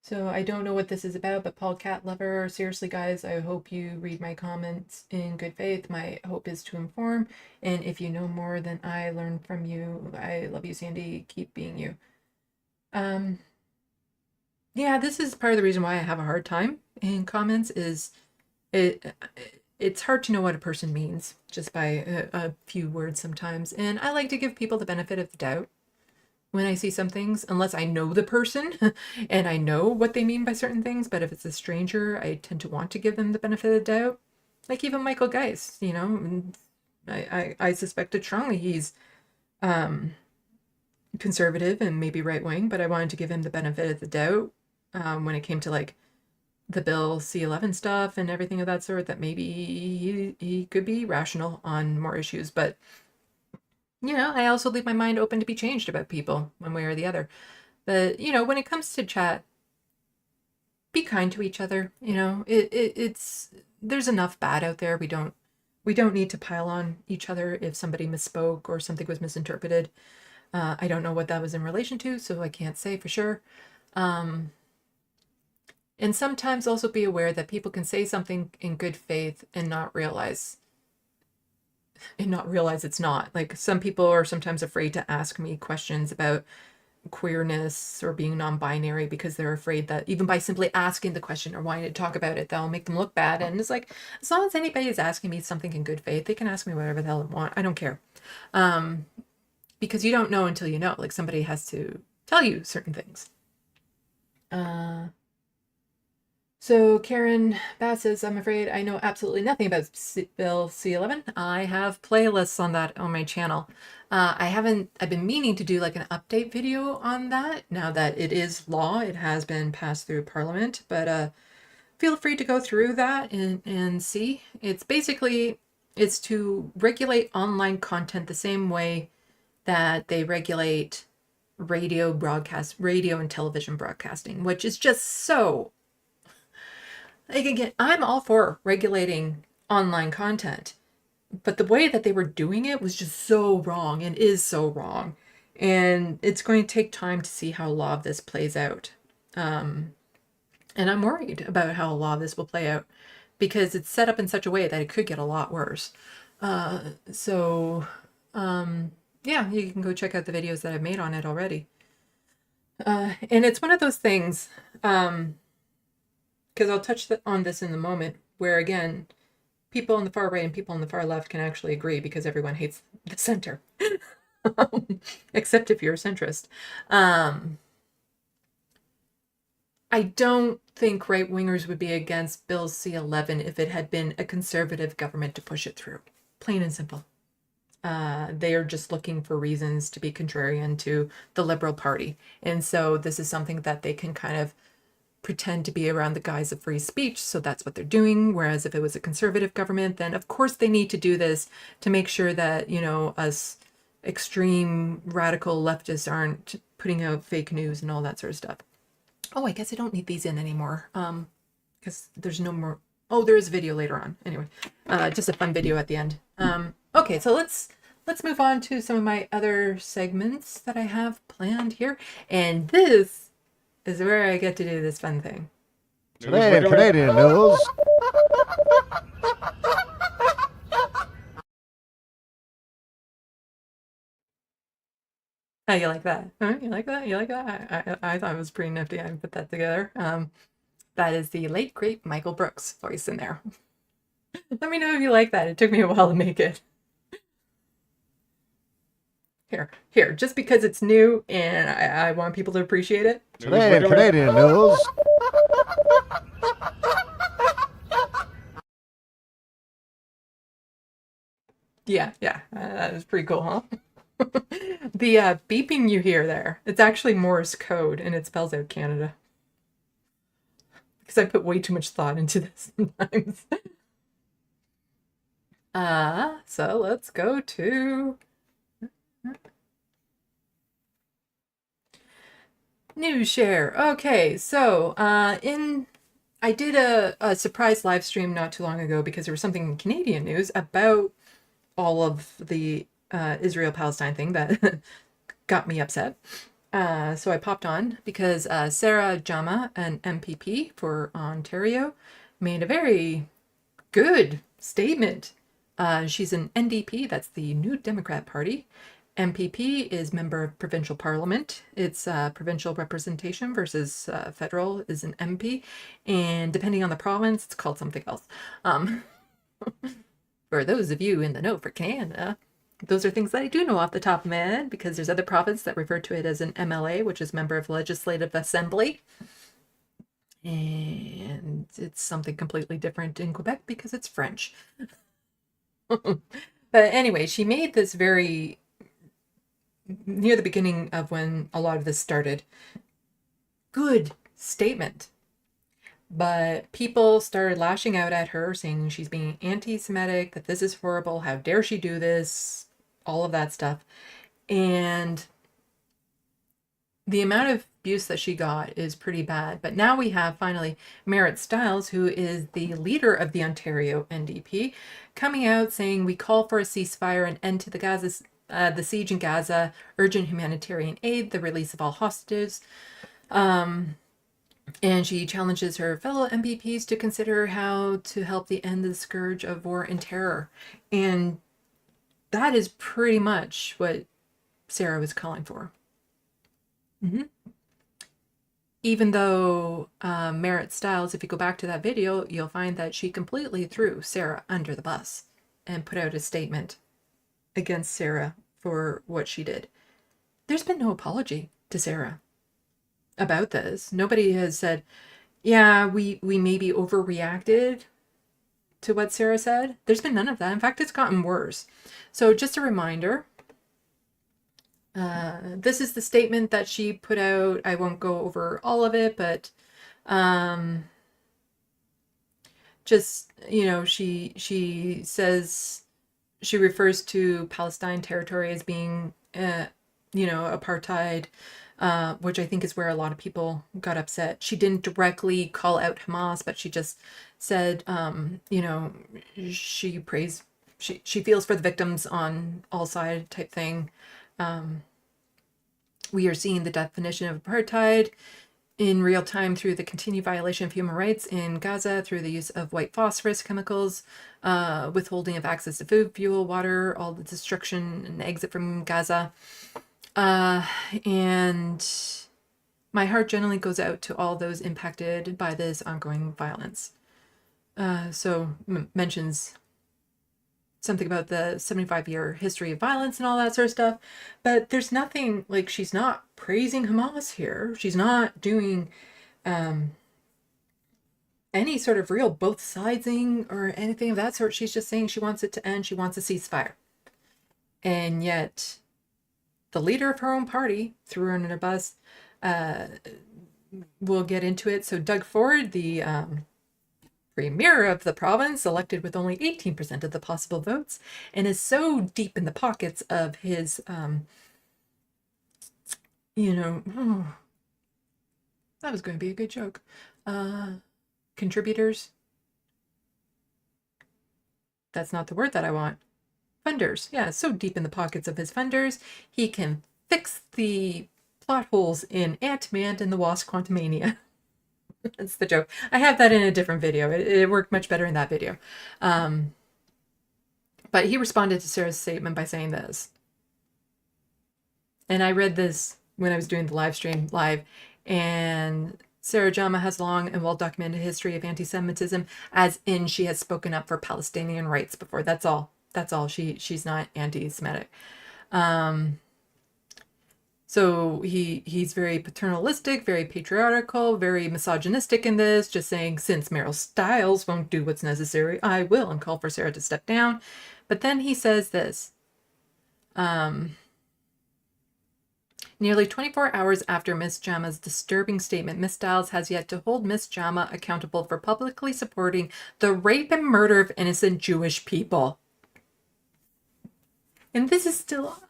So I don't know what this is about, but Paul Cat Lover, seriously guys, I hope you read my comments in good faith. My hope is to inform, and if you know more than I learn from you, I love you, Sandee. Keep being you. Yeah, this is part of the reason why I have a hard time in comments is it's hard to know what a person means just by a few words sometimes, and I like to give people the benefit of the doubt when I see some things, unless I know the person and I know what they mean by certain things. But if it's a stranger, I tend to want to give them the benefit of the doubt. Like even Michael Geist, I suspected strongly he's conservative and maybe right-wing, but I wanted to give him the benefit of the doubt when it came to like the Bill C-11 stuff and everything of that sort, that maybe he could be rational on more issues. But I also leave my mind open to be changed about people one way or the other. But, when it comes to chat, be kind to each other. It's there's enough bad out there. We don't need to pile on each other if somebody misspoke or something was misinterpreted. I don't know what that was in relation to, so I can't say for sure. And sometimes also be aware that people can say something in good faith and not realize it's not. Like some people are sometimes afraid to ask me questions about queerness or being non-binary because they're afraid that even by simply asking the question or wanting to talk about it, that'll make them look bad. And it's like, as long as anybody is asking me something in good faith, they can ask me whatever the hell they want. I don't care. Because you don't know until you know. Like somebody has to tell you certain things. So Karen Bass says, I'm afraid I know absolutely nothing about Bill C-11. I have playlists on that on my channel. I've been meaning to do like an update video on that now that it is law. It has been passed through Parliament, but feel free to go through that and see. It's to regulate online content the same way that they regulate radio and television broadcasting, which is just so... Like again, I'm all for regulating online content, but the way that they were doing it was just so wrong and is so wrong. And it's going to take time to see how a lot of this plays out. And I'm worried about how a lot of this will play out because it's set up in such a way that it could get a lot worse. Yeah, you can go check out the videos that I've made on it already. And it's one of those things, because I'll touch on this in a moment, where again, people on the far right and people on the far left can actually agree because everyone hates the center, except if you're a centrist. I don't think right-wingers would be against Bill C-11 if it had been a conservative government to push it through. Plain and simple. They are just looking for reasons to be contrarian to the Liberal Party. And so this is something that they can kind of pretend to be around the guise of free speech, so that's what they're doing. Whereas if it was a conservative government, then of course they need to do this to make sure that, us extreme radical leftists aren't putting out fake news and all that sort of stuff. Oh, I guess I don't need these in anymore, because there's no more. Oh, there is a video later on. Anyway, just a fun video at the end. Okay, so let's move on to some of my other segments that I have planned here, and this is where I get to do this fun thing. Today in Canadian news. Oh, you like that? Huh? You like that? You like that? I thought it was pretty nifty. I put that together. That is the late, great Michael Brooks voice in there. Let me know if you like that. It took me a while to make it. Here, just because it's new and I want people to appreciate it. Today in Canadian news. Yeah, that was pretty cool, huh? The beeping you hear there, it's actually Morse code and it spells out Canada. Because I put way too much thought into this sometimes. So let's go to news share. Okay, so I did a surprise live stream not too long ago because there was something in Canadian news about all of the Israel-Palestine thing that got me upset. So I popped on because Sarah Jama, an MPP for Ontario, made a very good statement. She's an NDP, that's the New Democrat Party. MPP is member of provincial parliament. It's provincial representation versus federal is an MP. And depending on the province, it's called something else. For those of you in the know for Canada, those are things that I do know off the top of my head because there's other provinces that refer to it as an MLA, which is member of Legislative Assembly. And it's something completely different in Quebec because it's French. But anyway, she made this very near the beginning of when a lot of this started. Good statement. But people started lashing out at her, saying she's being anti-Semitic, that this is horrible, how dare she do this, all of that stuff. And the amount of abuse that she got is pretty bad. But now we have finally Merritt Stiles, who is the leader of the Ontario NDP, coming out saying we call for a ceasefire and end to the siege in Gaza, urgent humanitarian aid, the release of all hostages. And she challenges her fellow MPPs to consider how to help the end the scourge of war and terror. And that is pretty much what Sarah was calling for. Even though Merritt Stiles, if you go back to that video, you'll find that she completely threw Sarah under the bus and put out a statement against Sarah for what she did. There's been no apology to Sarah about this. Nobody has said, yeah, we maybe overreacted to what Sarah said. There's been none of that. In fact, it's gotten worse. So just a reminder, this is the statement that she put out. I won't go over all of it, but just, she says, she refers to Palestine territory as being, apartheid, which I think is where a lot of people got upset. She didn't directly call out Hamas, but she just said, she prays, she feels for the victims on all sides type thing. We are seeing the definition of apartheid in real time through the continued violation of human rights in Gaza through the use of white phosphorus chemicals, withholding of access to food, fuel, water, all the destruction and exit from Gaza. And my heart generally goes out to all those impacted by this ongoing violence. So mentions something about the 75-year history of violence and all that sort of stuff. But there's nothing, like, she's not praising Hamas here. She's not doing any sort of real both sidesing or anything of that sort. She's just saying she wants it to end. She wants a ceasefire. And yet the leader of her own party threw her under a bus. We'll get into it. So Doug Ford, the premier of the province, elected with only 18% of the possible votes, and is so deep in the pockets of his, that was going to be a good joke, contributors. That's not the word that I want. Funders. Yeah, so deep in the pockets of his funders, he can fix the plot holes in Ant-Man and the Wasp: Quantumania. That's the joke. I have that in a different video. It worked much better in that video. But he responded to Sarah's statement by saying this. And I read this when I was doing the live stream live. And Sarah Jama has a long and well-documented history of anti-Semitism, as in she has spoken up for Palestinian rights before. That's all. She's not anti-Semitic. So he's very paternalistic, very patriarchal, very misogynistic in this, just saying, since Meryl Stiles won't do what's necessary, I will, and call for Sarah to step down. But then he says this. Nearly 24 hours after Miss Jama's disturbing statement, Miss Stiles has yet to hold Miss Jama accountable for publicly supporting the rape and murder of innocent Jewish people. And this is still,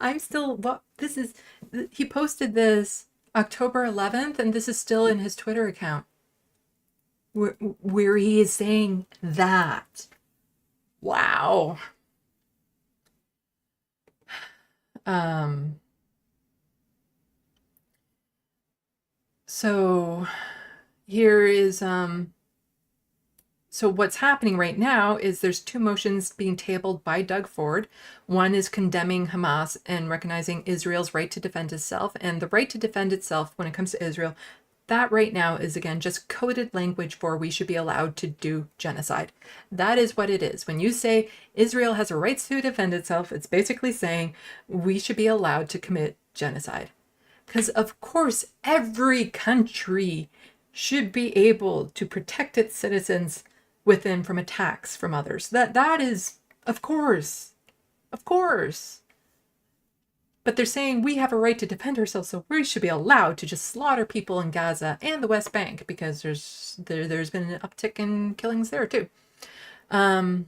he posted this October 11th, and this is still in his Twitter account, where he is saying that. Wow. So here is, so what's happening right now is there's two motions being tabled by Doug Ford. One is condemning Hamas and recognizing Israel's right to defend itself, and the right to defend itself when it comes to Israel, that right now is, again, just coded language for we should be allowed to do genocide. That is what it is. When you say Israel has a right to defend itself, it's basically saying we should be allowed to commit genocide. Because, of course, every country should be able to protect its citizens within from attacks from others. That is, of course. But they're saying we have a right to defend ourselves, so we should be allowed to just slaughter people in Gaza and the West Bank, because there's been an uptick in killings there too. And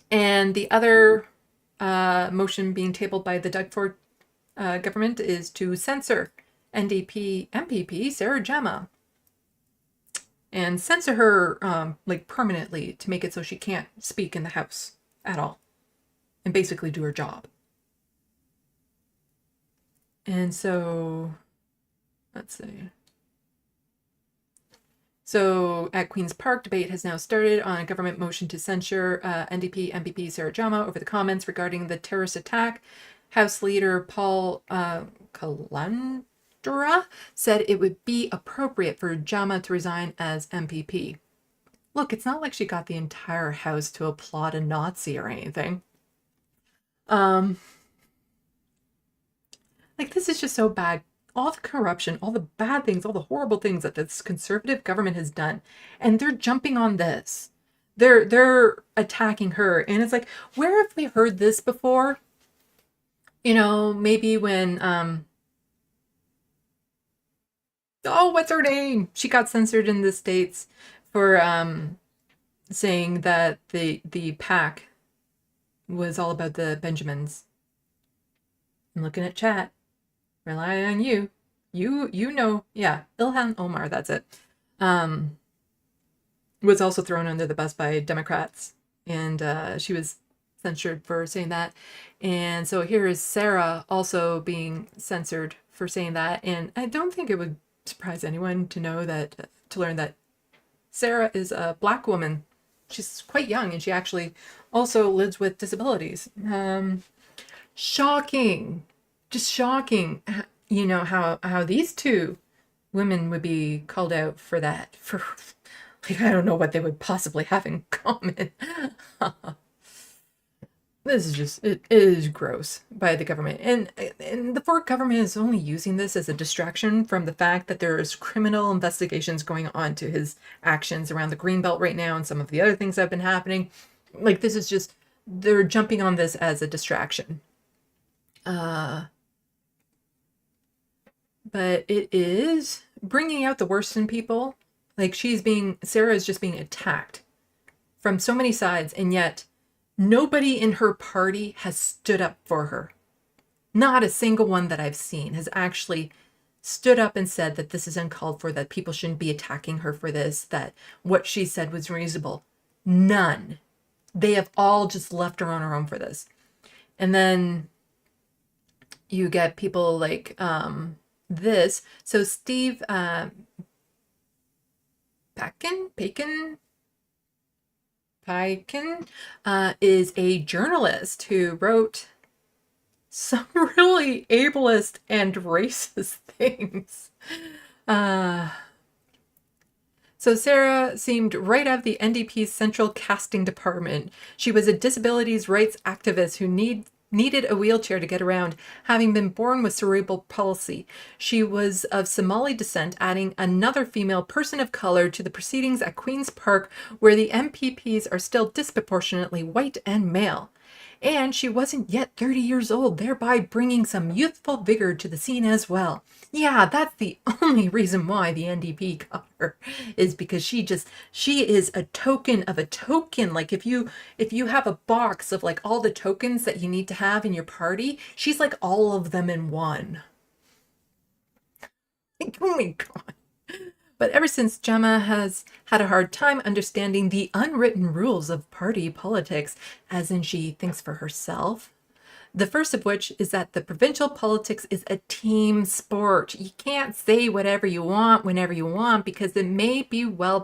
the other motion being tabled by the Doug Ford government is to censor NDP MPP Sarah Jama and censor her like permanently, to make it so she can't speak in the House at all and basically do her job. And so, let's see. So at Queen's Park, debate has now started on a government motion to censure NDP MPP Sarah Jama over the comments regarding the terrorist attack. House Leader Paul Calandra said it would be appropriate for Jama to resign as MPP. Look, it's not like she got the entire House to applaud a Nazi or anything. Like, this is just so bad. All the corruption, all the bad things, all the horrible things that this conservative government has done, and they're jumping on this. They're attacking her, and it's like, where have we heard this before? You know, maybe when what's her name? She got censored in the States for saying that the PAC was all about the Benjamins. I'm looking at chat. Rely on you. You know, yeah, Ilhan Omar, that's it. Was also thrown under the bus by Democrats, and she was censored for saying that. And so here is Sarah also being censored for saying that. And I don't think it would surprise anyone to learn that Sarah is a Black woman. She's quite young, and she actually also lives with disabilities. Shocking. Just shocking, you know, how these two women would be called out for that. For, like, I don't know what they would possibly have in common. This is just, it is gross by the government. And the Ford government is only using this as a distraction from the fact that there is criminal investigations going on to his actions around the Greenbelt right now and some of the other things that have been happening. Like, this is just, they're jumping on this as a distraction. But it is bringing out the worst in people. Like, Sarah is just being attacked from so many sides, and yet nobody in her party has stood up for her. Not a single one that I've seen has actually stood up and said that this is uncalled for, that people shouldn't be attacking her for this, that what she said was reasonable. None. They have all just left her on her own for this. And then you get people like this. So Steve Paikin is a journalist who wrote some really ableist and racist things. So Sarah seemed right out of the NDP's central casting department. She was a disabilities rights activist who needed a wheelchair to get around, having been born with cerebral palsy. She was of Somali descent, adding another female person of color to the proceedings at Queen's Park, where the MPPs are still disproportionately white and male. And she wasn't yet 30 years old, thereby bringing some youthful vigor to the scene as well. Yeah, that's the only reason why the NDP got her, is because she is a token of a token. Like if you have a box of like all the tokens that you need to have in your party, she's like all of them in one. Like, oh my God. But ever since, Gemma has had a hard time understanding the unwritten rules of party politics, as in she thinks for herself. The first of which is that the provincial politics is a team sport. You can't say whatever you want whenever you want, because it may well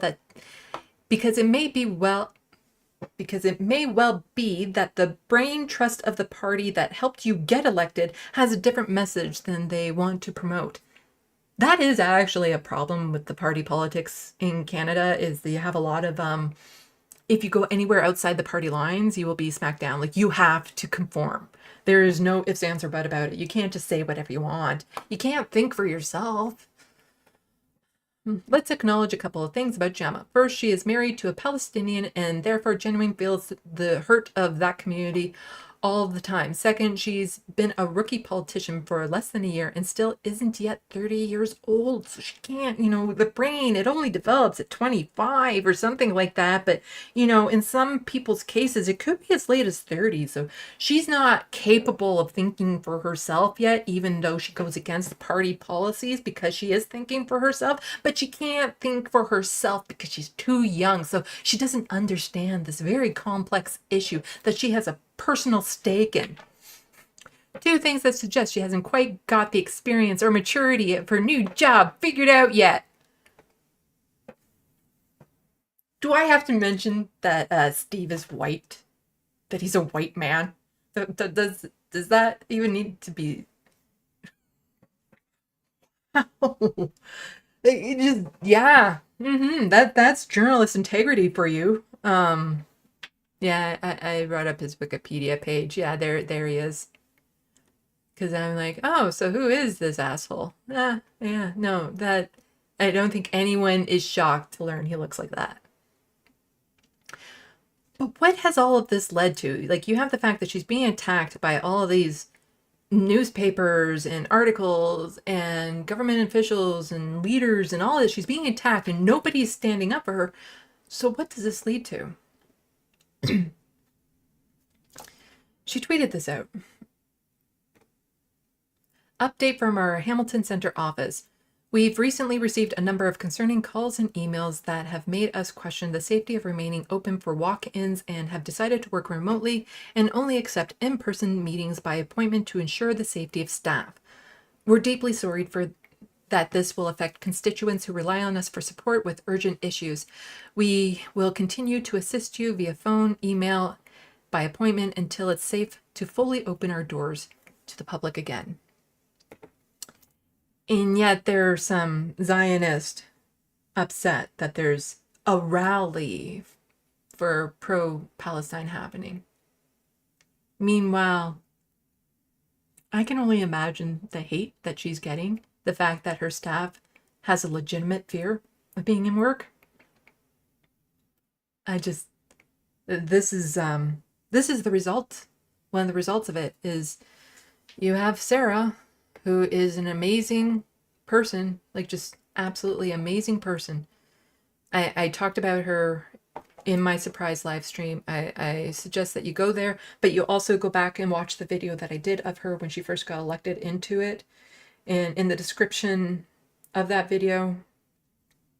be that the brain trust of the party that helped you get elected has a different message than they want to promote. That is actually a problem with the party politics in Canada, is that you have a lot of, if you go anywhere outside the party lines, you will be smacked down. Like, you have to conform. There is no ifs, ands, or but about it. You can't just say whatever you want. You can't think for yourself. Let's acknowledge a couple of things about Gemma. First, she is married to a Palestinian and therefore genuinely feels the hurt of that community all the time. Second, she's been a rookie politician for less than a year and still isn't yet 30 years old. So she can't, the brain, it only develops at 25 or something like that. But, in some people's cases, it could be as late as 30. So she's not capable of thinking for herself yet, even though she goes against party policies because she is thinking for herself. But she can't think for herself because she's too young. So she doesn't understand this very complex issue that she has a personal stake in. Two things that suggest she hasn't quite got the experience or maturity of her new job figured out yet. Do I have to mention that Steve is white? That he's a white man? Does that even need to be? It just, yeah. That's journalist integrity for you. Yeah, I brought up his Wikipedia page. Yeah, there he is. Because I'm like, oh, so who is this asshole? Yeah, no, that I don't think anyone is shocked to learn he looks like that. But what has all of this led to? Like, you have the fact that she's being attacked by all of these newspapers and articles and government officials and leaders and all this. She's being attacked and nobody's standing up for her. So what does this lead to? She tweeted this out. Update from our Hamilton Center office. We've recently received a number of concerning calls and emails that have made us question the safety of remaining open for walk-ins and have decided to work remotely and only accept in-person meetings by appointment to ensure the safety of staff. We're deeply sorry for that this will affect constituents who rely on us for support with urgent issues. We will continue to assist you via phone, email, by appointment until it's safe to fully open our doors to the public again. And yet there are some Zionists upset that there's a rally for pro-Palestine happening. Meanwhile, I can only imagine the hate that she's getting, the fact that her staff has a legitimate fear of being in work. This is the result. One of the results of it is you have Sarah, who is an amazing person, like just absolutely amazing person. I talked about her in my surprise live stream. I suggest that you go there, but you also go back and watch the video that I did of her when she first got elected into it. And in the description of that video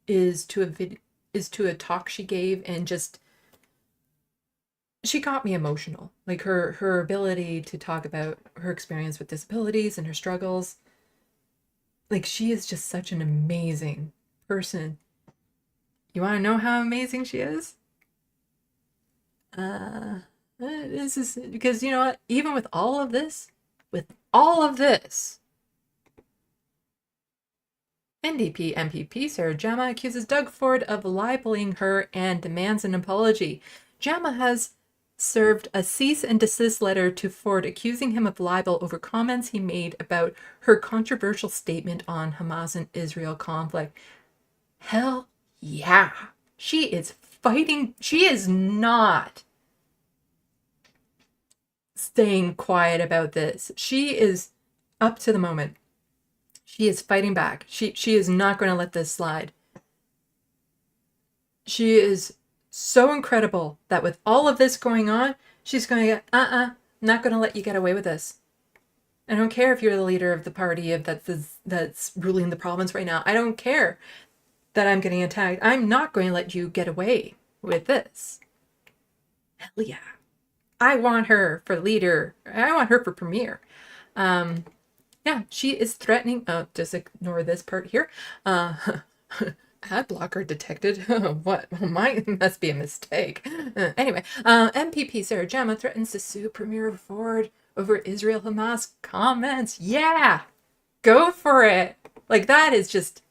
is to a talk she gave, and just she got me emotional. Like her ability to talk about her experience with disabilities and her struggles. Like, she is just such an amazing person. You want to know how amazing she is? This is because, you know what? Even with all of this, NDP MPP Sarah Jama accuses Doug Ford of libeling her and demands an apology. Jama has served a cease and desist letter to Ford accusing him of libel over comments he made about her controversial statement on Hamas and Israel conflict. Hell yeah. She is fighting. She is not staying quiet about this. She is up to the moment. She is fighting back. She is not going to let this slide. She is so incredible that with all of this going on, she's going to get, not going to let you get away with this. I don't care if you're the leader of the party that's ruling the province right now. I don't care that I'm getting attacked. I'm not going to let you get away with this. Hell yeah. I want her for leader. I want her for premier. Yeah, she is threatening. Oh, just ignore this part here. Ad blocker detected. What? Must be a mistake. Anyway, MPP Sarah Jama threatens to sue Premier Ford over Israel Hamas comments. Yeah, go for it. Like that is just.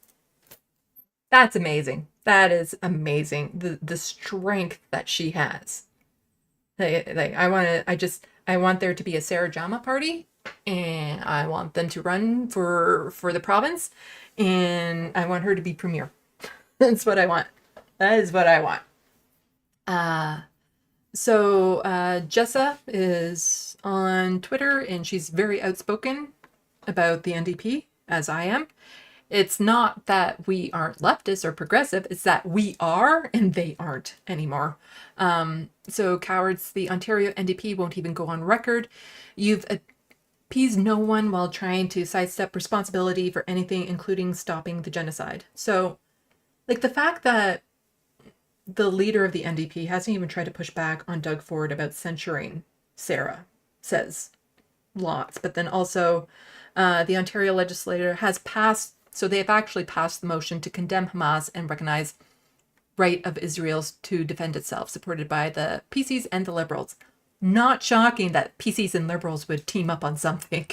That's amazing. That is amazing. The strength that she has. I want there to be a Sarah Jama party, and I want them to run for the province, and I want her to be premier. That's what I want. That is what I want. So Jessa is on Twitter, and she's very outspoken about the NDP, as I am. It's not that we aren't leftist or progressive, it's that we are and they aren't anymore. So cowards, the Ontario NDP won't even go on record. You've appeased no one while trying to sidestep responsibility for anything, including stopping the genocide. So, like the fact that the leader of the NDP hasn't even tried to push back on Doug Ford about censuring Sarah says lots. But then also the Ontario legislature has passed. So they have actually passed the motion to condemn Hamas and recognize right of Israel to defend itself, supported by the PCs and the Liberals. Not shocking that PCs and Liberals would team up on something.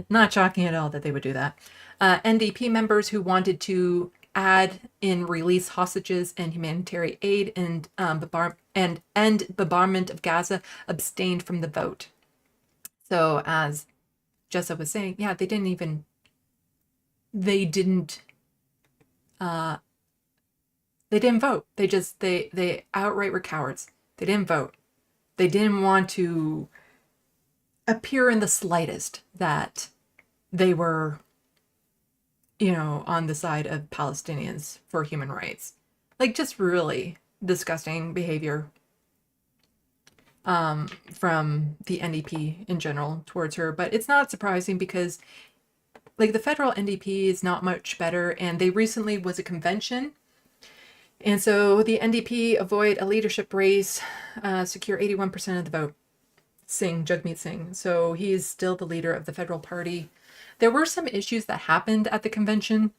Not shocking at all that they would do that. NDP members who wanted to add in release hostages and humanitarian aid and end bombardment of Gaza abstained from the vote. So as Jessa was saying, yeah, they didn't vote. They outright were cowards. They didn't vote. They didn't want to appear in the slightest that they were, on the side of Palestinians for human rights. Like just really disgusting behavior from the NDP in general towards her. But it's not surprising because like the federal NDP is not much better, and they recently was a convention, and so the NDP avoid a leadership race, secure 81% of the vote. Jagmeet Singh. So he is still the leader of the federal party. There were some issues that happened at the convention.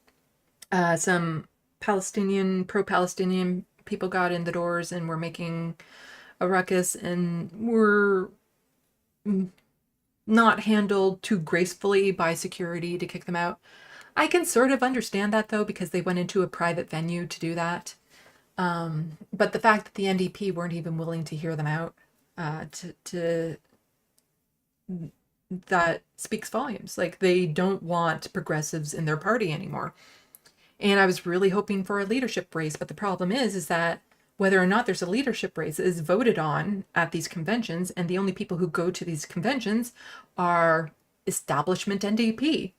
Some pro-Palestinian people got in the doors and were making a ruckus and were not handled too gracefully by security to kick them out. I can sort of understand that though, because they went into a private venue to do that. But the fact that the NDP weren't even willing to hear them out, that speaks volumes. Like they don't want progressives in their party anymore. And I was really hoping for a leadership race, but the problem is that whether or not there's a leadership race is voted on at these conventions, and the only people who go to these conventions are establishment NDP.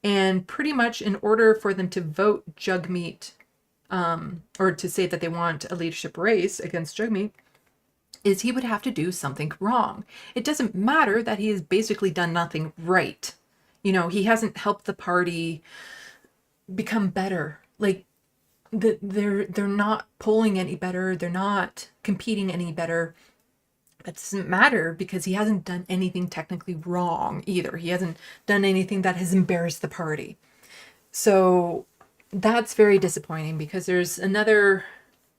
And pretty much in order for them to vote Jagmeet, or to say that they want a leadership race against Jagmeet, is he would have to do something wrong. It doesn't matter that he has basically done nothing right. He hasn't helped the party become better. Like, they're not polling any better. They're not competing any better. That doesn't matter because he hasn't done anything technically wrong either. He hasn't done anything that has embarrassed the party. So that's very disappointing because there's another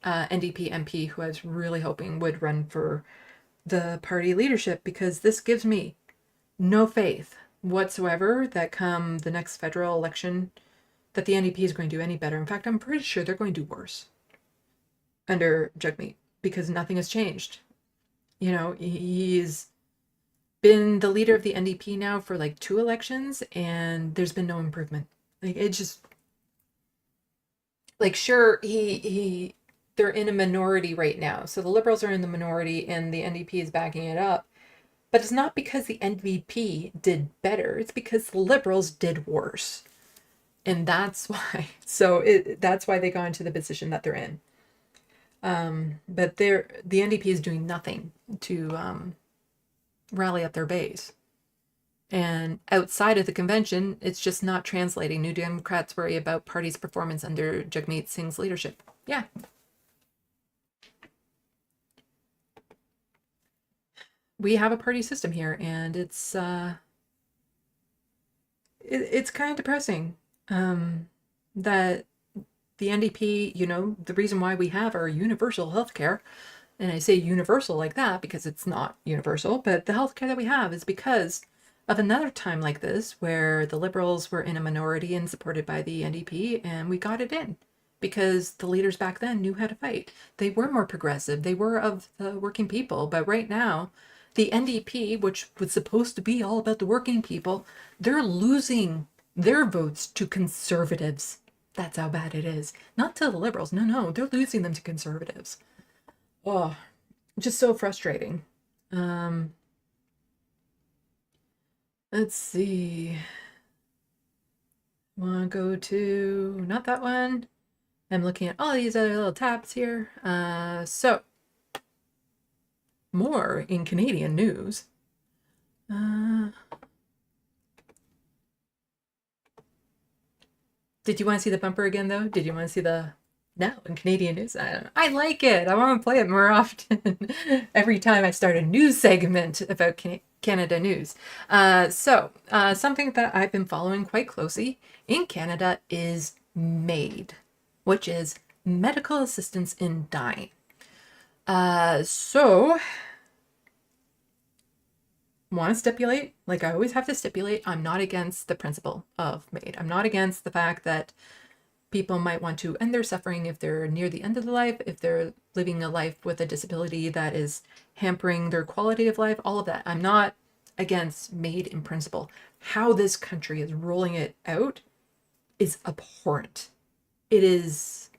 NDP MP who I was really hoping would run for the party leadership, because this gives me no faith whatsoever that come the next federal election that the NDP is going to do any better. In fact, I'm pretty sure they're going to do worse under Jagmeet because nothing has changed. He's been the leader of the NDP now for like 2 elections, and there's been no improvement. Like, it just, like, sure, they're in a minority right now. So the Liberals are in the minority and the NDP is backing it up. But it's not because the NDP did better. It's because the Liberals did worse. And that's why. That's why they got into the position that they're in. But the NDP is doing nothing to rally up their base. And outside of the convention, it's just not translating. New Democrats worry about party's performance under Jagmeet Singh's leadership. Yeah. We have a party system here, and it's kind of depressing that the NDP, the reason why we have our universal healthcare, and I say universal like that because it's not universal, but the healthcare that we have is because of another time like this where the Liberals were in a minority and supported by the NDP, and we got it in because the leaders back then knew how to fight. They were more progressive. They were of the working people. But right now, the NDP, which was supposed to be all about the working people, they're losing their votes to conservatives. That's how bad it is. Not to the Liberals. No, they're losing them to conservatives. Oh, just so frustrating. Let's see. Want to go to, not that one. I'm looking at all these other little tabs here. So, more in Canadian news. Did you want to see the bumper again, though? Did you want to see the... No, in Canadian news? I don't know. I like it. I want to play it more often. Every time I start a news segment about Canada news. Something that I've been following quite closely in Canada is MAID, which is Medical Assistance in Dying. Want to stipulate, like I always have to stipulate, I'm not against the principle of MAID. I'm not against the fact that people might want to end their suffering if they're near the end of their life, if they're living a life with a disability that is hampering their quality of life, all of that. I'm not against MAID in principle. How this country is rolling it out is abhorrent. It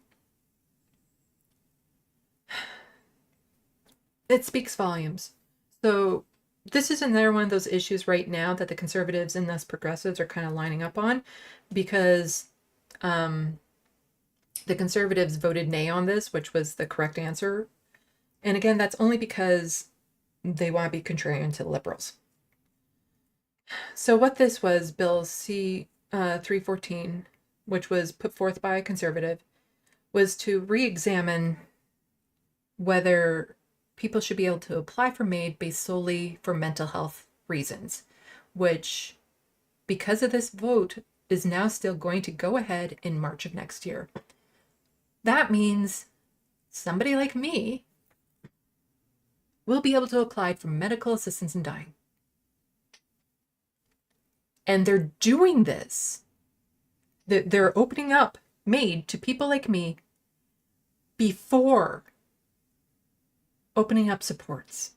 speaks volumes. So this is another one of those issues right now that the conservatives and thus progressives are kind of lining up on, because the conservatives voted nay on this, which was the correct answer. And again, that's only because they want to be contrarian to the Liberals. So what this was, Bill C-314, which was put forth by a conservative, was to re-examine whether people should be able to apply for MAID based solely for mental health reasons, which, because of this vote, is now still going to go ahead in March of next year. That means somebody like me will be able to apply for medical assistance in dying. And they're doing this. They're opening up MAID to people like me before opening up supports.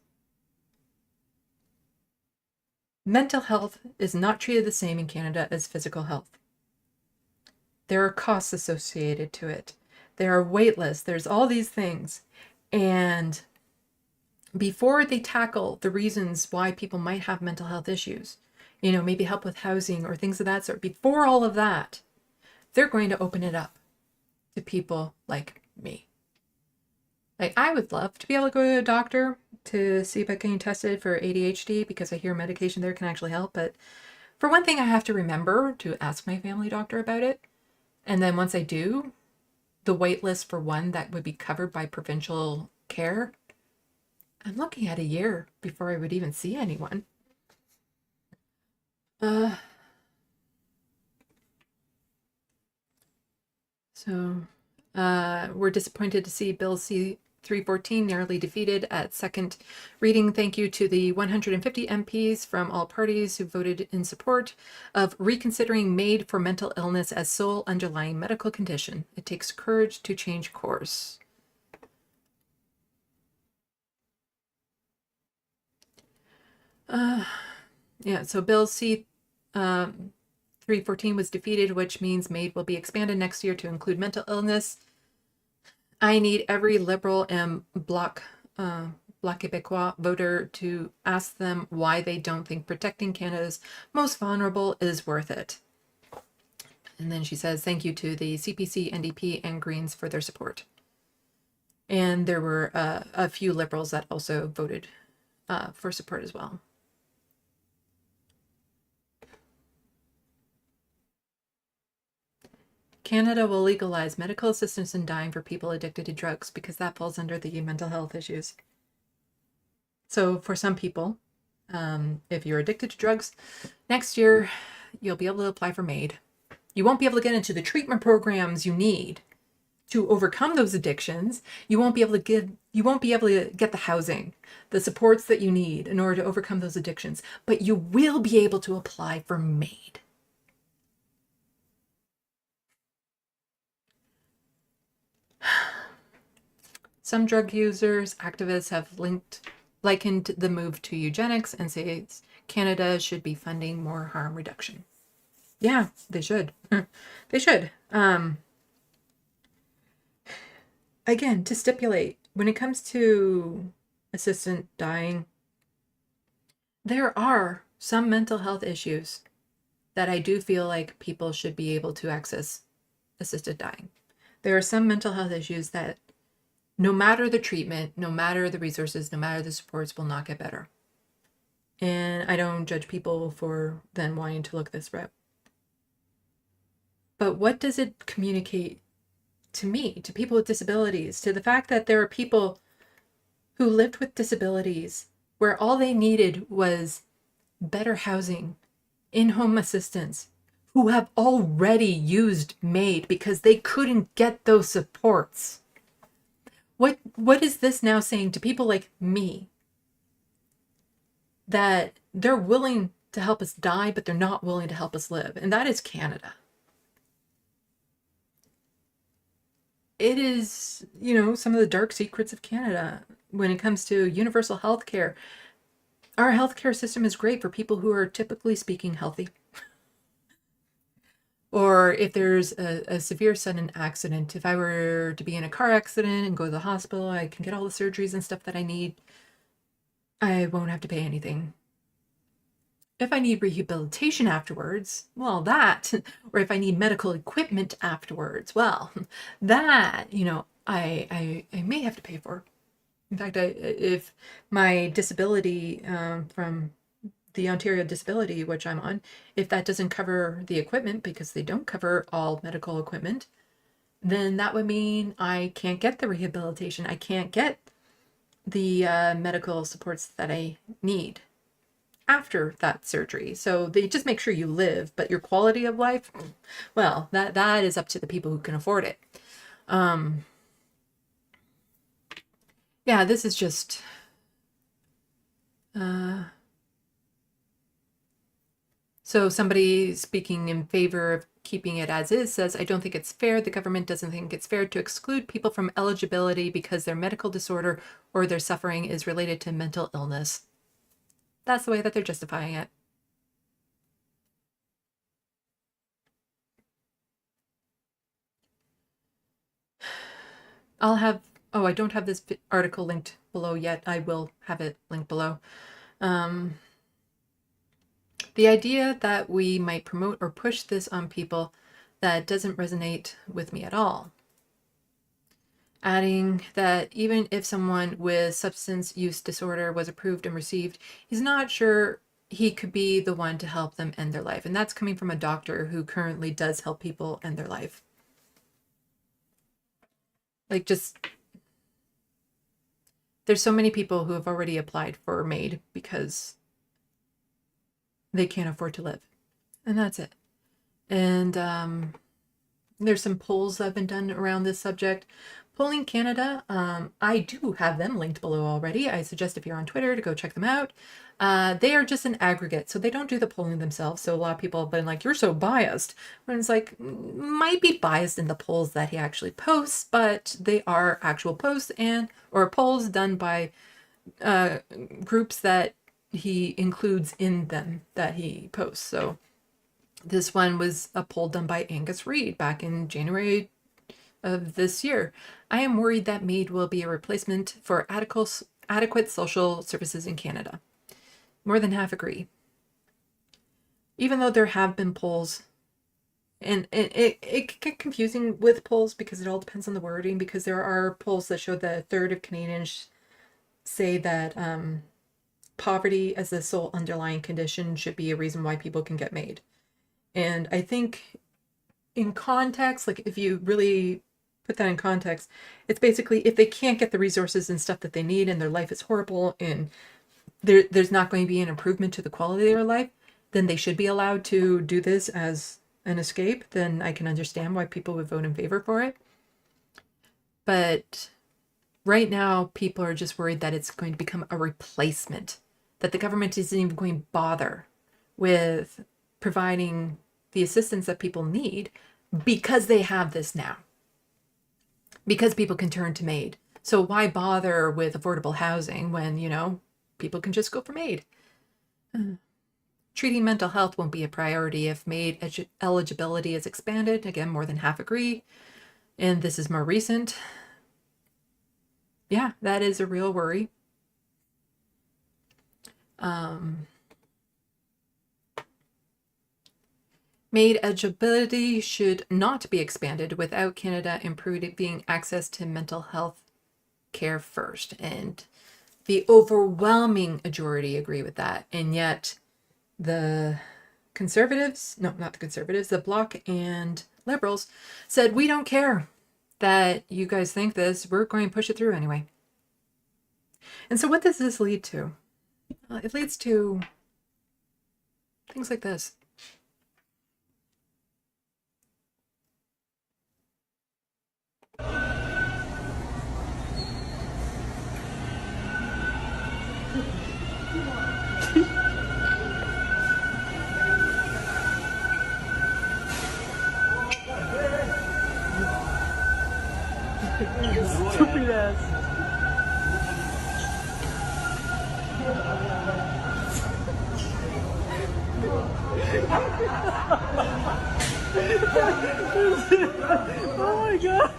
Mental health is not treated the same in Canada as physical health. There are costs associated to it. There are wait lists. There's all these things. And before they tackle the reasons why people might have mental health issues, maybe help with housing or things of that sort, before all of that, they're going to open it up to people like me. Like, I would love to be able to go to a doctor to see if I can get tested for ADHD, because I hear medication there can actually help. But for one thing, I have to remember to ask my family doctor about it. And then once I do, the wait list for one that would be covered by provincial care, I'm looking at a year before I would even see anyone. We're disappointed to see Bill C-314 narrowly defeated at second reading. Thank you to the 150 MPs from all parties who voted in support of reconsidering MAID for mental illness as sole underlying medical condition. It takes courage to change course. Yeah, so Bill C 314 was defeated, which means MAID will be expanded next year to include mental illness. I need every Liberal and Bloc Québécois voter to ask them why they don't think protecting Canada's most vulnerable is worth it. And then she says, thank you to the CPC, NDP, and Greens for their support. And there were a few Liberals that also voted for support as well. Canada will legalize medical assistance in dying for people addicted to drugs because that falls under the mental health issues. So for some people, if you're addicted to drugs, next year you'll be able to apply for MAID. You won't be able to get into the treatment programs you need to overcome those addictions. You won't be able to get the housing, the supports that you need in order to overcome those addictions, but you will be able to apply for MAID. Some drug users, activists have likened the move to eugenics and say Canada should be funding more harm reduction. Yeah, they should. They should. Again, to stipulate, when it comes to assisted dying, there are some mental health issues that I do feel like people should be able to access assisted dying. There are some mental health issues that no matter the treatment, no matter the resources, no matter the supports, will not get better. And I don't judge people for then wanting to look this route. But what does it communicate to me, to people with disabilities, to the fact that there are people who lived with disabilities where all they needed was better housing, in-home assistance, who have already used MAID because they couldn't get those supports? What is this now saying to people like me? That they're willing to help us die, but they're not willing to help us live. And that is Canada. It is, some of the dark secrets of Canada when it comes to universal health care. Our healthcare system is great for people who are typically speaking healthy. Or if there's a severe sudden accident, if I were to be in a car accident and go to the hospital, I can get all the surgeries and stuff that I need. I won't have to pay anything. If I need rehabilitation afterwards, well, that, or if I need medical equipment afterwards, well, that, I may have to pay for. In fact, if my disability from the Ontario disability, which I'm on, if that doesn't cover the equipment, because they don't cover all medical equipment, then that would mean I can't get the rehabilitation. I can't get the medical supports that I need after that surgery. So they just make sure you live, but your quality of life, well, that is up to the people who can afford it. Yeah, this is just so somebody speaking in favor of keeping it as is says, I don't think it's fair. The government doesn't think it's fair to exclude people from eligibility because their medical disorder or their suffering is related to mental illness. That's the way that they're justifying it. I don't have this article linked below yet. I will have it linked below. The idea that we might promote or push this on people, that doesn't resonate with me at all. Adding that even if someone with substance use disorder was approved and received, he's not sure he could be the one to help them end their life. And that's coming from a doctor who currently does help people end their life. There's so many people who have already applied for MAID because they can't afford to live. And that's it. And there's some polls that have been done around this subject. Polling Canada, I do have them linked below already. I suggest if you're on Twitter to go check them out. They are just an aggregate, so they don't do the polling themselves. So a lot of people have been like, you're so biased. When it's like, might be biased in the polls that he actually posts, but they are actual posts or polls done by groups that he includes in them that he posts. So this one was a poll done by Angus Reid back in January of this year. I am worried that MAID will be a replacement for adequate social services in Canada. More than half agree. Even though there have been polls, and it can get confusing with polls because it all depends on the wording, because there are polls that show that a third of Canadians say that poverty as the sole underlying condition should be a reason why people can get MAID. And I think in context, like if you really put that in context, it's basically if they can't get the resources and stuff that they need and their life is horrible and there's not going to be an improvement to the quality of their life, then they should be allowed to do this as an escape. Then I can understand why people would vote in favor for it. But right now, people are just worried that it's going to become a replacement, that the government isn't even going to bother with providing the assistance that people need because they have this now. Because people can turn to MAID. So why bother with affordable housing when, you know, people can just go for MAID? Treating mental health won't be a priority if MAID eligibility is expanded. Again, more than half agree. And this is more recent. Yeah, that is a real worry. MAID eligibility should not be expanded without Canada improving access to mental health care first. And the overwhelming majority agree with that. And yet the Conservatives, no, not the Conservatives, the Bloc and Liberals said, we don't care that you guys think this, we're going to push it through anyway. And so what does this lead to? It leads to things like this. Stupid ass. Oh my god.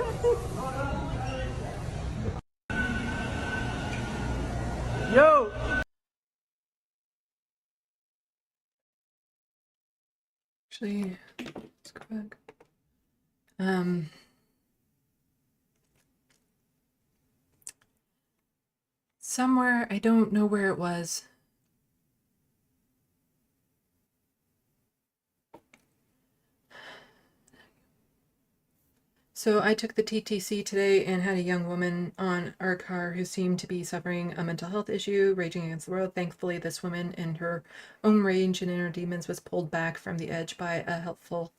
Yo. Actually, let's go back. Somewhere, I don't know where it was. So I took the TTC today and had a young woman on our car who seemed to be suffering a mental health issue, raging against the world. Thankfully, this woman in her own rage and inner demons was pulled back from the edge by a helpful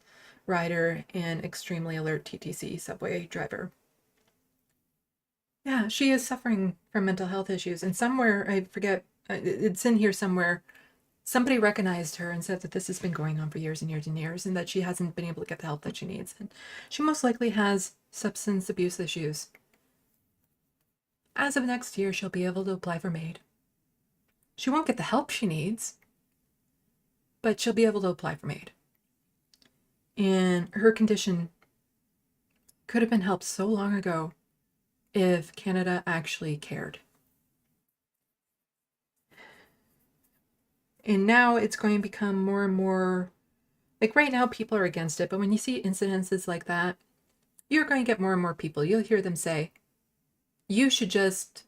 rider and extremely alert TTC subway driver. Yeah, she is suffering from mental health issues. And somewhere, I forget, it's in here somewhere, somebody recognized her and said that this has been going on for years and years and years and that she hasn't been able to get the help that she needs. And she most likely has substance abuse issues. As of next year, she'll be able to apply for MAID. She won't get the help she needs, but she'll be able to apply for MAID. And her condition could have been helped so long ago if Canada actually cared. And now it's going to become more and more, like right now people are against it, but when you see incidences like that, you're going to get more and more people. You'll hear them say, you should just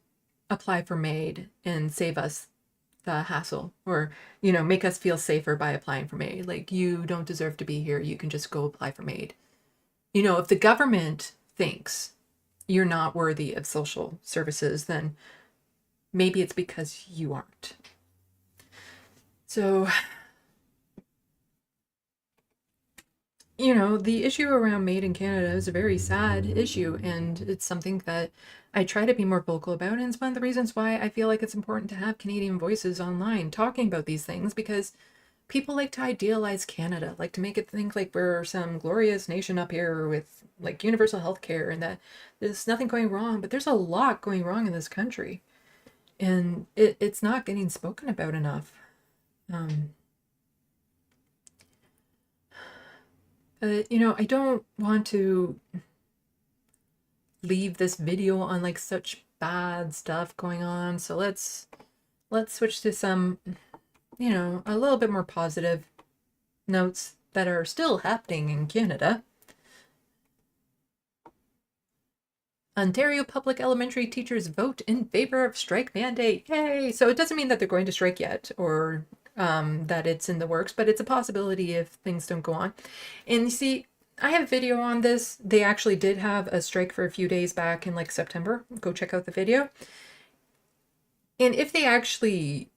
apply for MAID and save us the hassle, or, you know, make us feel safer by applying for MAID. Like, you don't deserve to be here. You can just go apply for MAID. You know, if the government thinks you're not worthy of social services, then maybe it's because you aren't. So, you know, the issue around MAID in Canada is a very sad issue, and it's something that I try to be more vocal about, and it's one of the reasons why I feel like it's important to have Canadian voices online talking about these things, because people like to idealize Canada, like to make it think like we're some glorious nation up here with like universal health care and that there's nothing going wrong, but there's a lot going wrong in this country. And it's not getting spoken about enough. But, you know, I don't want to leave this video on like such bad stuff going on. So let's switch to some, you know, a little bit more positive notes that are still happening in Canada. Ontario public elementary teachers vote in favor of strike mandate. Yay! So it doesn't mean that they're going to strike yet, or that it's in the works, but it's a possibility if things don't go on. And you see, I have a video on this. They actually did have a strike for a few days back in like September. Go check out the video. And if they actually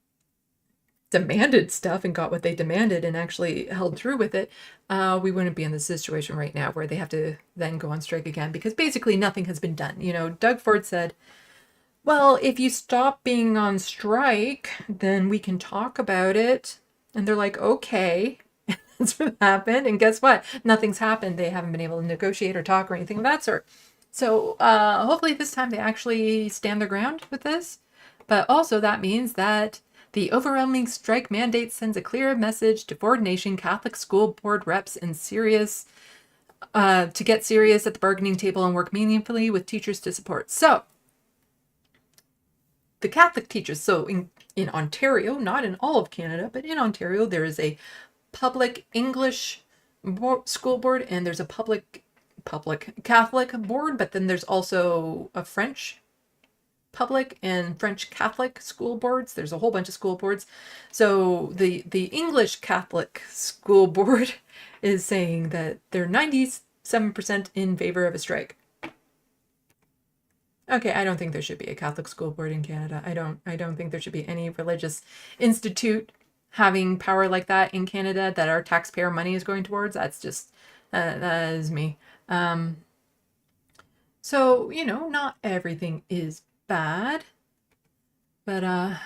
demanded stuff and got what they demanded and actually held through with it, we wouldn't be in this situation right now where they have to then go on strike again, because basically nothing has been done. You know, Doug Ford said, well, if you stop being on strike, then we can talk about it. And they're like, okay. That's what happened. And guess what? Nothing's happened. They haven't been able to negotiate or talk or anything of that sort. So hopefully this time they actually stand their ground with this. But also that means that the overwhelming strike mandate sends a clear message to Ford Nation Catholic school board reps and serious to get serious at the bargaining table and work meaningfully with teachers to support. So the Catholic teachers, so in Ontario, not in all of Canada, but in Ontario, there is a public English school board and there's a public Catholic board, but then there's also a French public and French Catholic school boards. There's a whole bunch of school boards. So the English Catholic school board is saying that they're 97% in favor of a strike. Okay, I don't think there should be a Catholic school board in Canada. I don't think there should be any religious institute having power like that in Canada that our taxpayer money is going towards. That's just that is me. So, you know, not everything is bad, but let's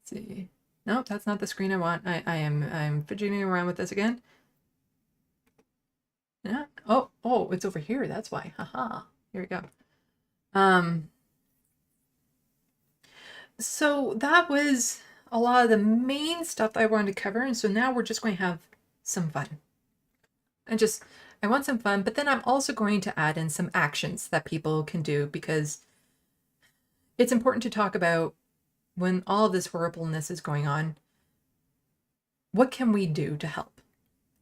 see. No, that's not the screen I want. I'm fidgeting around with this again. Yeah. Oh, it's over here. That's why. Haha. Here we go. So that was a lot of the main stuff I wanted to cover, and so now we're just going to have some fun. I want some fun, but then I'm also going to add in some actions that people can do, because it's important to talk about when all of this horribleness is going on, what can we do to help?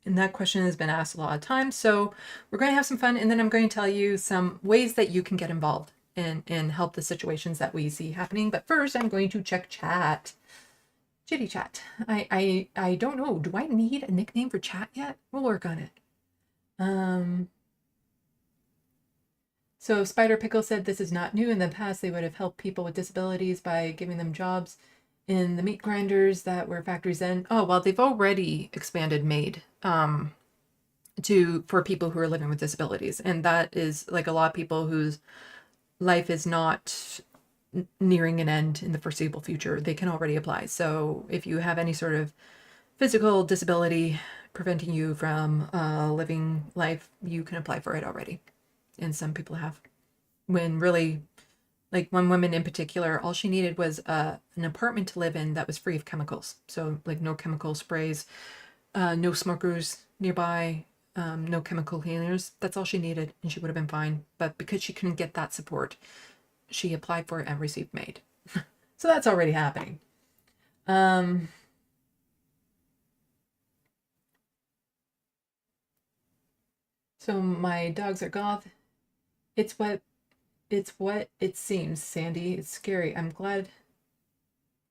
And that question has been asked a lot of times. So we're going to have some fun, and then I'm going to tell you some ways that you can get involved and help the situations that we see happening. But first, I'm going to check chat. Chitty chat. I don't know. Do I need a nickname for chat yet? We'll work on it. So Spider Pickle said this is not new. In the past, they would have helped people with disabilities by giving them jobs in the meat grinders that were factories in. Oh, well, they've already expanded MAID for people who are living with disabilities. And that is like a lot of people whose life is not nearing an end in the foreseeable future. They can already apply. So if you have any sort of physical disability preventing you from living life, you can apply for it already. And some people have. When really, like one woman in particular, all she needed was an apartment to live in that was free of chemicals. So like no chemical sprays, no smokers nearby, no chemical cleaners. That's all she needed, and she would have been fine. But because she couldn't get that support, she applied for it and received MAID. So that's already happening. So my dogs are goth. It's what it seems, Sandee. It's scary. I'm glad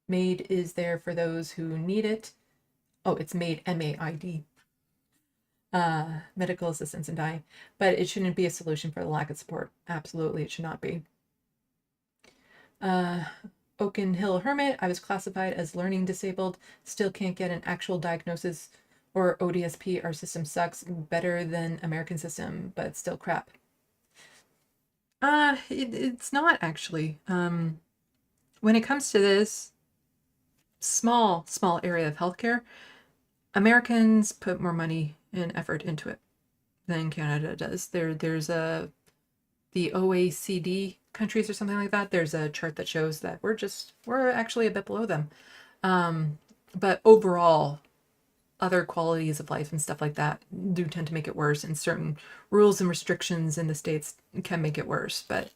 MAID is there for those who need it. Oh, it's MAID, M-A-I-D. Medical assistance in dying. But it shouldn't be a solution for the lack of support. Absolutely, it should not be. Oaken Hill Hermit, I was classified as learning disabled. Still can't get an actual diagnosis or ODSP. Our system sucks. Better than American system, but still crap. It's not actually. When it comes to this small area of healthcare, Americans put more money and effort into it than Canada does. There's a the OECD countries or something like that, there's a chart that shows that we're actually a bit below them. But overall, other qualities of life and stuff like that do tend to make it worse, and certain rules and restrictions in the States can make it worse. But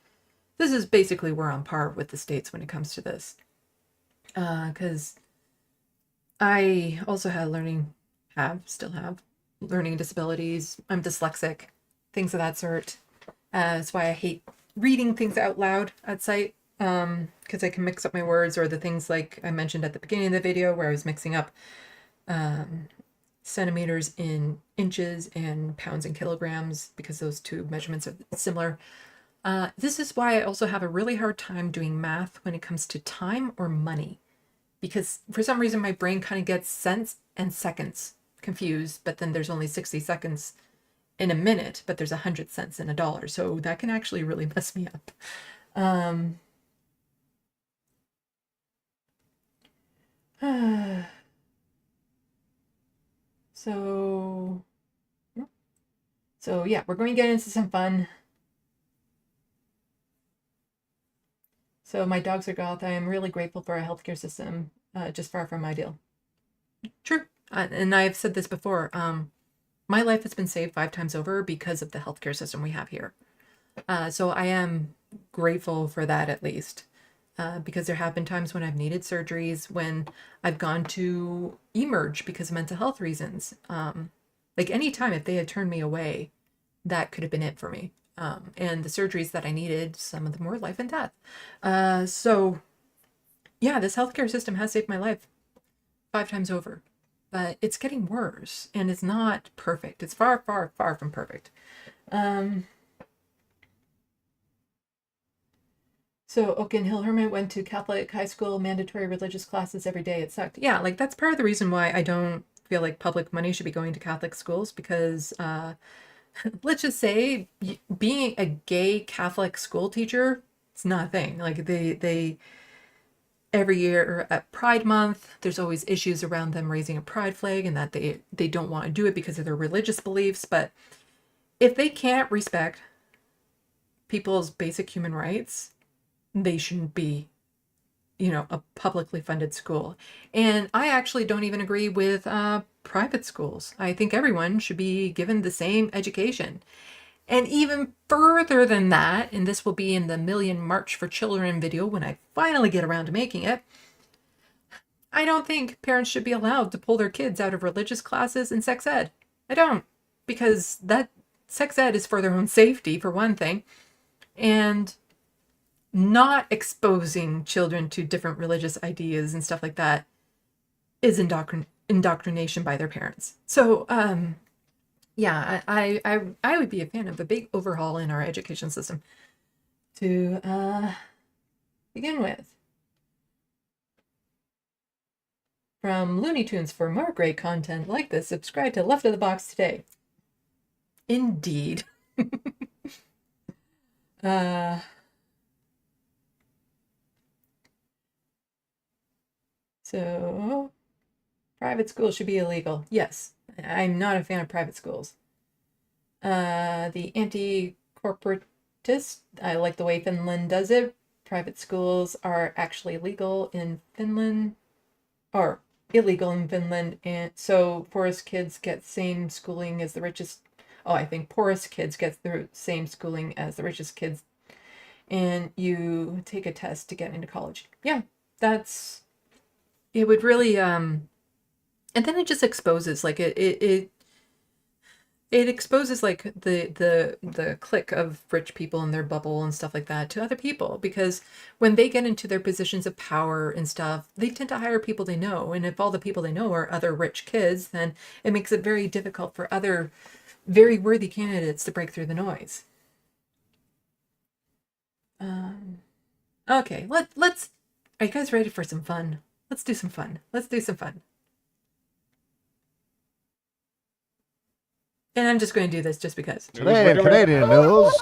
this is basically we're on par with the States when it comes to this. Because I also still have learning disabilities. I'm dyslexic, things of that sort. That's why I hate reading things out loud at sight, because I can mix up my words, or the things like I mentioned at the beginning of the video where I was mixing up centimeters in inches and pounds in kilograms, because those two measurements are similar. This is why I also have a really hard time doing math when it comes to time or money, because for some reason my brain kind of gets cents and seconds confused, but then there's only 60 seconds in a minute, but there's 100 cents in a dollar. So that can actually really mess me up. So yeah, we're going to get into some fun. So my dogs are goth. I am really grateful for our healthcare system, just far from ideal. True. And I've said this before. My life has been saved 5 times over because of the healthcare system we have here. So I am grateful for that, at least, because there have been times when I've needed surgeries, when I've gone to emerge because of mental health reasons. Like any time if they had turned me away, that could have been it for me. And the surgeries that I needed, some of them were life and death. So yeah, this healthcare system has saved my life 5 times over. But it's getting worse, and it's not perfect. It's far, far, far from perfect. So Oaken Hill Hermit went to Catholic high school, mandatory religious classes every day. It sucked. Yeah, like that's part of the reason why I don't feel like public money should be going to Catholic schools, because let's just say being a gay Catholic school teacher, it's not a thing. Like they every year at Pride Month, there's always issues around them raising a pride flag, and that they don't want to do it because of their religious beliefs. But if they can't respect people's basic human rights, they shouldn't be, a publicly funded school. And I actually don't even agree with private schools. I think everyone should be given the same education. And even further than that, and this will be in the Million March for Children video when I finally get around to making it, I don't think parents should be allowed to pull their kids out of religious classes and sex ed. I don't, because that sex ed is for their own safety, for one thing, and not exposing children to different religious ideas and stuff like that is indoctrination by their parents. So, yeah, I would be a fan of a big overhaul in our education system to begin with. From Looney Tunes, for more great content like this, subscribe to Left of the Box today. Indeed. So, private schools should be illegal. Yes, I'm not a fan of private schools. The anti-corporatist, I like the way Finland does it. Private schools are actually legal in Finland, or illegal in Finland, and so poorest kids get same schooling as the richest. Oh, I think poorest kids get the same schooling as the richest kids, and you take a test to get into college. Yeah, it would really, and then it just exposes, like it exposes like the clique of rich people in their bubble and stuff like that to other people, because when they get into their positions of power and stuff, they tend to hire people they know, and if all the people they know are other rich kids, then it makes it very difficult for other very worthy candidates to break through the noise. Okay, let's are you guys ready for some fun? Let's do some fun. And I'm just going to do this just because. Today in Canadian news.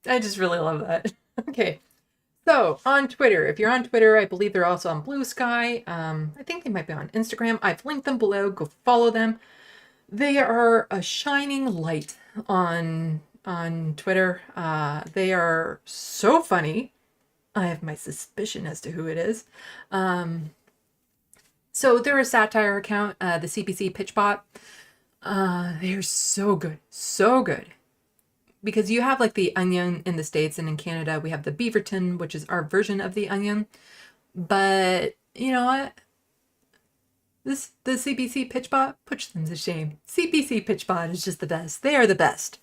I just really love that. Okay. So on Twitter, if you're on Twitter, I believe they're also on Blue Sky. I think they might be on Instagram. I've linked them below. Go follow them. They are a shining light on Twitter. They are so funny. I have my suspicion as to who it is. So they're a satire account, the CBC Pitchbot. They're so good, so good. Because you have like the Onion in the States, and in Canada we have the Beaverton, which is our version of the Onion. But you know what? The CBC Pitchbot puts them to shame. CBC Pitchbot is just the best. They are the best.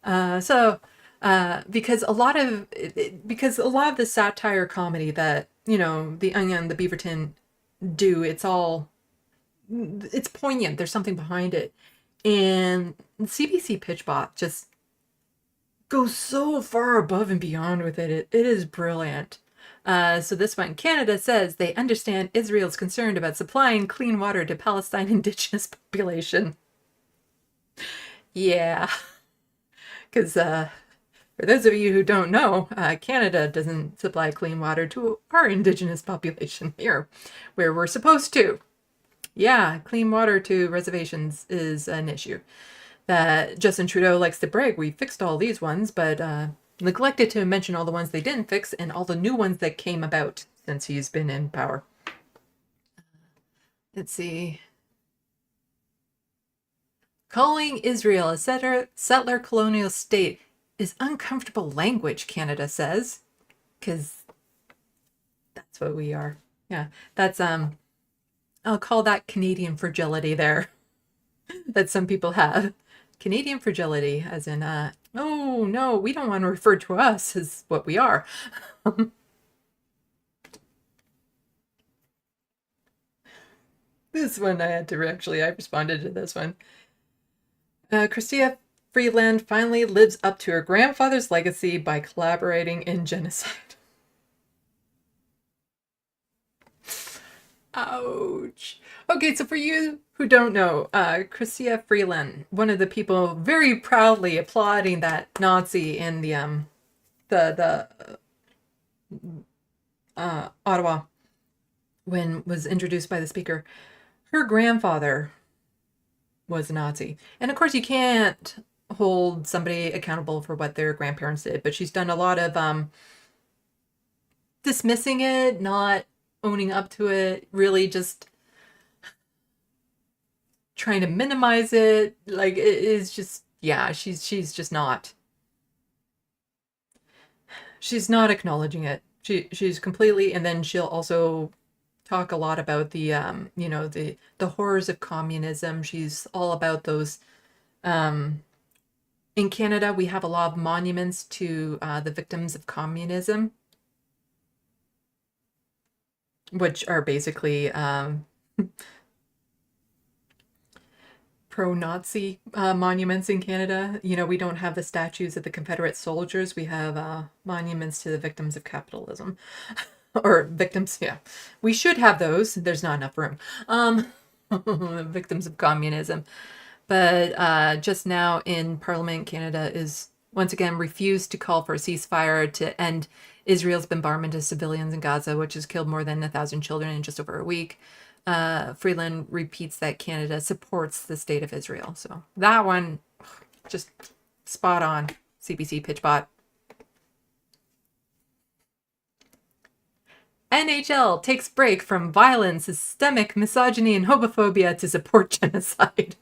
Because a lot of the satire comedy that the Onion, the Beaverton do, it's poignant. There's something behind it, and CBC Pitchbot just goes so far above and beyond with it. It is brilliant. So this one, Canada says they understand Israel's concerned about supplying clean water to Palestine indigenous population. Yeah. Because for those of you who don't know, Canada doesn't supply clean water to our indigenous population here, where we're supposed to. Yeah, clean water to reservations is an issue that Justin Trudeau likes to brag. We fixed all these ones, but neglected to mention all the ones they didn't fix and all the new ones that came about since he's been in power. Let's see. Calling Israel a settler colonial state is uncomfortable language, Canada says. Because that's what we are. Yeah, that's, I'll call that Canadian fragility there. That some people have. Canadian fragility, as in, oh, no, we don't want to refer to us as what we are. This one I responded to this one. Chrystia Freeland finally lives up to her grandfather's legacy by collaborating in genocide. Ouch. Okay, so for you who don't know, Chrystia Freeland, one of the people very proudly applauding that Nazi in the Ottawa when was introduced by the speaker, her grandfather was a Nazi. And of course you can't hold somebody accountable for what their grandparents did, but she's done a lot of dismissing it, not owning up to it, really just trying to minimize it. Like, it is just, yeah, she's just not. She's not acknowledging it. She's completely, and then she'll also talk a lot about the the horrors of communism. She's all about those. In Canada, we have a lot of monuments to the victims of communism, which are basically pro-Nazi monuments in Canada. We don't have the statues of the Confederate soldiers. We have monuments to the victims of capitalism. Or victims, yeah. We should have those. There's not enough room. Victims of communism. But just now in Parliament, Canada is once again refused to call for a ceasefire to end Israel's bombardment of civilians in Gaza, which has killed more than 1,000 children in just over a week. Freeland repeats that Canada supports the state of Israel. So that one, just spot on. CBC Pitchbot. NHL takes break from violence, systemic misogyny, and homophobia to support genocide.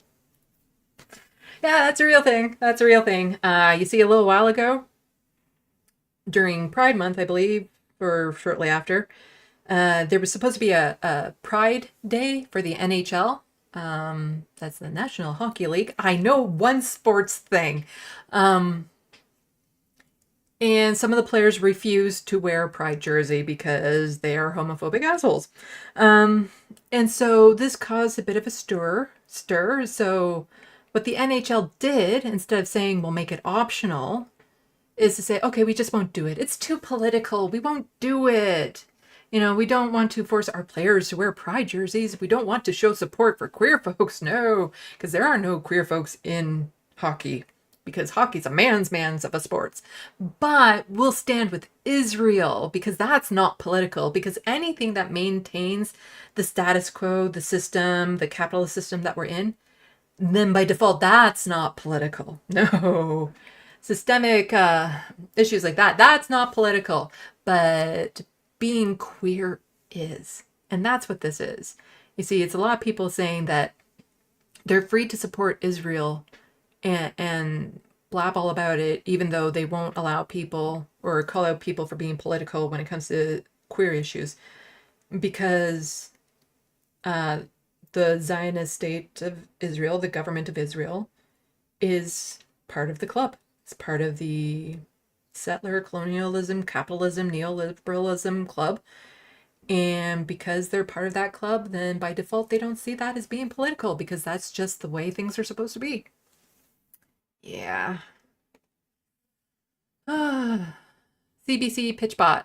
Yeah, that's a real thing. That's a real thing. You see, a little while ago, during Pride Month, I believe, or shortly after, there was supposed to be a Pride Day for the NHL. That's the National Hockey League. I know one sports thing. And some of the players refused to wear a Pride jersey because they are homophobic assholes. And so this caused a bit of a stir. So what the NHL did, instead of saying we'll make it optional, is to say, okay, we just won't do it. It's too political. We won't do it. We don't want to force our players to wear Pride jerseys. We don't want to show support for queer folks. No, because there are no queer folks in hockey. because hockey's a man's of a sports. But we'll stand with Israel because that's not political, because anything that maintains the status quo, the system, the capitalist system that we're in, then by default, that's not political. No. Systemic issues like that, that's not political. But being queer is. And that's what this is. You see, it's a lot of people saying that they're free to support Israel and blab all about it, even though they won't allow people or call out people for being political when it comes to queer issues. Because the Zionist state of Israel, the government of Israel, is part of the club. It's part of the settler, colonialism, capitalism, neoliberalism club. And because they're part of that club, then by default, they don't see that as being political, because that's just the way things are supposed to be. Yeah. CBC Pitchbot.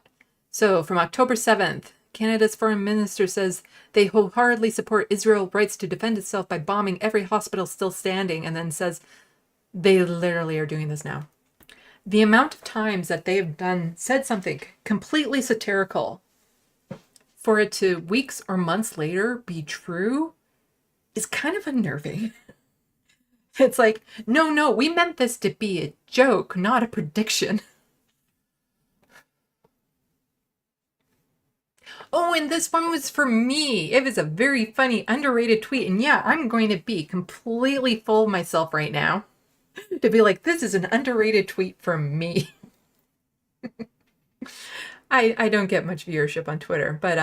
So from October 7th, Canada's foreign minister says they wholeheartedly support Israel's rights to defend itself by bombing every hospital still standing, and then says they literally are doing this now. The amount of times that they have said something completely satirical for it to weeks or months later be true is kind of unnerving. It's like, no, we meant this to be a joke, not a prediction. Oh, and this one was for me. It was a very funny, underrated tweet. And yeah, I'm going to be completely full of myself right now to be like, this is an underrated tweet from me. I don't get much viewership on Twitter, but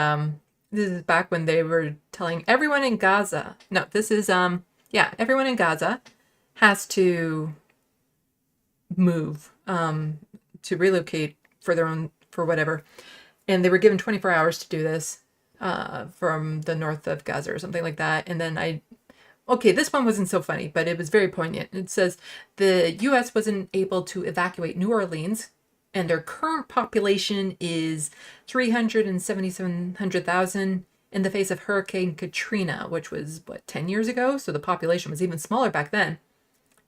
this is back when they were telling everyone in Gaza. No, this is everyone in Gaza has to move, to relocate for whatever. And they were given 24 hours to do this from the north of Gaza or something like that. And then this one wasn't so funny, but it was very poignant. It says the U.S. wasn't able to evacuate New Orleans, and their current population is 377,000 in the face of Hurricane Katrina, which was, 10 years ago? So the population was even smaller back then.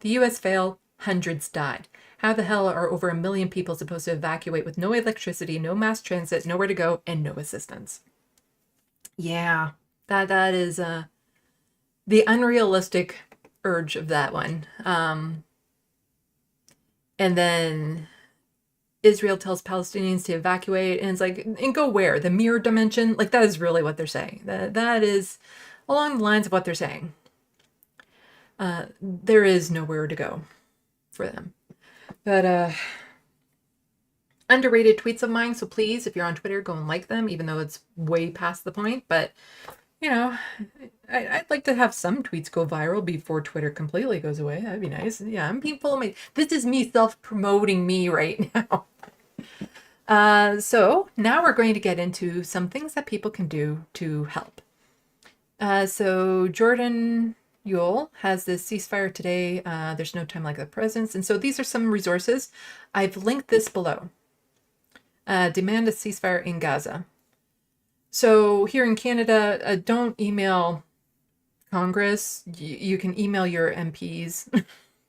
The U.S. failed, hundreds died. How the hell are over 1 million people supposed to evacuate with no electricity, no mass transit, nowhere to go, and no assistance? Yeah, that is the unrealistic urge of that one. And then Israel tells Palestinians to evacuate, and it's like, and go where? The mirror dimension? Like, that is really what they're saying. That is along the lines of what they're saying. There is nowhere to go for them. But underrated tweets of mine, so please, if you're on Twitter, go and like them, even though it's way past the point. But, I'd like to have some tweets go viral before Twitter completely goes away. That'd be nice. Yeah, I'm being full of my... This is me self-promoting me right now. So now we're going to get into some things that people can do to help. So Jordan Yule has this ceasefire today. There's no time like the present. And so these are some resources. I've linked this below. Demand a ceasefire in Gaza. So here in Canada, don't email Congress. You can email your MPs.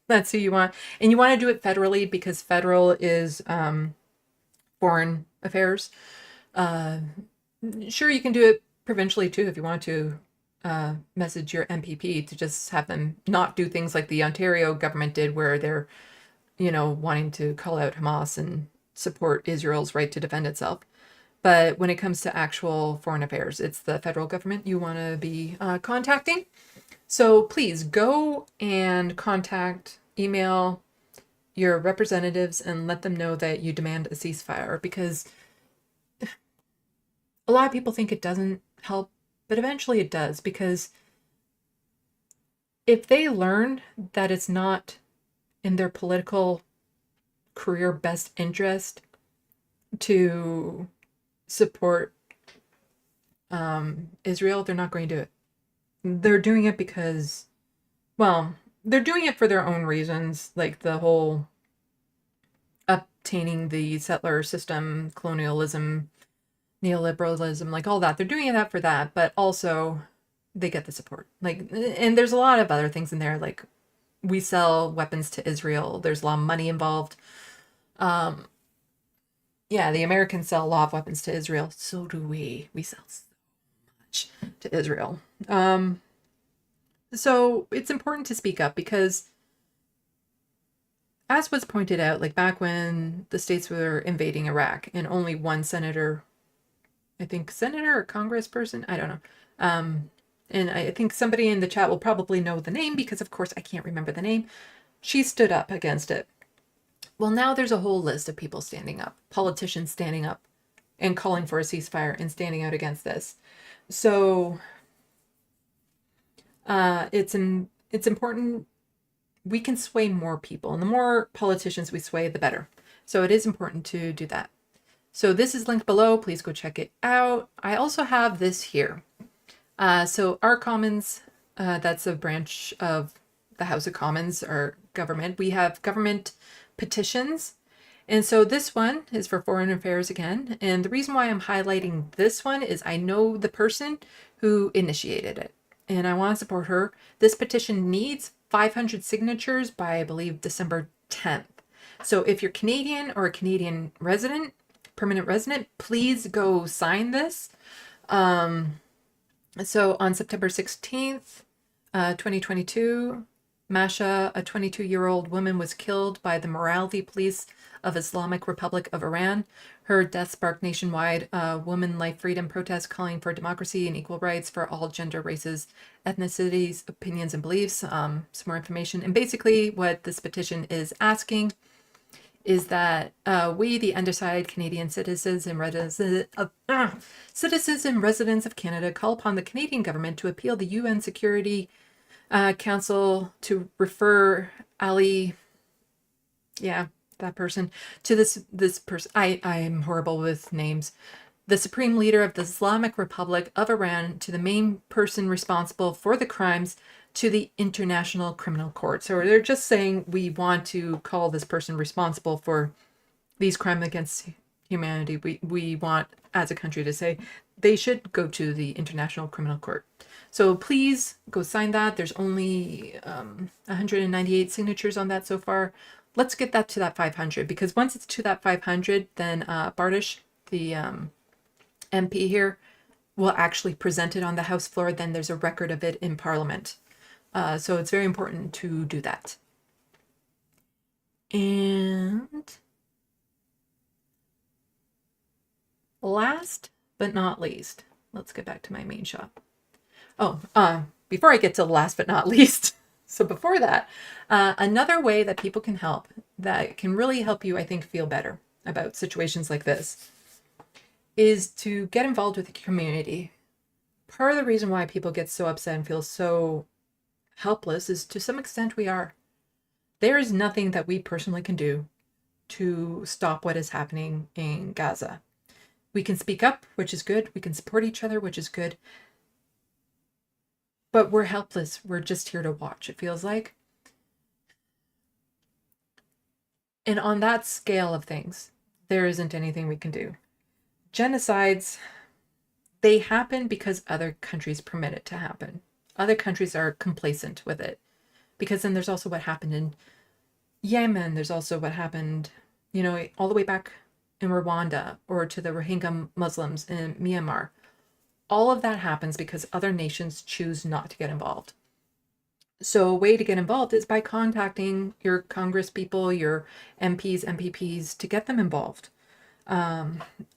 That's who you want. And you want to do it federally, because federal is foreign affairs. Sure, you can do it provincially too if you want to message your MPP to just have them not do things like the Ontario government did, where they're, wanting to call out Hamas and support Israel's right to defend itself. But when it comes to actual foreign affairs, it's the federal government you want to be contacting. So please go and email your representatives and let them know that you demand a ceasefire, because a lot of people think it doesn't help, but eventually it does, because if they learn that it's not in their political career best interest to support Israel, they're not going to do it. They're doing it because, they're doing it for their own reasons, like the whole obtaining the settler system, colonialism, neoliberalism, like all that. They're doing that for that, but also they get the support. And there's a lot of other things in there, like, we sell weapons to Israel. There's a lot of money involved. Yeah, the Americans sell a lot of weapons to Israel. So do we. We sell so much to Israel. So it's important to speak up because, as was pointed out, like back when the states were invading Iraq and only one senator, I think senator or congressperson, I don't know. And I think somebody in the chat will probably know the name because, of course, I can't remember the name. She stood up against it. Well, now there's a whole list of people standing up, politicians standing up and calling for a ceasefire and standing out against this. So it's important. We can sway more people, and the more politicians we sway, the better. So it is important to do that. So this is linked below. Please go check it out. I also have this here. So our Commons, that's a branch of the House of Commons, our government. We have government petitions. And so this one is for foreign affairs again. And the reason why I'm highlighting this one is I know the person who initiated it and I want to support her. This petition needs 500 signatures by, I believe, December 10th. So if you're Canadian or a Canadian resident, permanent resident, please go sign this. So on September 16th, 2022, Masha, a 22-year-old woman, was killed by the morality police of Islamic Republic of Iran. Her death sparked nationwide woman life freedom protests calling for democracy and equal rights for all gender, races, ethnicities, opinions, and beliefs. Some more information. And basically what this petition is asking is that we, the undersigned Canadian citizens and residents of Canada, call upon the Canadian government to appeal the UN Security Council to refer Ali, that person, to this person. I am horrible with names. The Supreme Leader of the Islamic Republic of Iran, to the main person responsible for the crimes, to the International Criminal Court. So they're just saying we want to call this person responsible for these crimes against humanity. We want, as a country, to say they should go to the International Criminal Court. So please go sign that. There's only 198 signatures on that so far. Let's get that to that 500, because once it's to that 500, then Bardish, the MP here, will actually present it on the House floor. Then there's a record of it in Parliament. So it's very important to do that. And last but not least, let's get back to my main shop. Before I get to last but not least, so before that, another way that people can help, that can really help you, I think, feel better about situations like this, is to get involved with the community. Part of the reason why people get so upset and feel so helpless is, to some extent, we are. There is nothing that we personally can do to stop what is happening in Gaza. We can speak up, which is good. We can support each other, which is good. But we're helpless. We're just here to watch, it feels like. And on that scale of things, there isn't anything we can do. Genocides, they happen because other countries permit it to happen. Other countries are complacent with it. Because then there's also what happened in Yemen. There's also what happened, all the way back in Rwanda, or to the Rohingya Muslims in Myanmar. All of that happens because other nations choose not to get involved. So a way to get involved is by contacting your Congress people, your MPs, MPPs, to get them involved.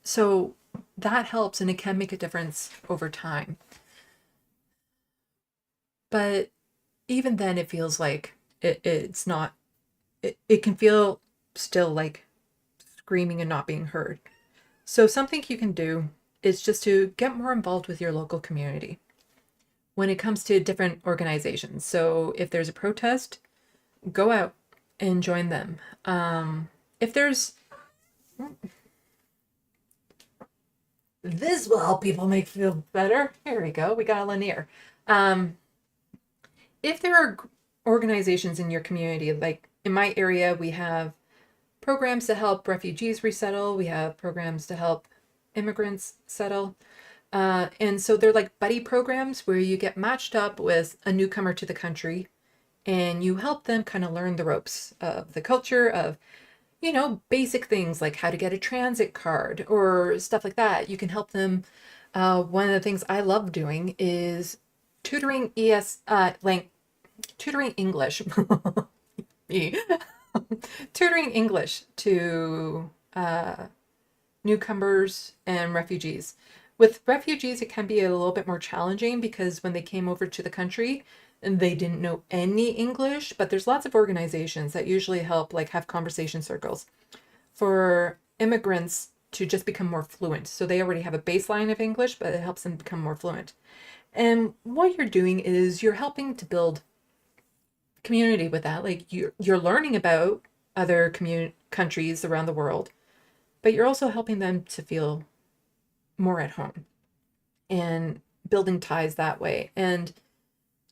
So that helps, and it can make a difference over time. But even then, it feels like it's not, it can feel still like screaming and not being heard. So something you can do is just to get more involved with your local community when it comes to different organizations. So if there's a protest, go out and join them. If there's... This will help people make feel better. Here we go. We got a Lanier. If there are organizations in your community, like in my area, we have programs to help refugees resettle. We have programs to help immigrants settle. And so they're like buddy programs where you get matched up with a newcomer to the country, and you help them kind of learn the ropes of the culture of, you know, basic things like how to get a transit card or stuff like that. You can help them. One of the things I love doing is tutoring tutoring English, Me. tutoring English to newcomers and refugees. With refugees, it can be a little bit more challenging because when they came over to the country, and they didn't know any English, but there's lots of organizations that usually help, like have conversation circles for immigrants to just become more fluent. So they already have a baseline of English, but it helps them become more fluent. And what you're doing is you're helping to build community with that. Like you're learning about other countries around the world, but you're also helping them to feel more at home and building ties that way. And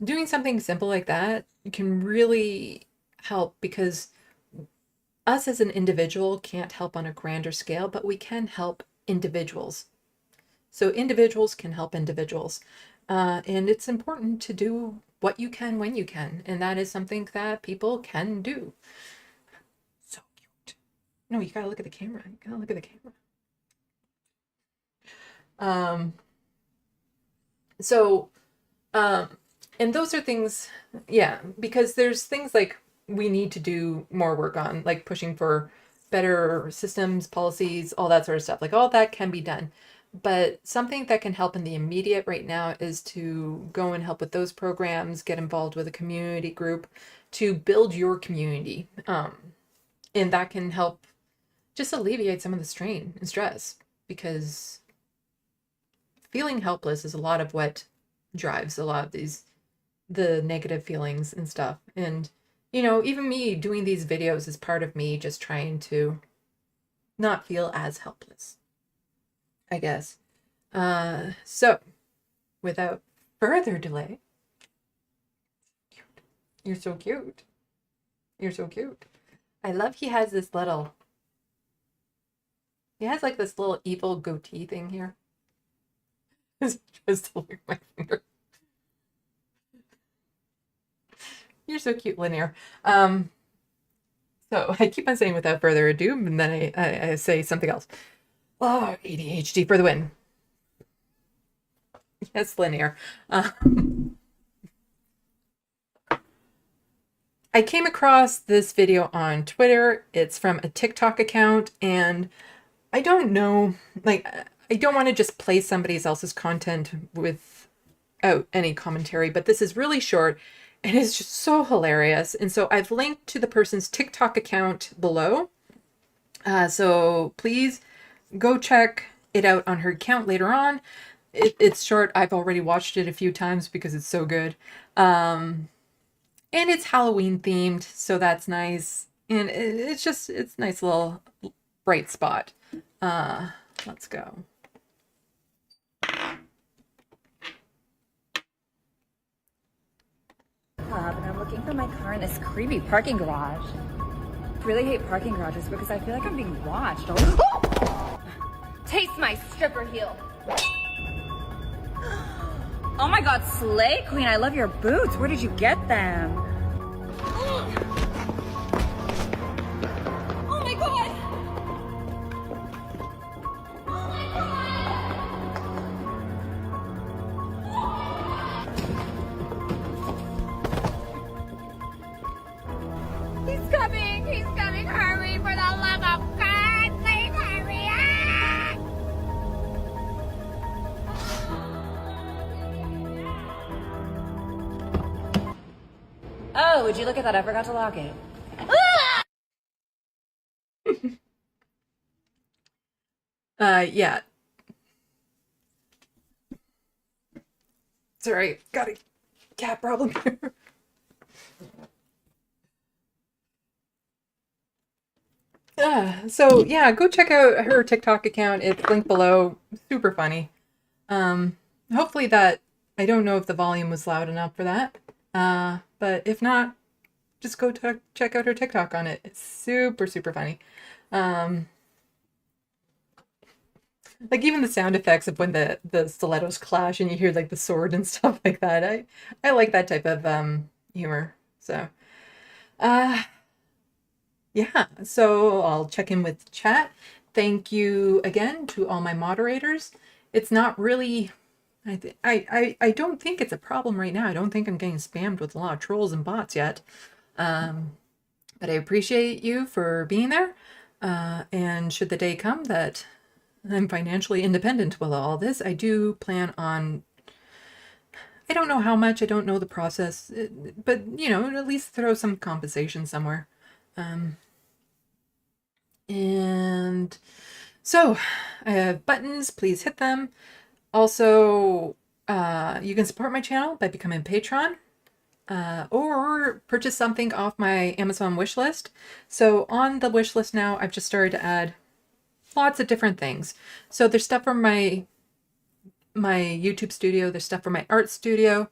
doing something simple like that can really help because us as an individual can't help on a grander scale, but we can help individuals. So individuals can help individuals. And it's important to do what you can when you can. And that is something that people can do. So cute. No, you gotta look at the camera. You gotta look at the camera. And those are things, yeah, because there's things like we need to do more work on, like pushing for better systems, policies, all that sort of stuff. Like all that can be done. But something that can help in the immediate right now is to go and help with those programs, get involved with a community group to build your community. And that can help just alleviate some of the strain and stress because feeling helpless is a lot of what drives a lot of the negative feelings and stuff. And, you know, even me doing these videos is part of me just trying to not feel as helpless, I guess. So without further delay, you're so cute. You're so cute. I love he has like this little evil goatee thing here. Just to lick my finger. You're so cute, Linear. So I keep on saying without further ado, and then I say something else. Oh, ADHD for the win. Yes, Linear. I came across this video on Twitter. It's from a TikTok account, and I don't know, like, I don't want to just play somebody else's content without any commentary, but this is really short and it's just so hilarious. And so I've linked to the person's TikTok account below. So please go check it out on her account later on. It's short. I've already watched it a few times because it's so good. And it's Halloween themed, so that's nice. And it's nice little bright spot. Let's go. And I'm looking for my car in this creepy parking garage. I really hate parking garages because I feel like I'm being watched. Oh! Taste my stripper heel. Oh my god, Slay Queen, I love your boots. Where did you get them? Oh my god! Oh my god! He's coming, hurry, for the love of God, please hurry up! Oh, would you look at that? I forgot to lock it. Yeah. Sorry, got a cat problem here. So yeah, go check out her TikTok account. It's linked below. Super funny. Hopefully that, I don't know if the volume was loud enough for that. But if not, just go check out her TikTok on it. It's super, super funny. Like even the sound effects of when the stilettos clash and you hear like the sword and stuff like that. I like that type of humor. So, yeah, so I'll check in with chat. Thank you again to all my moderators. It's not really, I don't think it's a problem right now. I don't think I'm getting spammed with a lot of trolls and bots yet. But I appreciate you for being there. And should the day come that I'm financially independent with all this, I do plan on, I don't know how much, I don't know the process, but, you know, at least throw some compensation somewhere. And so I have buttons, please hit them. Also, you can support my channel by becoming a patron. Or purchase something off my Amazon wish list. So on the wish list now, I've just started to add lots of different things. So there's stuff from my YouTube studio, there's stuff from my art studio.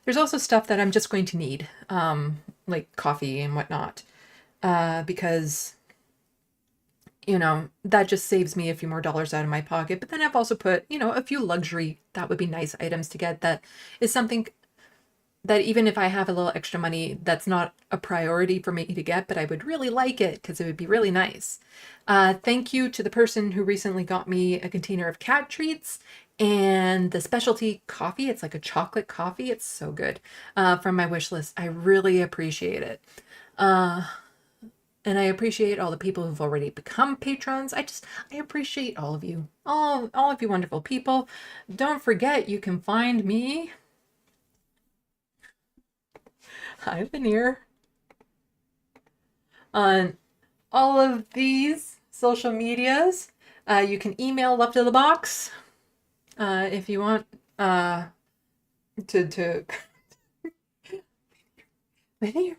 There's also stuff that I'm just going to need, like coffee and whatnot, because, you know, that just saves me a few more dollars out of my pocket. But then I've also put, you know, a few luxury, that would be nice items to get. That is something that even if I have a little extra money, that's not a priority for me to get, but I would really like it because it would be really nice. Thank you to the person who recently got me a container of cat treats and the specialty coffee. It's like a chocolate coffee. It's so good, from my wish list. I really appreciate it. And I appreciate all the people who've already become patrons. I appreciate all of you, all of you wonderful people. Don't forget, you can find me. Hi, Veneer. On all of these social medias. You can email LeftoftheBox if you want to Veneer.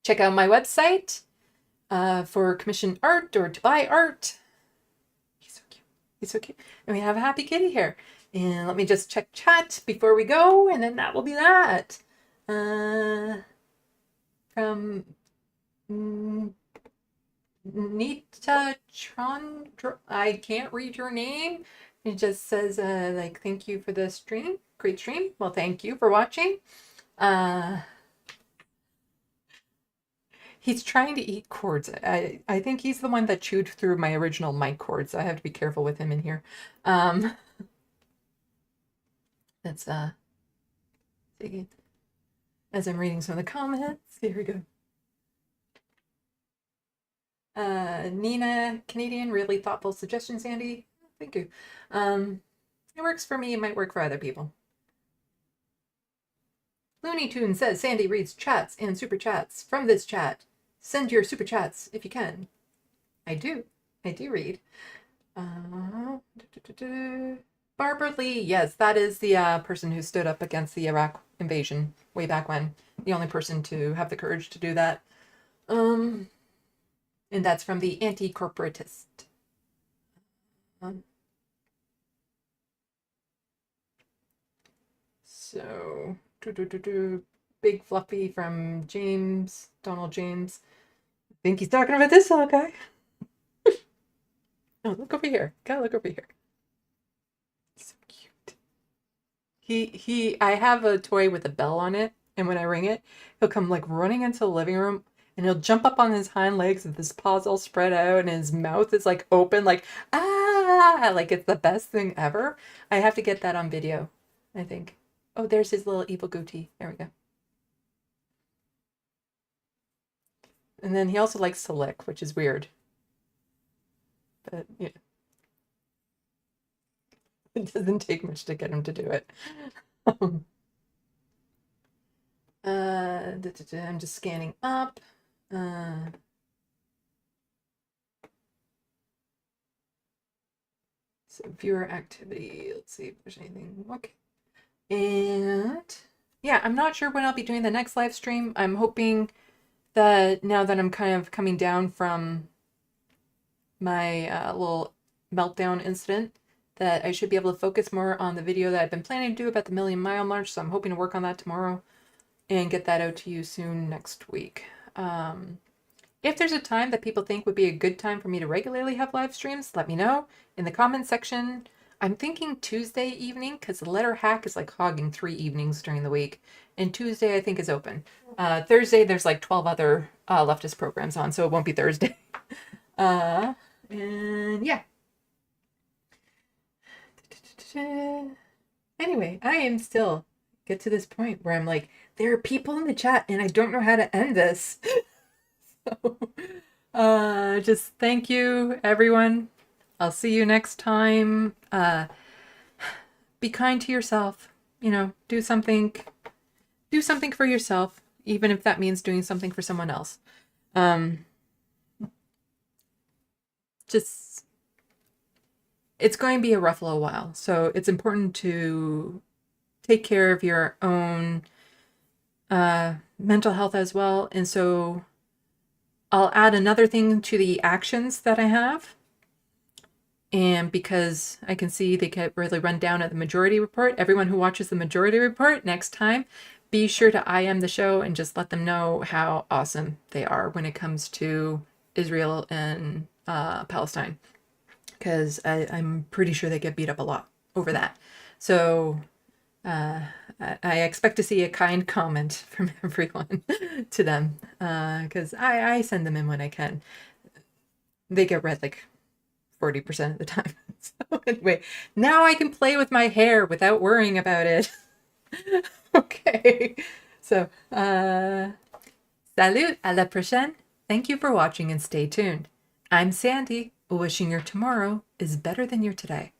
Check out my website for commissioned art or to buy art. He's so cute. He's so cute. And we have a happy kitty here. And let me just check chat before we go, and then that will be that. From Nita Tron, I can't read your name. It just says, like, thank you for the stream. Great stream. Well, thank you for watching. He's trying to eat cords. I think he's the one that chewed through my original mic cords. I have to be careful with him in here. That's as I'm reading some of the comments. Here we go. Nina Canadian, really thoughtful suggestion, Sandee. Thank you. It works for me, it might work for other people. Looney Tune says Sandee reads chats and super chats from this chat. Send your super chats if you can. I do read. Barbara Lee, yes, that is the person who stood up against the Iraq invasion way back when. The only person to have the courage to do that. And that's from the Anti-Corporatist. So, Big Fluffy from James, Donald James. I think he's talking about this little guy. Oh, look over here. Gotta look over here. So cute. I have a toy with a bell on it, and when I ring it, he'll come like running into the living room, and he'll jump up on his hind legs with his paws all spread out, and his mouth is like open, like, ah, like it's the best thing ever. I have to get that on video, I think. Oh, there's his little evil goatee. There we go. And then he also likes to lick, which is weird. But, yeah. It doesn't take much to get him to do it. I'm just scanning up. So viewer activity. Let's see if there's anything. Okay. And yeah, I'm not sure when I'll be doing the next live stream. I'm hoping that now that I'm kind of coming down from my little meltdown incident, that I should be able to focus more on the video that I've been planning to do about the Million Mile March. So I'm hoping to work on that tomorrow and get that out to you soon next week. If there's a time that people think would be a good time for me to regularly have live streams, let me know in the comments section. I'm thinking Tuesday evening because the letter hack is like hogging 3 evenings during the week. And Tuesday, I think, is open. Thursday, there's like 12 other leftist programs on, so it won't be Thursday. And yeah. Anyway, I am still get to this point where I'm like, there are people in the chat and I don't know how to end this. So, just thank you, everyone. I'll see you next time. Be kind to yourself. You know, do something for yourself, even if that means doing something for someone else. Just, it's going to be a rough little while. So it's important to take care of your own mental health as well. And so I'll add another thing to the actions that I have. And because I can see they get really run down at the majority report, everyone who watches the majority report next time, be sure to IM the show and just let them know how awesome they are when it comes to Israel and Palestine. Because I'm pretty sure they get beat up a lot over that. So I expect to see a kind comment from everyone to them. Because I send them in when I can. They get read like 40% of the time. So anyway, now I can play with my hair without worrying about it. Okay. So, salut, à la prochaine. Thank you for watching and stay tuned. I'm Sandee, wishing your tomorrow is better than your today.